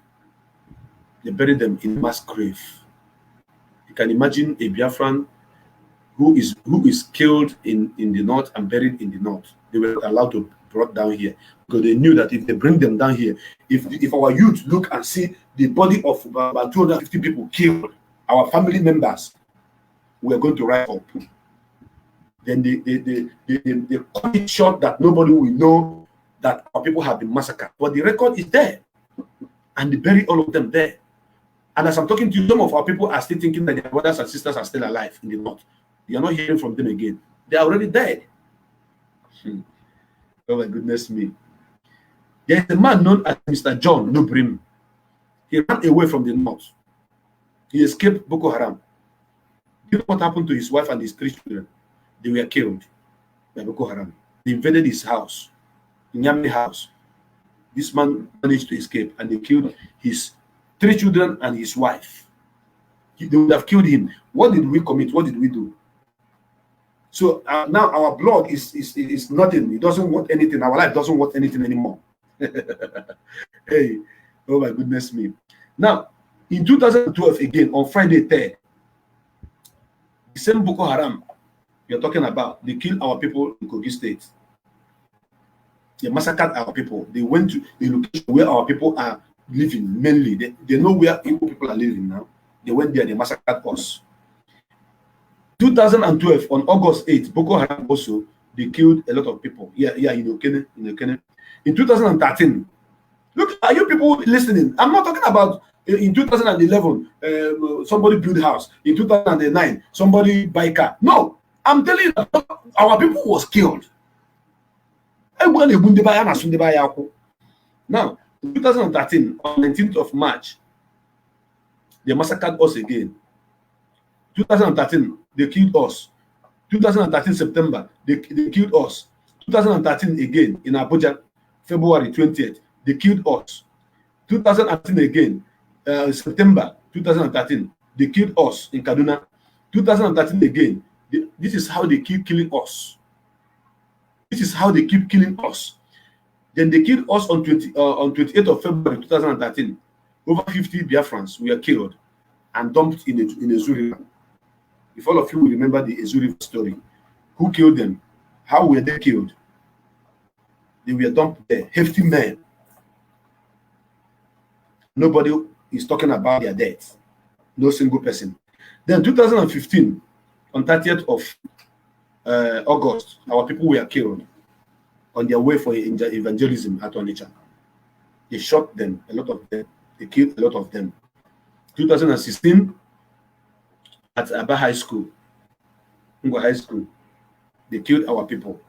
They buried them in mass grave. You can imagine a Biafran who is killed in the north and buried in the north. They were allowed to be brought down here because they knew that if they bring them down here, if our youth look and see the body of about 250 people killed, our family members, we are going to rise up. Then they cut it short that nobody will know that our people have been massacred. But the record is there, and they bury all of them there. And as I'm talking to you, some of our people are still thinking that their brothers and sisters are still alive in the north. You're not hearing from them again. They are already dead. Oh my goodness me. There is a man known as Mr. John Nubrim. He ran away from the north. He escaped Boko Haram. You know what happened to his wife and his 3 children? They were killed by Boko Haram. They invaded his house, Nnamdi house. This man managed to escape, and they killed his 3 children and his wife. They would have killed him. What did we commit? What did we do? So now our blood is nothing. It doesn't want anything. Our life doesn't want anything anymore. Hey, oh my goodness me. Now, in 2012, again, on Friday 3rd, the same Boko Haram you're talking about, they killed our people in Kogi State. They massacred our people. They went to the location where our people are living mainly. They know where Igbo people are living now. They went there, they massacred us. 2012, on August 8th, Boko Haram also, they killed a lot of people. Yeah, in Okene. In 2013, look, are you people listening? I'm not talking about in 2011, somebody built house. In 2009, somebody buy car. No, I'm telling you, our people was killed. Now, in 2013, on 19th of March, they massacred us again. 2013, they killed us. 2013 September, they killed us. 2013 again in Abuja, February 20th, they killed us. 2013 again, September 2013, they killed us in Kaduna. 2013 again, this is how they keep killing us. This is how they keep killing us. Then they killed us on 28th of February 2013. Over 50 Biafrans were killed and dumped in a zoo river. If all of you will remember the Ezu River story, who killed them? How were they killed? They were dumped there, hefty men. Nobody is talking about their death. No single person. Then 2015, on 30th of August, our people were killed on their way for evangelism at Onitsha. They shot them, a lot of them. They killed a lot of them. 2016, at Aba High School, Ngwa High School, they killed our people.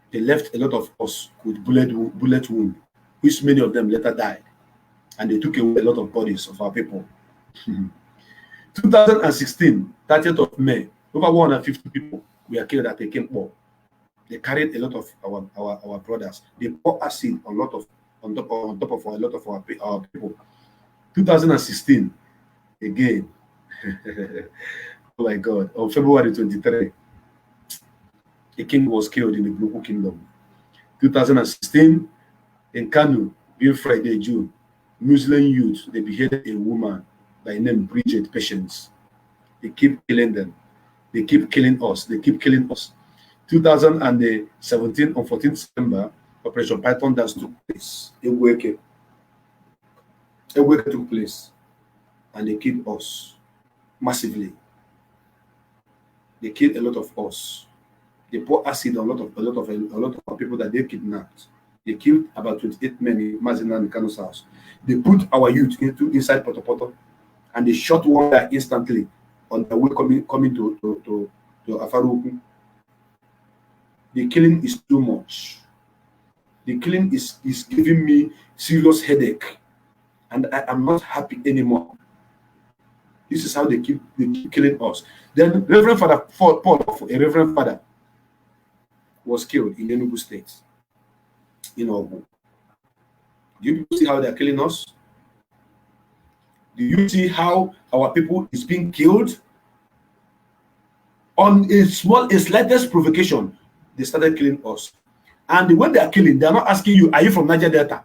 They left a lot of us with bullet wound, which many of them later died. And they took away a lot of bodies of our people. 2016, 30th of May, over 150 people were killed at a camp war. They carried a lot of our brothers. They poured acid on top of a lot of our people. 2016, again. Oh my God, on February 23, a king was killed in the Blue Kingdom. 2016, in Kanu, being Friday, June, Muslim youth, they beheaded a woman by name Bridget Patience. They keep killing them. They keep killing us. They keep killing us. 2017, on 14th September, Operation Python Dance took place. Eweke took place. And they killed us massively. They killed a lot of us. They poured acid on a lot of people that they kidnapped. They killed about 28 men in Mazina and Kanu's house. They put our youth inside Poto, and they shot one guy instantly on the way coming to Afaruku. The killing is too much. The killing is giving me serious headache, and I am not happy anymore. This is how they keep killing us. Then Reverend Father Paul, a Reverend Father, was killed in Enugu State, in Ogun. Do you see how they are killing us? Do you see how our people is being killed? On a slightest provocation, they started killing us. And when they are killing, they are not asking you, are you from Niger Delta?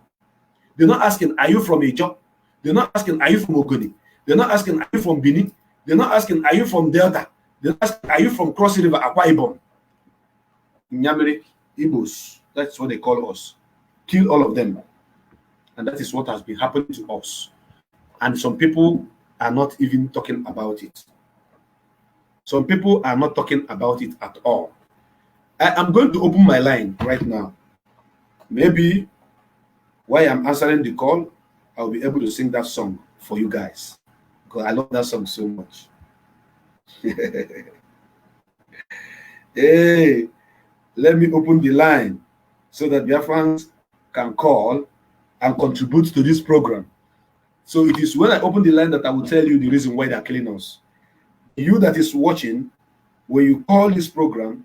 They're not asking, are you from Ijo? They're not asking, are you from Ogoni? They're not asking, are you from Benin? They're not asking, are you from Delta? They're not asking, are you from Cross River, Akwa Ibom? Nyamere, Igbos, that's what they call us. Kill all of them. And that is what has been happening to us. And some people are not even talking about it. Some people are not talking about it at all. I am going to open my line right now. Maybe while I'm answering the call, I'll be able to sing that song for you guys. because I love that song so much. Hey, let me open the line so that Biafrans can call and contribute to this program. So it is when I open the line that I will tell you the reason why they are killing us. You that is watching, when you call this program,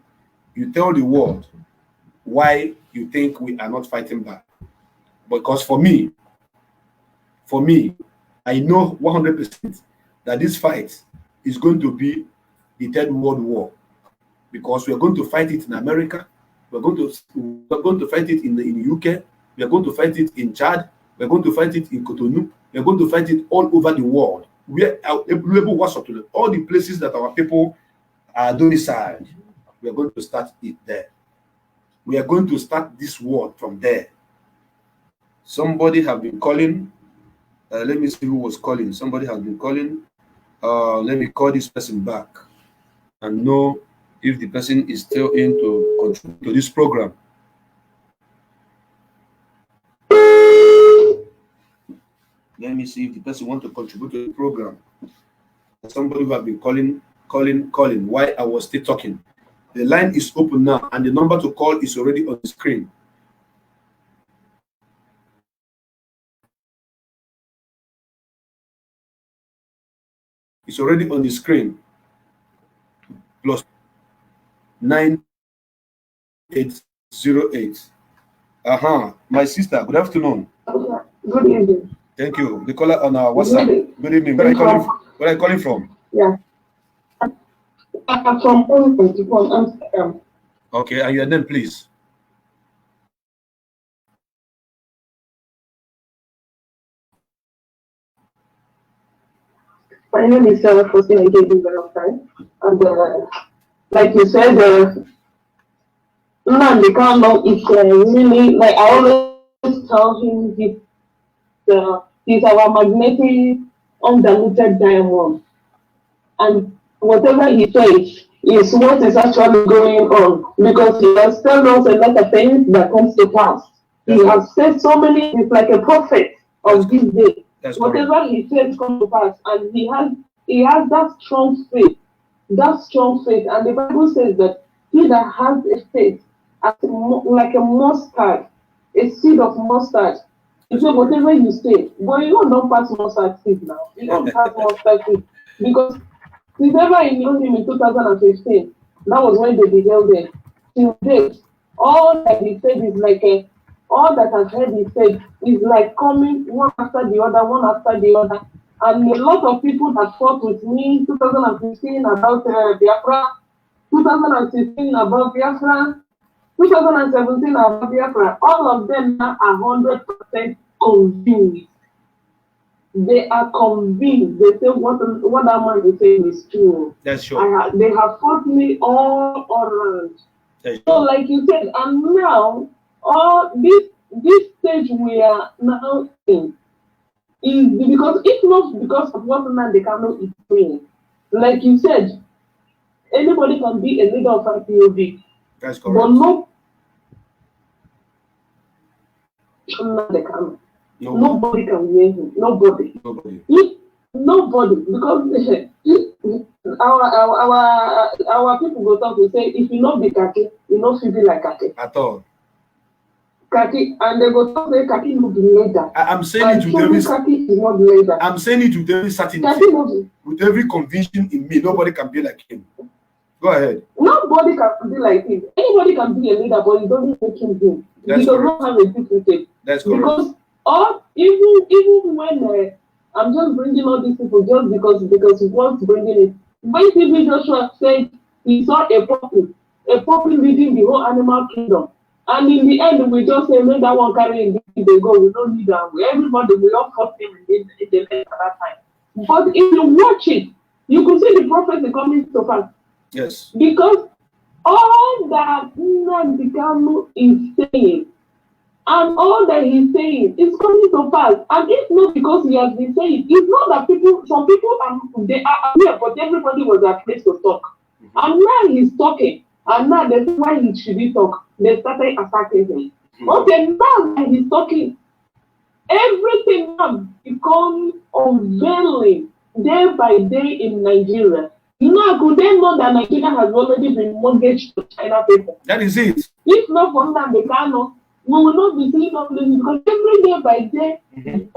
you tell the world why you think we are not fighting back. Because for me, I know 100% that this fight is going to be the Third World War, because we are going to fight it in America, we're going to fight it in the UK, we are going to fight it in Chad, we're going to fight it in Cotonou, we are going to fight it all over the world. All the places that our people are domiciled, we are going to start it there. We are going to start this war from there. Somebody have been calling. Let me see who was calling. Somebody has been calling. Let me call this person back and know if the person is still in to contribute to this program. Let me see if the person wants to contribute to the program. Somebody who have been calling while I was still talking. The line is open now, and the number to call is already on the screen. It's already on the screen. Plus 9808. My sister, good afternoon. Good evening. Thank you. The caller on our WhatsApp. Good evening. Where are you calling from? Yeah. I'm from Amsterdam. Okay, and your name, please. My name is Sarah Fosin. I gave you very long time. And like you said, Nnamdi Kanu is really, like I always tell him, he's our magnetic, undiluted diamond. And whatever he says is what is actually going on, because he has told us a lot of things that comes to pass. He has said so many, he's like a prophet of this day. Whatever he says comes to pass, and he has that strong faith, and the Bible says that he that has a faith like a mustard, a seed of mustard. So whatever you say, but you don't pass mustard seed now. You don't pass mustard seed, because whoever I knew him in 2015, that was when they beheld him. Till date, all that he said is like all that I've heard he said is like coming one after the other. And a lot of people that fought with me 2015 about Biafra, 2016 about Biafra, 2017 about Biafra, all of them now are 100% convinced. They are convinced. They say what that man is saying is true. That's sure. They have fought me all around. So, like you said, and now this stage we are now in is because if not because of what Nnamdi Kanu is doing, like you said, anybody can be a leader of IPOB. That's correct. But no Nnamdi Kanu. Nobody can wear him. Nobody. Nobody. Because our people go talk to say, if you not be khaki, you not feel like khaki. At all. Khaki, and they go talk say khaki no be leather. I'm saying it with every khaki is not leather. I'm saying it with every certainty. With every conviction in me, nobody can be like him. Go ahead. Nobody can be like him. Anybody can be a leader, but it doesn't make him him. He does not have a duplicate. That's correct. Because even when I'm just bringing all these people just because he wants bringing it. When TV Joshua said he saw a puppy leading the whole animal kingdom, and in the end we just say, "Make that one carry in they go. We don't need them. Everybody will not force him in the land at that time." But if you watch it, you could see the prophecy coming to pass. Yes. Because all that Nnamdi Kanu is saying, and all that he's saying is coming to pass. And it's not because he has been saying, it's not that some people they are aware, but everybody was afraid to talk. Mm-hmm. And now he's talking. And now that's why he shouldn't talk. They started attacking him. Mm-hmm. Okay, now that he's talking, everything now becomes unveiling. day by day in Nigeria. Now, could they know that Nigeria has already been mortgaged to China people? That is it. If not for Nnamdi Kanu, we will not be seeing all this because every day by day,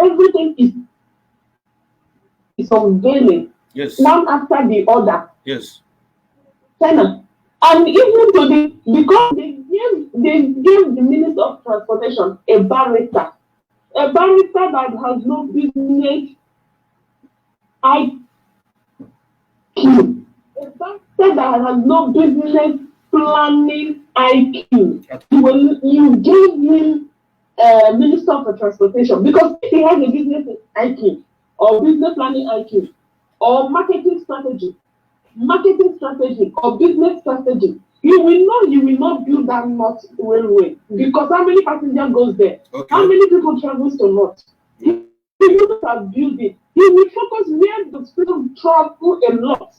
everything is unveiling. Yes. One after the other. Yes. China. And even today, because they gave the Minister of Transportation a barrister that has no business IQ. A barrister that has no business planning IQ. When you give him Minister for Transportation, because if he has a business IQ or business planning IQ or marketing strategy or business strategy, you will not build that North Railway because how many passengers goes there? Okay. How many people travels to North? He will not build it. He will focus where those people travel a lot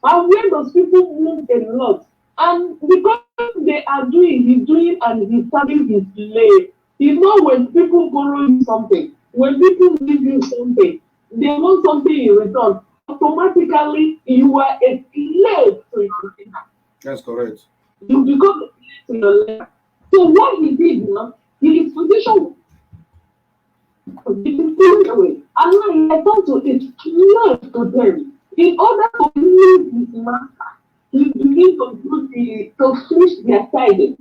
and where those people move a lot. And because he's doing and he's serving his lane. You know, when people borrow you something, when people give you something, they want something in return. Automatically, you are a slave to your leader. That's correct. You become a slave to your leader. So what he did now, he is positioned away. And I thought to explain to them, in order to use his master, he began to finish their side.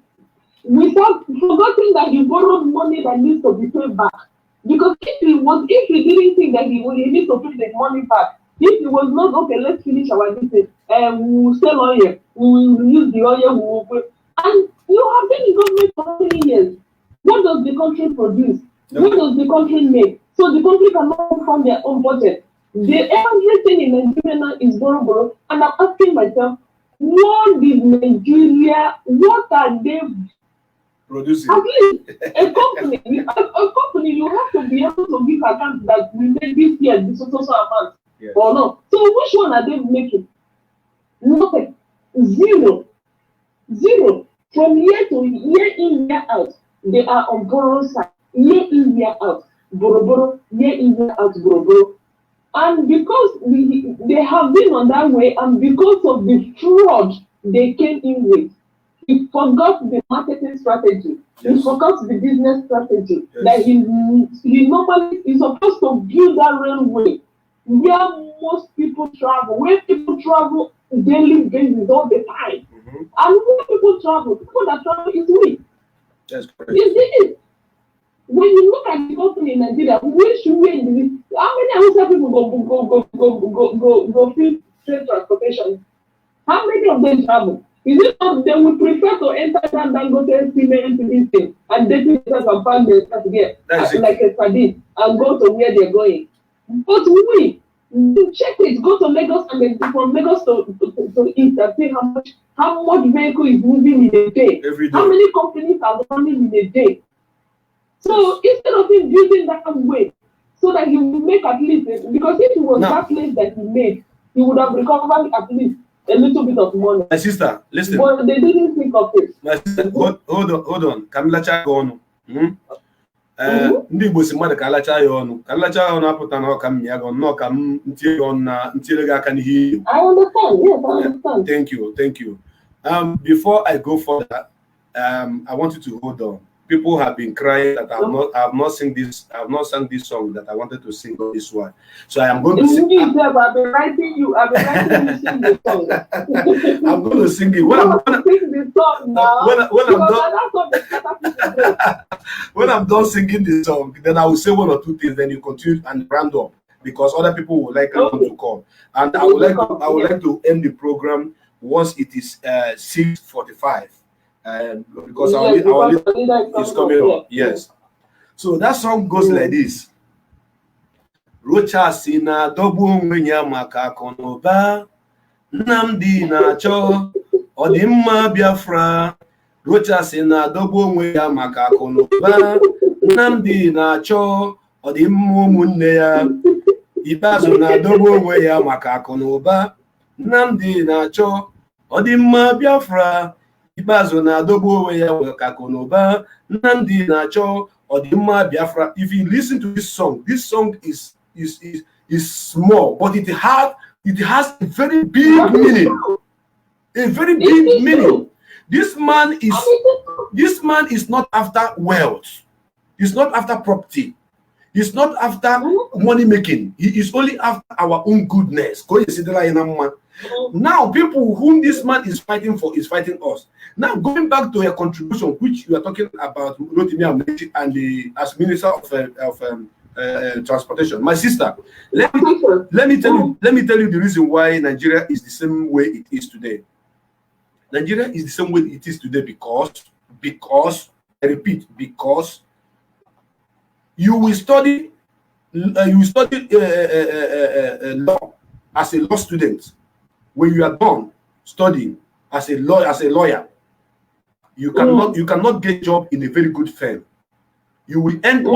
Without forgetting that he borrowed money that needs to be paid back. Because if he didn't think that he needs to pay the money back, if it was not okay, let's finish our business. We will sell oil. We will use the oil. We will pay. And you have been in government for 3 years. What does the country produce? No. What does the country make? So the country cannot fund their own budget. Everything in Nigeria now is borrow. And I'm asking myself, what are they producing? At least a company, you have to be able to give account that we made this year, this so amount. Yes. Or no. So which one are they making? Nothing. Zero. From year to year in, year out, they are on borrow side. Year in, year out. Borrow. Year in, year out. Borrow. And because they have been on that way, and because of the fraud they came in with, he forgot the marketing strategy. Yes. He forgot the business strategy. Yes. That he normally is supposed to build that railway where most people travel, where people travel daily basis all the time. And where people that travel is we. That's correct. When you look at the company in Nigeria, where should we in how many Hausa people go fill train transportation? How many of them travel? Is it not they would prefer to enter that Dangote cement this thing and they themselves and find themselves here like a sardine and go to where they're going? But we check it, go to Lagos and then from Lagos to East and see how much vehicle is moving in a day. Every day. How many companies are running in a day? So instead of him building that way, so that he will make at least, because if it was that place that he made, he would have recovered at least a little bit of money. My sister, listen. But they didn't think of it. My sister, hold on. Kamilacha ọnụ. Ndị Igbo si mmadụ ka alacha ya ọnụ. Ka alacha ya ọnụ apụta na ọ ka m ya gọ nnọọ ka m ntinye ọnụ na ntinye gị aka n'ihe. I understand. Yes, I understand. Thank you. Before I go further, I want you to hold on. People have been crying that I have not sung this song that I wanted to sing on this one. So I am going to sing. I've been writing you sing the song. I'm going to sing it. Sing the song now. When I'm done singing the song, then I will say one or two things. Then you continue and round up because other people would like to call. And I would like to end the program once it is 6:45. Because our leader is coming up. Yes. So that song goes like this. Rocha sina dobu onwenya maka konoba Nnamdi na-achọ ọdịmma Biafra. Rocha sina dobu onwenya maka konoba Nnamdi na-achọ ọdịmma ụmụnne ya. Ikpeazụ na-adọgbu onwe ya maka konoba Nnamdi na-achọ ọdịmma Biafra. Ikpeazụ na-adọgbu onwe ya maka konoba Nnamdi na-achọ ọdịmma Biafra. If you listen to this song is is small, but it has a very big meaning. A very big meaning. This man is not after wealth. He's not after property. He's not after money making. He is only after our own goodness. Now, people whom this man is fighting for is fighting us. Now, going back to a contribution which you are talking about, Nnamdi and as Minister of Transportation, my sister, let me tell you the reason why Nigeria is the same way it is today. Nigeria is the same way it is today because I repeat, because you will study law as a law student. When you are done studying as a lawyer, you cannot get a job in a very good firm. You will end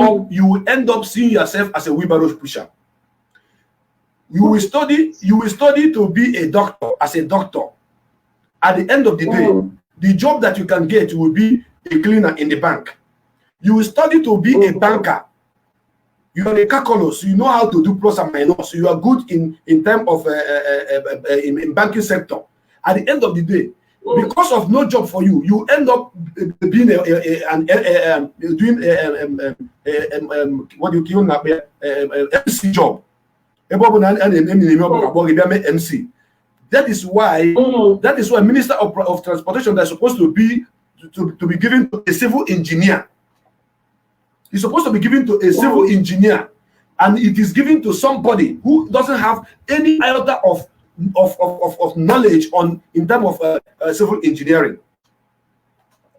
up seeing yourself as a wheelbarrow pusher. You will study to be a doctor as a doctor. At the end of the day, the job that you can get will be a cleaner in the bank. You will study to be a banker. You are a calculus. You know how to do plus and minus. You are good in terms of in banking sector. At the end of the day, because of no job for you, you end up being doing what you call MC job. MC. That is why Minister of Transportation is supposed to be given to a civil engineer. It's supposed to be given to a civil engineer, and it is given to somebody who doesn't have any iota of knowledge in terms of civil engineering.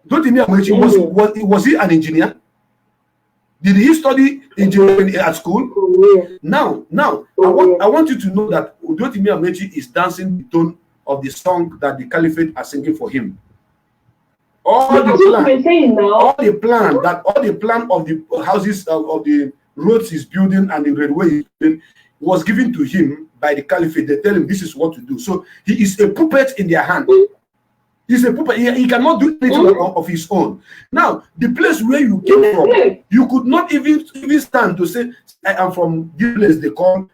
Don't you know was he an engineer? Did he study engineering at school? Now, I want you to know that Udotimi Amechi is dancing the tone of the song that the Caliphate are singing for him. All the plan of the houses of the roads he's building and the railway he's building was given to him by the Caliphate. They tell him this is what to do. So he is a puppet in their hand. He's a puppet. He cannot do anything of his own. Now, the place where you came from, you could not even stand to say, I am from this place they call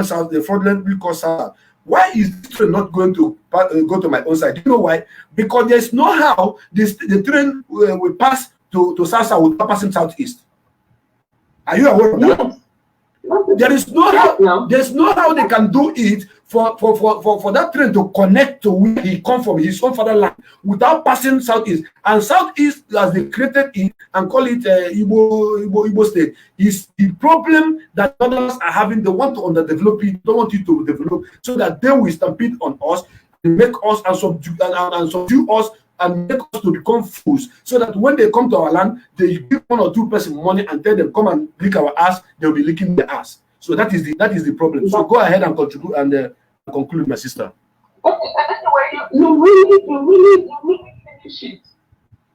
South, the fraudulently call South. Why is this train not going to go to my own side? Do you know why? Because there's no how the train will pass to South without passing southeast. Are you aware of that? There's no how they can do it for that train to connect to where he come from, his own fatherland, without passing southeast. And southeast, as they created it and call it Igbo state, is the problem that others are having. They want to underdevelop it, don't want you to develop, so that they will stampede on us and make us and subdue us and make us to become fools, so that when they come to our land, they give 1 or 2 person money and tell them come and lick our ass, they'll be licking their ass. So that is the problem. So go ahead and contribute and conclude, my sister. Anyway, you really finish it.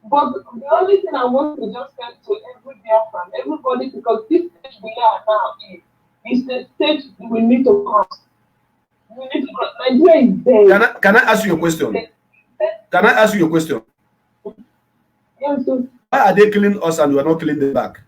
But the only thing I want to just say to everybody, because this stage we are now is the stage we need to cross. Nigeria is there. Can I ask you a question? Can I ask you a question? Yes, sir. Why are they killing us and we are not killing them back?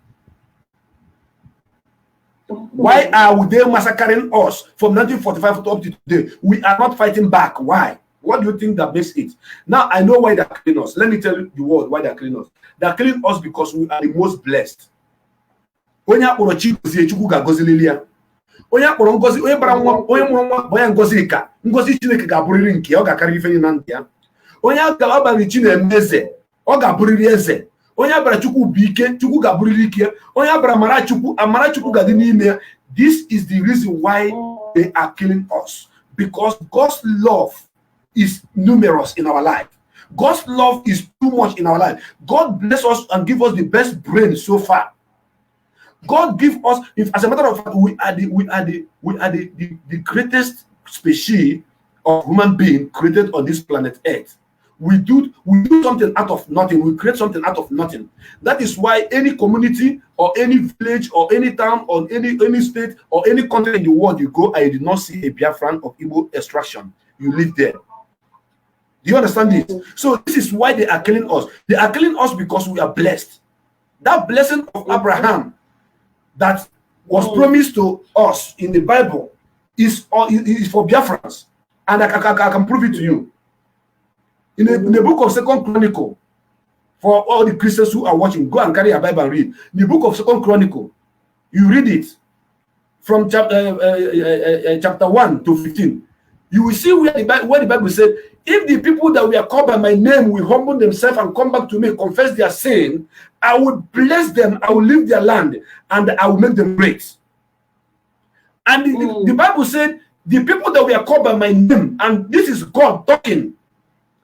Why are they massacring us from 1945 to up to today? We are not fighting back. Why? What do you think that makes it? Now I know why they're killing us. Let me tell you the world why they're killing us. They're killing us because we are the most blessed. When you are onye akpọrọ ngozi onye bara nwa onye mụrụ nwa bụ ya ngozi Chineke ga-abụrịrị nke ọ ga-akarị ife niile na ndụ ya. Onye abalị chi na-eme eze ọ ga-abụrịrị eze. Onye abara Chukwu bụ ike Chukwu ga-abụrịrị ike. Onye abara amara Chukwu ga-adị n'ime ya. This is the reason why they are killing us, because God's love is numerous in our life. God's love is too much in our life. God bless us and give us the best brain so far. God give us, if as a matter of fact, we are the greatest species of human being created on this planet Earth. We do something out of nothing. We create something out of nothing. That is why any community or any village or any town or any state or any country in the world you go, I did not see a Biafran of Igbo extraction. You live there. Do you understand this? So this is why they are killing us. They are killing us because we are blessed. That blessing of Abraham, that was promised to us in the Bible is for Biafrans, and I can prove it to you. In the book of 2nd Chronicle, for all the Christians who are watching, go and carry a Bible and read. In the book of 2nd Chronicle, you read it from chapter 1 to 15. You will see where the Bible said, if the people that were called by my name will humble themselves and come back to me, confess their sin, I will bless them, I will leave their land, and I will make them great. And the Bible said, the people that were called by my name, and this is God talking.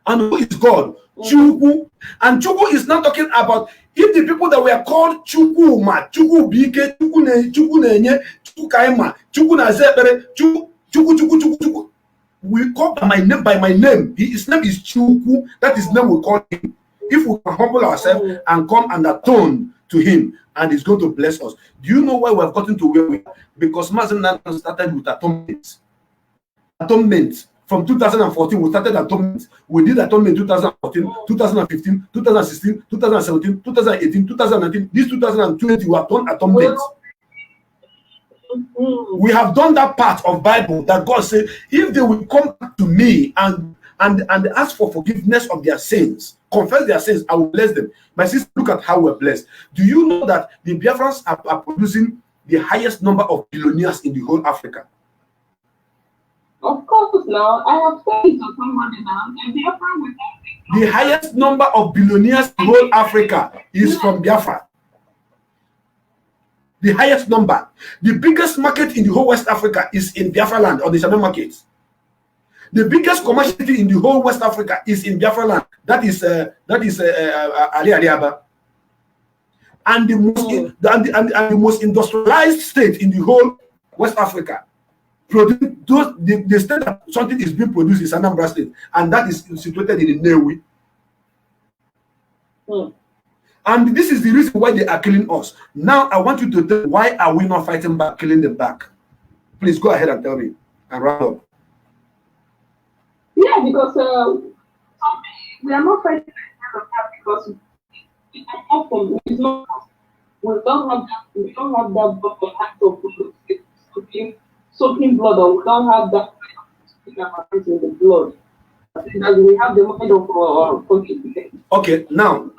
And who is God? Chukwu. And Chukwu is not talking about if the people that were called Chukwuma, Chukwu Bike, Chukwu Nenye, Chukwu Kaima, Chukwu Nazepere, Chukwu, we call by my name. His name is Chukwu. That is the name we call him. If we can humble ourselves and come and atone to him, and he's going to bless us. Do you know why we have gotten to where we are? Because Nnamdi started with atonement. Atonement. From 2014, we started atonement. We did atonement in 2014, 2015, 2016, 2017, 2018, 2019. This 2020, we have done atonement. We have done that part of Bible that God said, if they will come back to me and ask for forgiveness of their sins, confess their sins, I will bless them. My sister, look at how we're blessed. Do you know that the Biafrans are producing the highest number of billionaires in the whole Africa? Of course, now I have said it to somebody now, and Biafra will the highest number of billionaires in whole Africa is from Biafra. The highest number. The biggest market in the whole West Africa is in Biafra land, or the Shadow market. The biggest commercial city in the whole West Africa is in Biafra land. That is Ali Aliaba. And the most industrialized state in the whole West Africa. The state that something is being produced is Anambra State, and that is situated in Nnewi. And this is the reason why they are killing us. Now I want you to tell me, why are we not fighting back, killing them back? Please go ahead and tell me and round up. Yeah, because we are not fighting because we don't have that soaking blood, or we don't have that in the blood. We have the mind of forgiveness. Okay, now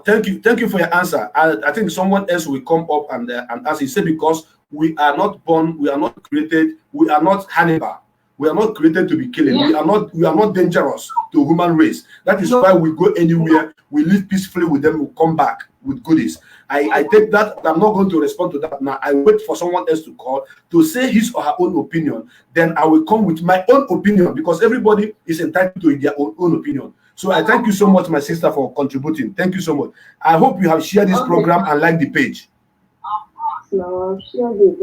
thank you for your answer. I think someone else will come up and ask. He said, because we are not born, we are not created, we are not Hannibal. We are not created to be killing. Yeah. We are not dangerous to human race. That is why we go anywhere, we live peacefully with them, we come back with goodies. I take that. I'm not going to respond to that now. I wait for someone else to call to say his or her own opinion. Then I will come with my own opinion, because everybody is entitled to their own opinion. So I thank you so much, my sister, for contributing. Thank you so much. I hope you have shared this program and liked the page. No, share this.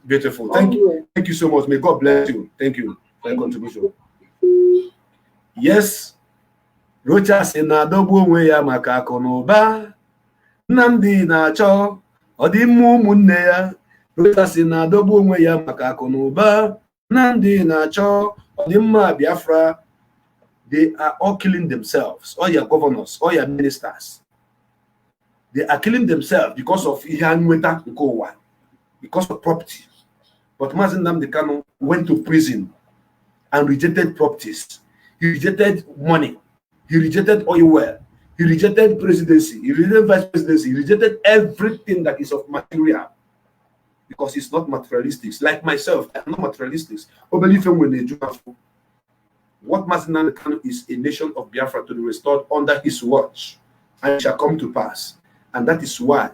Beautiful. Thank you. Thank you so much. May God bless you. Thank you for your contribution. Yes. Rocha si na adọgbu onwe ya maka akụ na ụba. Nnamdi na-achọ ọdịmma ụmụnne ya. Rocha si na adọgbu onwe ya maka akụ na ụba. Nnamdi na-achọ ọdịmma Biafra. They are all killing themselves. All your governors, all your ministers. They are killing themselves because of Ihanweta Nkowa, because of property. But Nnamdi Kanu went to prison and rejected properties. He rejected money. He rejected oil well. He rejected presidency. He rejected vice presidency. He rejected everything that is of material, because it's not materialistic. Like myself, I'm not materialistic. What Nnamdi Kanu is a nation of Biafra to be restored under his watch, and it shall come to pass. And that is why,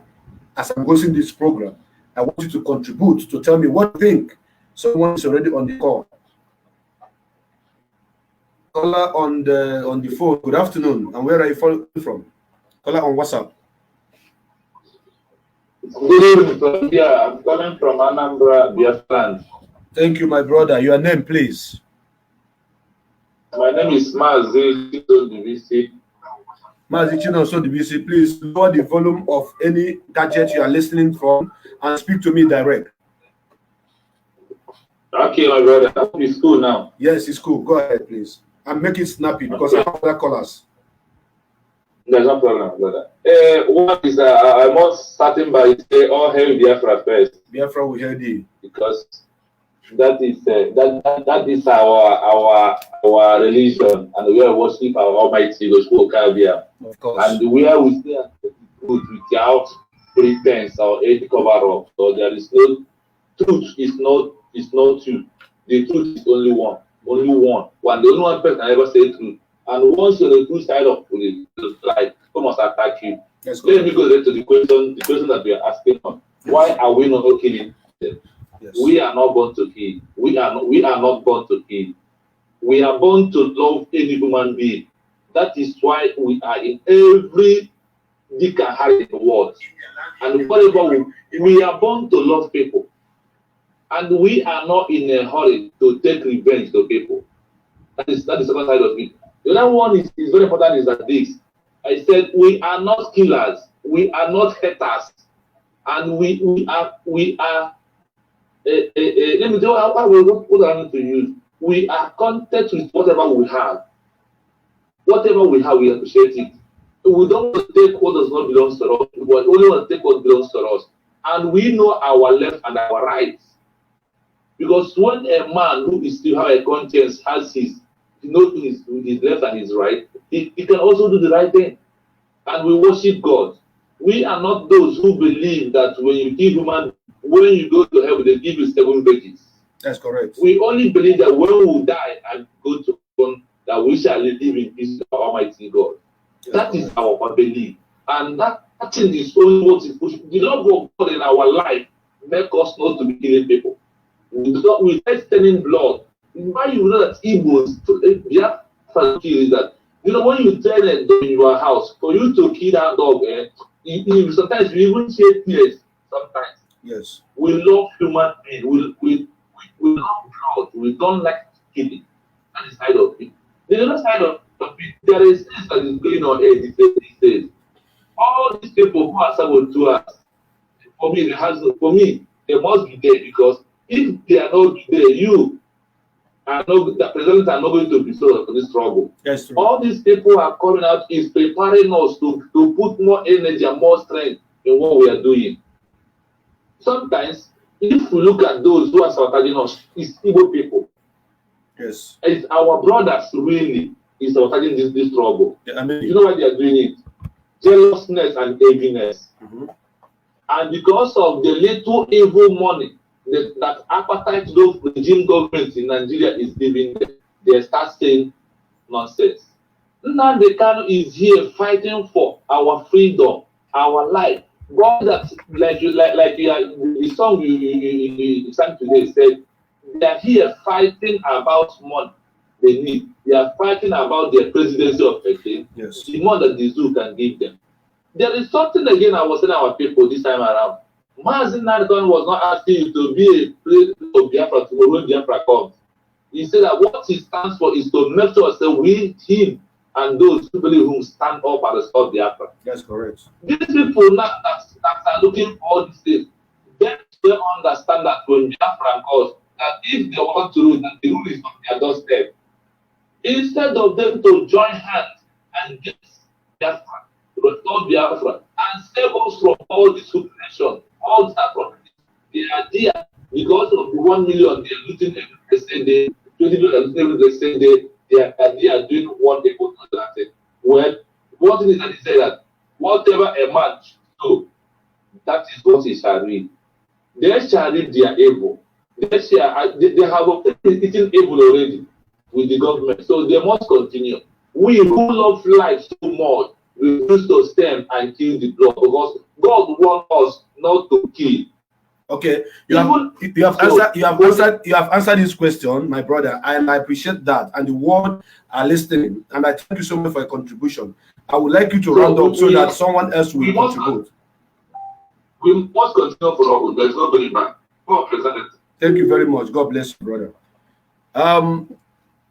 as I'm hosting this program, I want you to contribute to tell me what you think. Someone is already on the call. Caller on the phone. Good afternoon. And where are you calling from? Caller on WhatsApp. Good evening. Yeah, I'm calling from Anambra, Biafra. Thank you, my brother. Your name, please. My name is Mazi DVC. Mazichino, so DVC, please lower the volume of any gadget you are listening from and speak to me direct. Okay, my brother. It's cool now. Yes, it's cool. Go ahead, please. And make it snappy, because I have other callers. There's no problem, brother. One is I must starting by say all hail Biafra first. Biafra will hear thee. Because that is that is our religion, and we are worship our Almighty God. Of course. And where we stay at the truth without pretense or any cover up. So there is no truth is not truth. The truth is only one. Only one. One the only one person can ever say truth. And once you're the true side of the life, someone must attack you. Let me go to the question that we are asking on. Why are we not killing them? Yes. We are not born to kill. We are not born to kill. We are born to love any human being. That is why we are in every dick and harry in the world. And whatever we are born to love people. And we are not in a hurry to take revenge to people. That is the second side of it. The other one is very important is that this. I said we are not killers, we are not haters, and we are let me tell you what I need to use. We are content with whatever we have. Whatever we have, we appreciate it. We don't want to take what does not belong to us. We only want to take what belongs to us. And we know our left and our right. Because when a man who is still have a conscience has his left and his right, he can also do the right thing. And we worship God. We are not those who believe that when you give human, when you go to heaven, they give you 7 pages. That's correct. We only believe that when we die and go to heaven, that we shall live in peace with Almighty God. That is our belief. And that thing is only what is pushing. The love of God in our life make us not to be killing people. We start turning blood. Why you know that Igbos, Biafra kill is that, when you turn a dog in your house, for you to kill that dog, sometimes we even shed tears. Sometimes. Yes. We love human beings. We love blood. We don't like killing. That is side of it. The other side of it, there is things that is going on these days. All these people who are saboteurs, for me, they must be there, because if they are not there, the presidents are not going to be so for this trouble. That's true. All these people are coming out is preparing us to put more energy and more strength in what we are doing. Sometimes, if we look at those who are sabotaging us, it's evil people. Yes. It's our brothers really is sabotaging this trouble. Yeah, I mean, you know why they are doing it? Jealousness and heaviness. Mm-hmm. And because of the little evil money that appetite those regime governments in Nigeria is giving them, they start saying nonsense. Nnamdi Kanu is here fighting for our freedom, our life. God, that like the song you sang today said, they are here fighting about money they need. They are fighting about their presidency of a thing. Yes. The money that the zoo can give them. There is something again I was telling our people this time around. Mazin Narcon was not asking you to be a president of Biafra tomorrow when Biafra comes. He said that what he stands for is to make sure that we, him, and those who believe whom stand up and restore Biafra. That's correct. These people now that are looking for all these things, they understand that when Biafra comes, that if they want to rule, that the rule is on their doorstep. Instead of them to join hands and get Biafra, restore Biafra, and save us from all this humiliation, all this property, they are there because of the 1 million they are looting every same day, 20 million every same day. They are doing what they put on that. Well, one thing is that he said that whatever a man do, that is what he shall read. They shall read their evil. They have eaten evil already with the government, so they must continue. We who love life so much refuse to stand and kill the blood, because God wants us not to kill. Okay, you have answered this question, my brother, and I appreciate that. And the world are listening, and I thank you so much for your contribution. I would like you to round up so that someone else will contribute. We must continue for us. There's no going back. Thank you very much. God bless you, brother.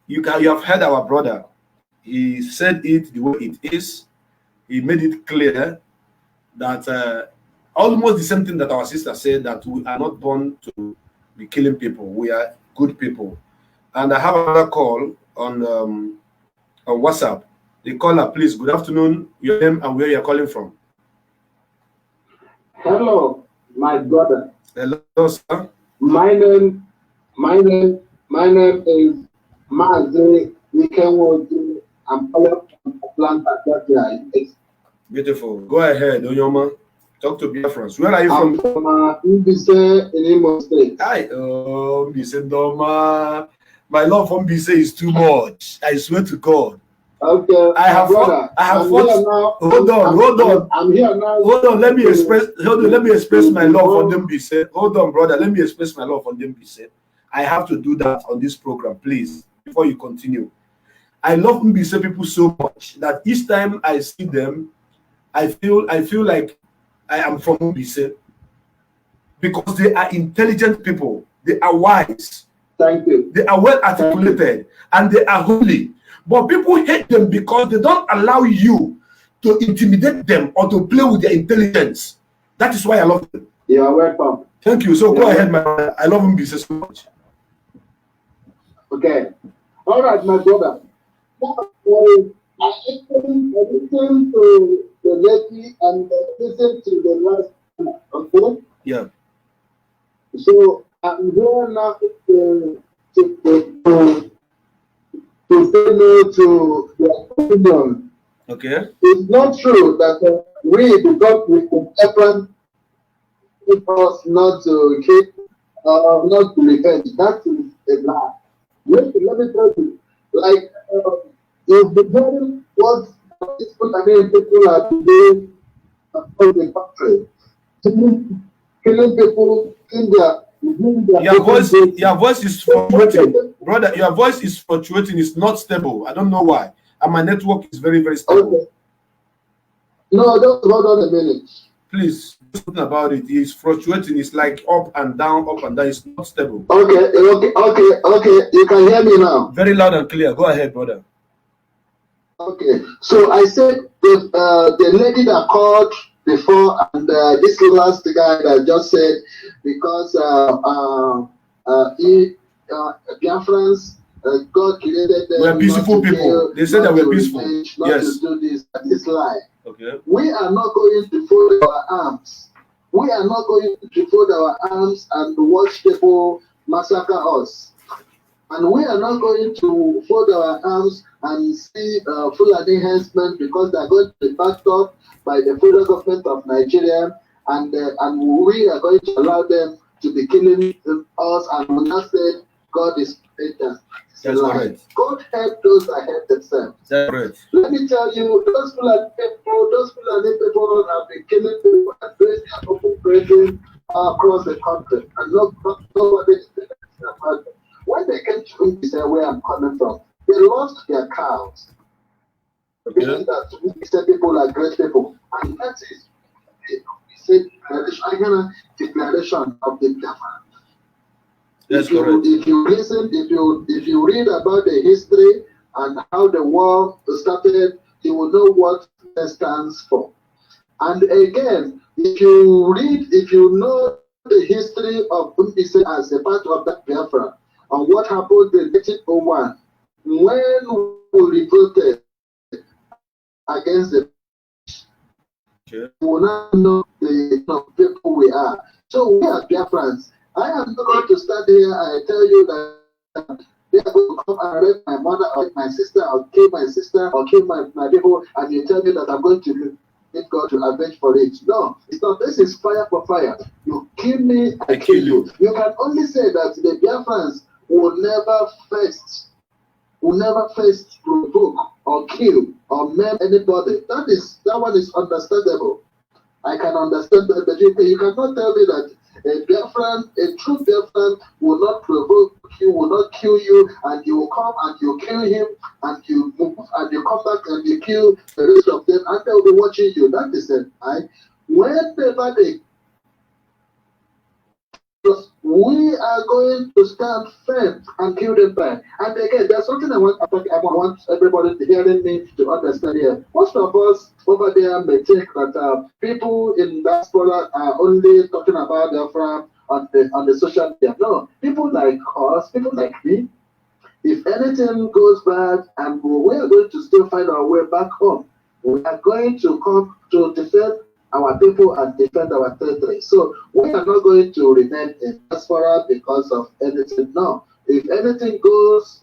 You have heard our brother. He said it the way it is. He made it clear that almost the same thing that our sister said, that we are not born to be killing people. We are good people. And I have another call on WhatsApp. The caller, please. Good afternoon. Your name and where you're calling from. Hello, my brother. Hello, sir. My name is Mazi Nikenwoji. I'm calling from Atlanta, Georgia. Beautiful. Go ahead, Onyoma. Talk to Biafrans. Where are you I'm from? Mbise in Imo State. Hi, oh, Mbise Doma. My love for Mbise is too much. I swear to God. Okay, I have brother. fought. Hold on. I'm here now. Hold on. Let me express my love for them, Mbise. Hold on, brother. Let me express my love for them, Mbise. I have to do that on this program, please, before you continue. I love Mbise people so much that each time I see them, I feel like I am from Mbise, because they are intelligent people. They are wise. Thank you. They are well articulated and they are holy. But people hate them because they don't allow you to intimidate them or to play with their intelligence. That is why I love them. You are welcome. Thank you. So go ahead, my brother. I love Mbise so much. Okay. All right, my brother. I listened to the lady and listen to the last one, okay? Yeah. So I'm here now to say no to the opinion. Okay. It's not true that because we could ever keep us not to keep, not to revenge. That is a lie. Let me tell you, like, you've been hearing what people are doing across the country, killing people in their your voice is fluctuating, brother. Your voice is fluctuating. It's not stable. I don't know why. And my network is very, very stable. Okay. No, just hold on a minute. Please, do something about it. It's fluctuating. It's like up and down, up and down. It's not stable. Okay. You can hear me now. Very loud and clear. Go ahead, brother. Okay. So I said the lady that called before and this last guy that just said because Biafrans, God created them. We're peaceful people. They said that we're peaceful. Yes. To do this lie. Okay. We are not going to fold our arms. We are not going to fold our arms and watch people massacre us. And we are not going to fold our arms and see Fulani herdsmen because they are going to be backed up by the federal government of Nigeria, and we are going to allow them to be killing us, and we not say God is greater. That's right. God help those that help themselves. That's right. Let me tell you, those Fulani people have been killing people and doing their open grazing across the country, and nobody is doing anything about it. When they came to Mbise, where I'm coming from, they lost their cows. Meaning that Mbise people are great people. And that is the declaration of the Biafra. That's correct. If you listen, if you read about the history and how the war started, you will know what it stands for. And again, if you know the history of Mbise as a part of that Biafra, and what happened in 1901 when we revolted against the we will not know the people we are. So we are Biafrans. I am not going to stand here and tell you that they are going to come and rape my mother or my sister or kill my sister or kill my people, and you tell me that I'm going to need God to avenge for it. No, it's not. This is fire for fire. You kill me, I kill you. You can only say that the Biafrans will never face provoke or kill or maim anybody. That one is understandable. I can understand that, but you cannot tell me that a true Biafran will not provoke you, will not kill you, and you will come and you kill him, and you move and you come back and you kill the rest of them, and they will be watching you. That is it. Right? Whenever they we are going to stand firm and kill them back. And again, there's something I want everybody hearing me to understand here. Most of us over there may think that people in diaspora are only talking about Biafra on the social media. No, people like us, people like me, if anything goes bad, and we are going to still find our way back home. We are going to come to defend our people and defend our territory. So we are not going to remain in diaspora because of anything. No. If anything goes,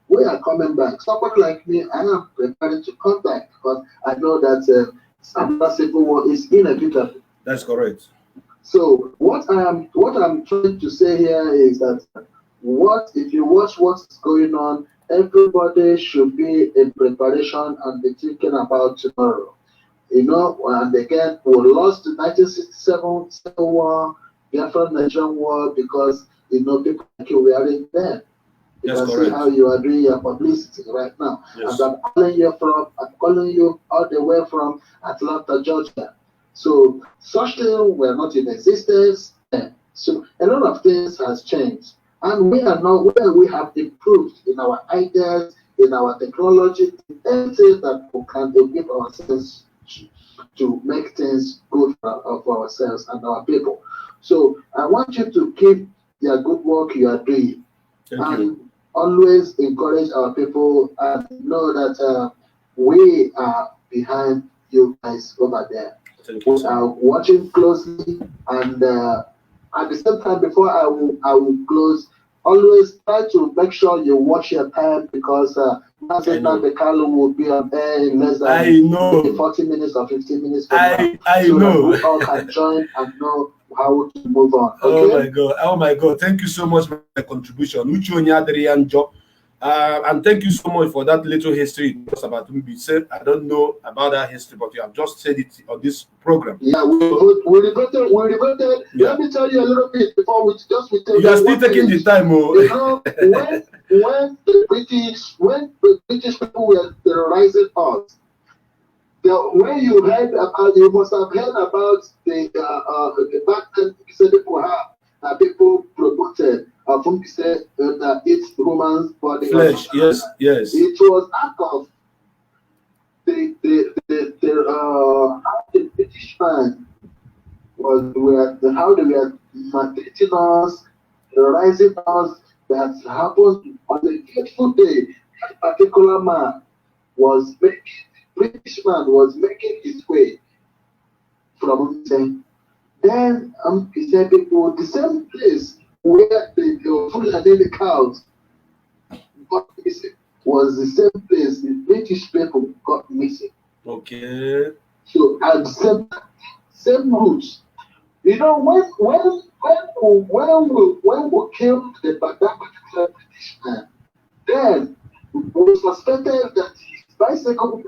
we are coming back. Someone like me, I am prepared to come back because I know that another civil war is inevitable. That's correct. So what I'm trying to say here is that if you watch what's going on, everybody should be in preparation and be thinking about tomorrow. You know, and again, we lost the 1967 Civil War, Biafra Nigerian War, because people like you were in there. You can see how you are doing your publicity right now. Yes. And I'm calling you all the way from Atlanta, Georgia. So such things were not in existence. So a lot of things has changed. And we are now where we have improved in our ideas, in our technology, in anything that we can equip ourselves to make things good for ourselves and our people. So I want you to keep the good work you are doing. Thank you. Always encourage our people and know that we are behind you guys over there. We are watching closely, and at the same time, before I will close, always try to make sure you watch your time, because the Kanu will be on air in less than 40 minutes or 15 minutes from now. So that we all can join and know how to move on. Okay? Oh my God! Thank you so much for the contribution. And thank you so much for that little history about Nnamdi. I don't know about that history, but you have just said it on this program. Yeah, we regretted. Yeah. Let me tell you a little bit before we tell you. You are still taking the time, oh. You know, when the British people were terrorizing us, when you heard about, you must have heard about the back then people promoted that eats humans body flesh. Yes. It was out of the British man how they were maltreating us, terrorizing us. That happened on the fateful day. That particular man British man was making his way from him. Then he said, people, the same place where the Fulani cows got missing was the same place the British people got missing. Okay. So at the same route. You know, when we killed that particular British man, then we suspected that his bicycle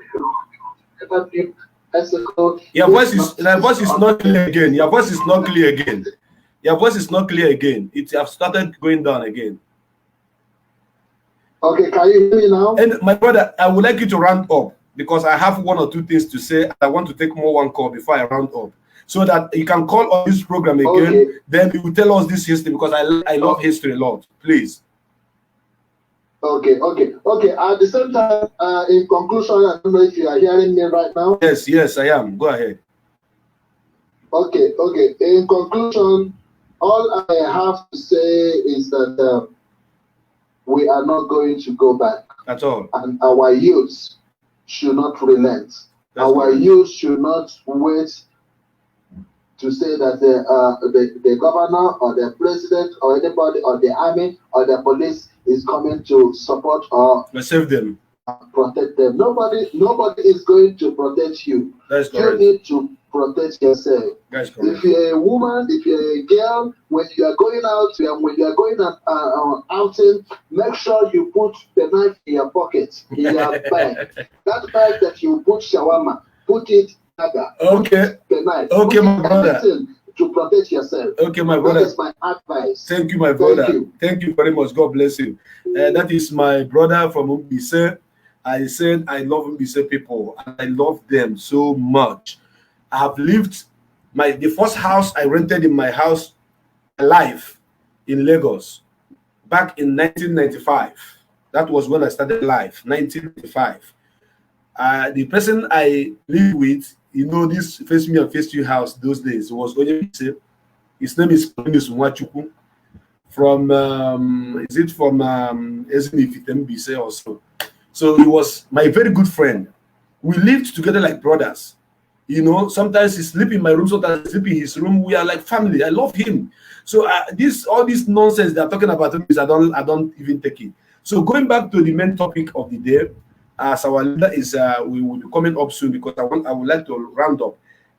never been bicycle. Your voice is not clear again. Your voice is not clear again. Your voice is not clear again. It have started going down again. Okay, can you hear me now? And my brother, I would like you to round up, because I have one or two things to say. I want to take one call before I round up, so that you can call on this program again. Okay. Then you will tell us this history, because I love history a lot. Please. Okay. At the same time, in conclusion, I don't know if you are hearing me right now. Yes, I am. Go ahead. Okay. In conclusion, all I have to say is that we are not going to go back at all, and our youth should not relent. Our youth should not wait to say that the governor or the president or anybody or the army or the police is coming to support or save them, protect them. Nobody is going to protect you. That's correct. You need to protect yourself. That's correct. If you're a woman, if you're a girl, when you are going out, when you are going on outing, make sure you put the knife in your pocket, in your bag. That bag that you put shawarma, put it dagger. Okay. The knife. Okay, my brother. To protect yourself. Okay, my brother. That is my advice. Thank you, my brother. Thank you very much. God bless you. That is my brother from Mbise. I said I love Mbise people, and I love them so much. I have lived the first house I rented in my house alive in Lagos back in 1995. That was when I started life, 1995. The person I lived with, this Face Me and Face You house those days was Onyebise. His name is Kanu. from is it from Ezinifitembise also. So he was my very good friend. We lived together like brothers. You know, sometimes he sleep in my room, sometimes I sleep in his room. We are like family. I love him. So all this nonsense they're talking about him is I don't even take it. So going back to the main topic of the day, as our leader is we will be coming up soon because I would like to round up.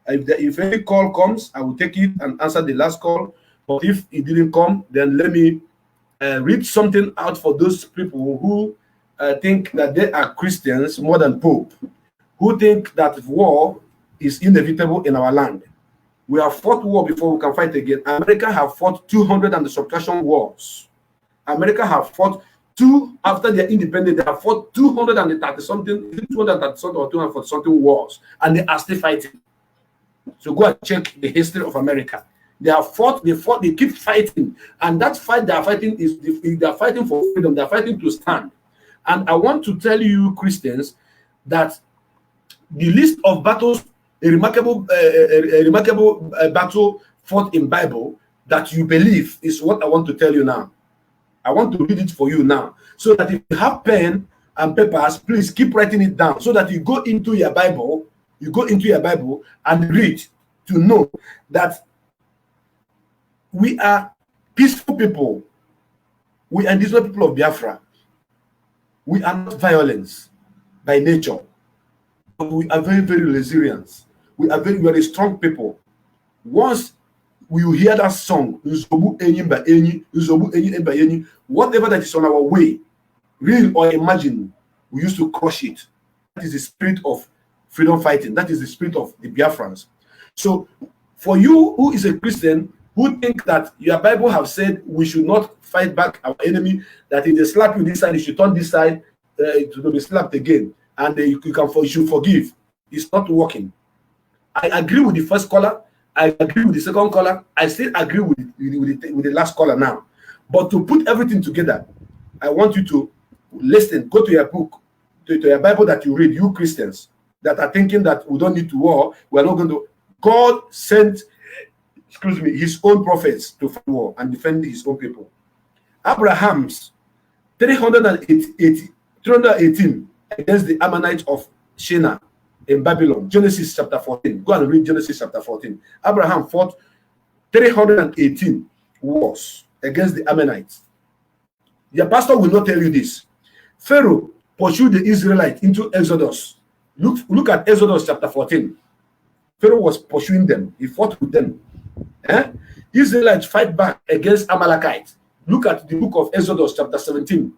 If any call comes, I will take it and answer the last call. But if it didn't come, then let me read something out for those people who think that they are Christians more than Pope, who think that war is inevitable in our land. We have fought war before we can fight again. America have fought 200 and the subtraction wars. America have fought after their independence, they have fought 230 something, 230 something or 240 something wars, and they are still fighting. So go and check the history of America. They have fought, they keep fighting, and that fight they are fighting is they are fighting for freedom. They are fighting to stand. And I want to tell you, Christians, that the list of battles, a remarkable battle fought in Bible that you believe is what I want to tell you now. I want to read it for you now, so that if you have pen and papers, please keep writing it down, so that you go into your Bible, and read to know that we are peaceful people. We are indigenous people of Biafra. We are not violence by nature. But we are very, very resilient. We are very strong people. Once we hear that song, whatever that is on our way, real or imagine, we used to crush it. That is the spirit of freedom fighting. That is the spirit of the Biafrans. So for you who is a Christian, who think that your Bible have said we should not fight back our enemy, that if they slap you this side, you should turn this side to be slapped again, and you should forgive. It's not working. I agree with the first caller. I agree with the second caller. I still agree with the last caller now. But to put everything together, I want you to listen. Go to your book, to your Bible that you read. You Christians that are thinking that we don't need to war, we are not going to. God sent, his own prophets to fight war and defend his own people. Abraham's 318 against the Ammonites of Shinar in Babylon. Genesis chapter 14. Go and read Genesis chapter 14. Abraham fought 318 wars against the Ammonites. Your pastor will not tell you this. Pharaoh pursued the Israelites into Exodus. Look at Exodus chapter 14. Pharaoh was pursuing them. He fought with them. Israelites fight back against Amalekites. Look at the book of Exodus chapter 17.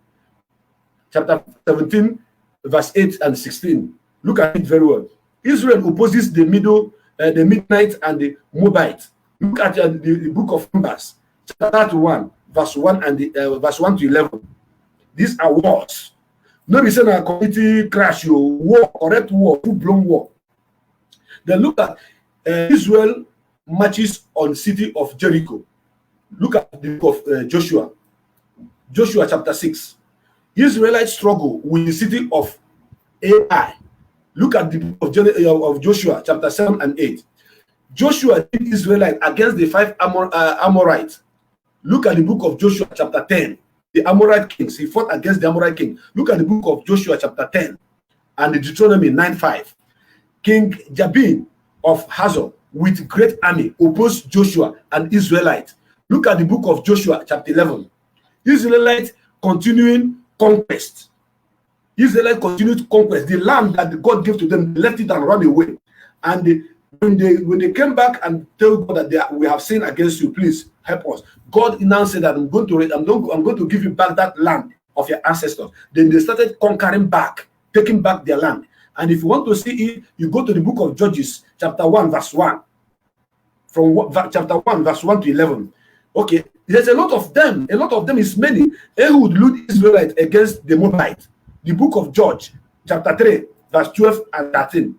Chapter 17, verse 8 and 16. Look at it very well. Israel opposes the Midianites and the Moabites. Look at the book of Numbers, chapter 31, verse 1 and verse 1 to 11. These are wars. No be saying a community crash, war, correct war, full-blown war. Then look at Israel marches on city of Jericho. Look at the book of Joshua. Joshua chapter 6. Israelites struggle with the city of Ai. Look at the book of Joshua chapter 7 and 8. Joshua did Israelite against the 5 Amorites. Look at the book of Joshua chapter 10. The Amorite kings. He fought against the Amorite king. Look at the book of Joshua chapter 10 and the Deuteronomy 9:5. King Jabin of Hazor with great army opposed Joshua and Israelites. Look at the book of Joshua chapter 11. Israelites continuing conquest. Israelites continued conquest. The land that God gave to them, they left it and ran away. And when they came back and told God that we have sinned against you, please help us. God now said that I'm going to give you back that land of your ancestors. Then they started conquering back, taking back their land. And if you want to see it, you go to the book of Judges, chapter 1, verse 1. From chapter 1, verse 1 to 11. Okay, there's a lot of them. A lot of them is many. Ehud led Israelites against the Moabites. The book of Judges, chapter 3, verse 12 and 13.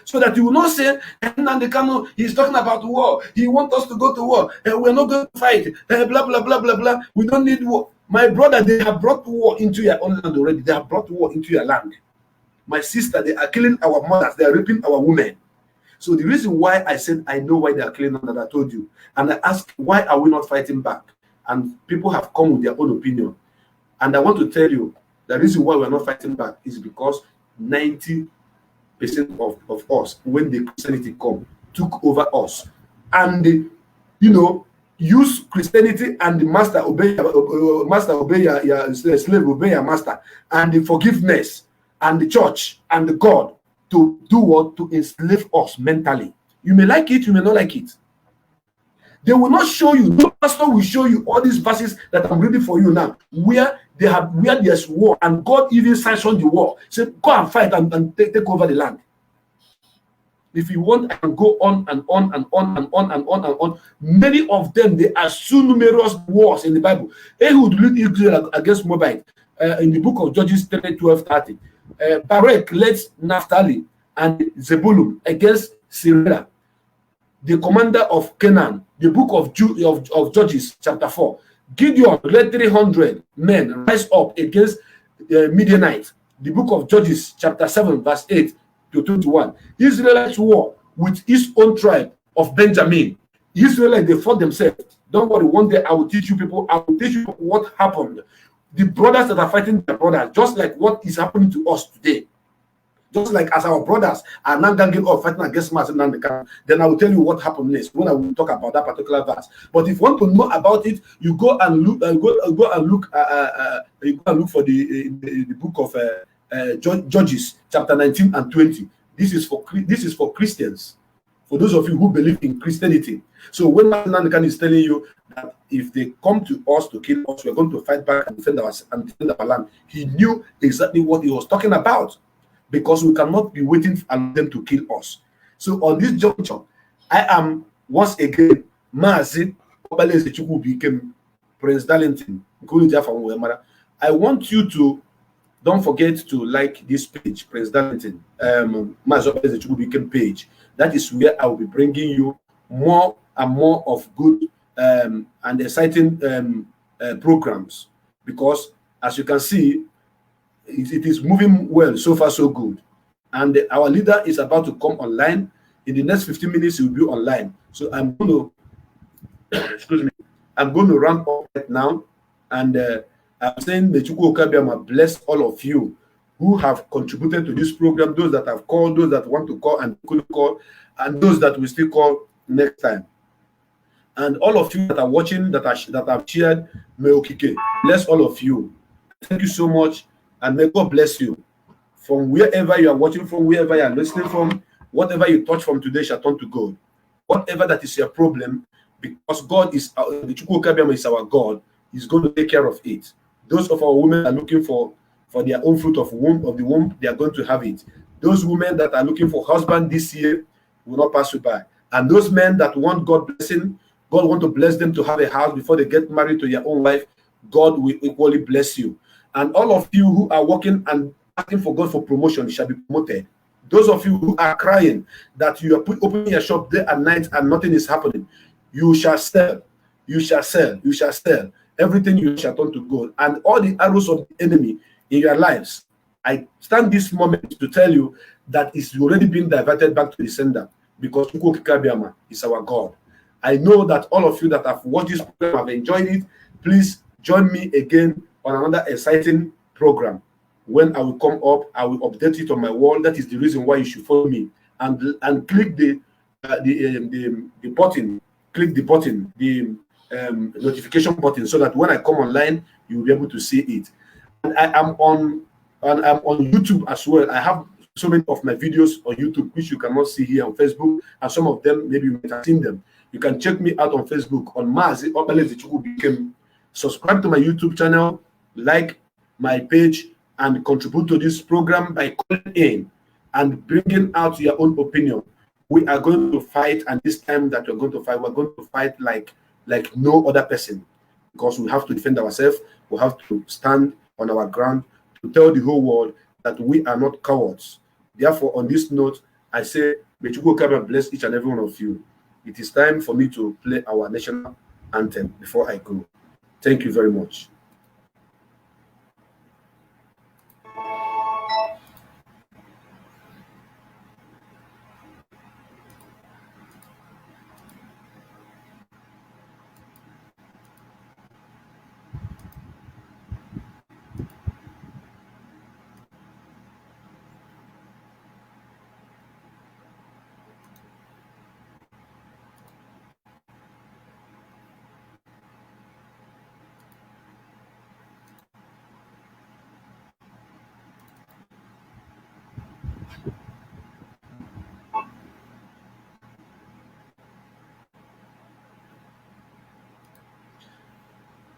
So that you will not say, Nnamdi Kanu, he's talking about war. He wants us to go to war. We're not going to fight. Blah, blah, blah, blah, blah. We don't need war. My brother, they have brought war into your own land already. They have brought war into your land. My sister, they are killing our mothers. They are raping our women. So the reason why I said I know why they are killing us, that I told you, and I asked why are we not fighting back, and people have come with their own opinion, and I want to tell you the reason why we are not fighting back is because 90% of us, when the Christianity come, took over us, and use Christianity and the master obey your slave obey your master, and the forgiveness and the church and the God to do what? To enslave us mentally. You may like it, you may not like it. They will not show you. No pastor will show you all these verses that I'm reading for you now, where there's war, and God even sanctioned the war. Say, go and fight and take over the land. If you want, I can go on and on and on and on and on and on. Many of them, they are so numerous wars in the Bible. Ehud led Israel against Moabite in the book of Judges 3:12-30. Barak led Naphtali and Zebulun against Syria. The commander of Canaan, the book of Judges chapter 4. Gideon led 300 men rise up against Midianites. The book of Judges chapter 7 verse 8 to 21. Israelites war with his own tribe of Benjamin. Israelites, they fought themselves. Don't worry, one day I will teach you people, I will teach you what happened. The brothers that are fighting their brothers, just like what is happening to us today. Just like as our brothers are now ganging up fighting against Master Nnamdi, then I will tell you what happened next when I will talk about that particular verse. But if you want to know about it, you go and look. Go and look for the book of Judges, chapter 19 and 20. This is for Christians, for those of you who believe in Christianity. So when Master Nnamdi is telling you that if they come to us to kill us, we are going to fight back and defend our land, he knew exactly what he was talking about. Because we cannot be waiting for them to kill us. So on this juncture, I am once again Mazi Obalezechukwu became Prince Darlington. I want you to don't forget to like this page, Prince Darlington. Mazi Obalezechukwu became page. That is where I will be bringing you more and more of good and exciting programs. Because as you can see, it is moving well, so far so good, and our leader is about to come online. In the next 15 minutes he will be online, so I'm going to excuse me, I'm going to run up right now, and I'm saying that Chukwu Okabiama bless all of you who have contributed to this program, those that have called, those that want to call and couldn't call, and those that will still call next time. And all of you that are watching, that have shared, Meokike, bless all of you. Thank you so much. And may God bless you. From wherever you are watching from, wherever you are listening from, whatever you touch from today shall turn to gold. Whatever that is your problem, because God is the Chukwu Okabiama is our God, He's going to take care of it. Those of our women are looking for their own fruit of the womb, they are going to have it. Those women that are looking for husband this year will not pass you by. And those men that want God blessing, God want to bless them to have a house before they get married to their own wife, God will equally bless you. And all of you who are working and asking for God for promotion shall be promoted. Those of you who are crying that you are opening your shop day and night and nothing is happening, you shall sell, you shall sell, you shall sell. Everything you shall turn to gold. And all the arrows of the enemy in your lives, I stand this moment to tell you that it's already been diverted back to the sender, because Chukwu Okabiama is our God. I know that all of you that have watched this program have enjoyed it. Please join me again on another exciting program. When I will come up, I will update it on my wall. That is the reason why you should follow me and click the button. Click the button, the notification button, so that when I come online, you will be able to see it. And I'm on YouTube as well. I have so many of my videos on YouTube which you cannot see here on Facebook, and some of them maybe you might have seen them. You can check me out on Facebook on Mazi Obalezechukwu became. Subscribe to my YouTube channel, like my page, and contribute to this program by calling in and bringing out your own opinion. We are going to fight, and this time that we're going to fight like no other person, because we have to defend ourselves. We have to stand on our ground to tell the whole world that we are not cowards. Therefore, on this note, I say, may Chukwu Okabiama bless each and every one of you. It is time for me to play our national anthem before I go. Thank you very much.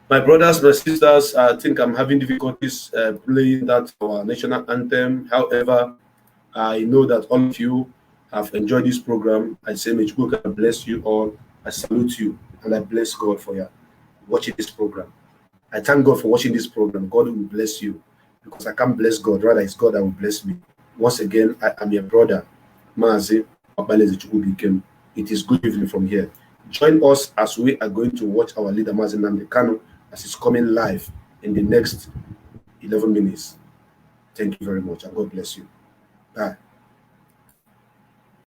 My brothers, my sisters, I think I'm having difficulties playing that our national anthem. However, I know that all of you have enjoyed this program. I say, may God bless you all. I salute you and I bless God for you watching this program. I thank God for watching this program. God will bless you because I can't bless God. Rather, it's God that will bless me. Once again, I am your brother, Mazi Abalezi Chukwubikem. It is good evening from here. Join us as we are going to watch our leader, Mazi Nnamdi Kanu, as it's coming live in the next 11 minutes. Thank you very much and God bless you. Bye.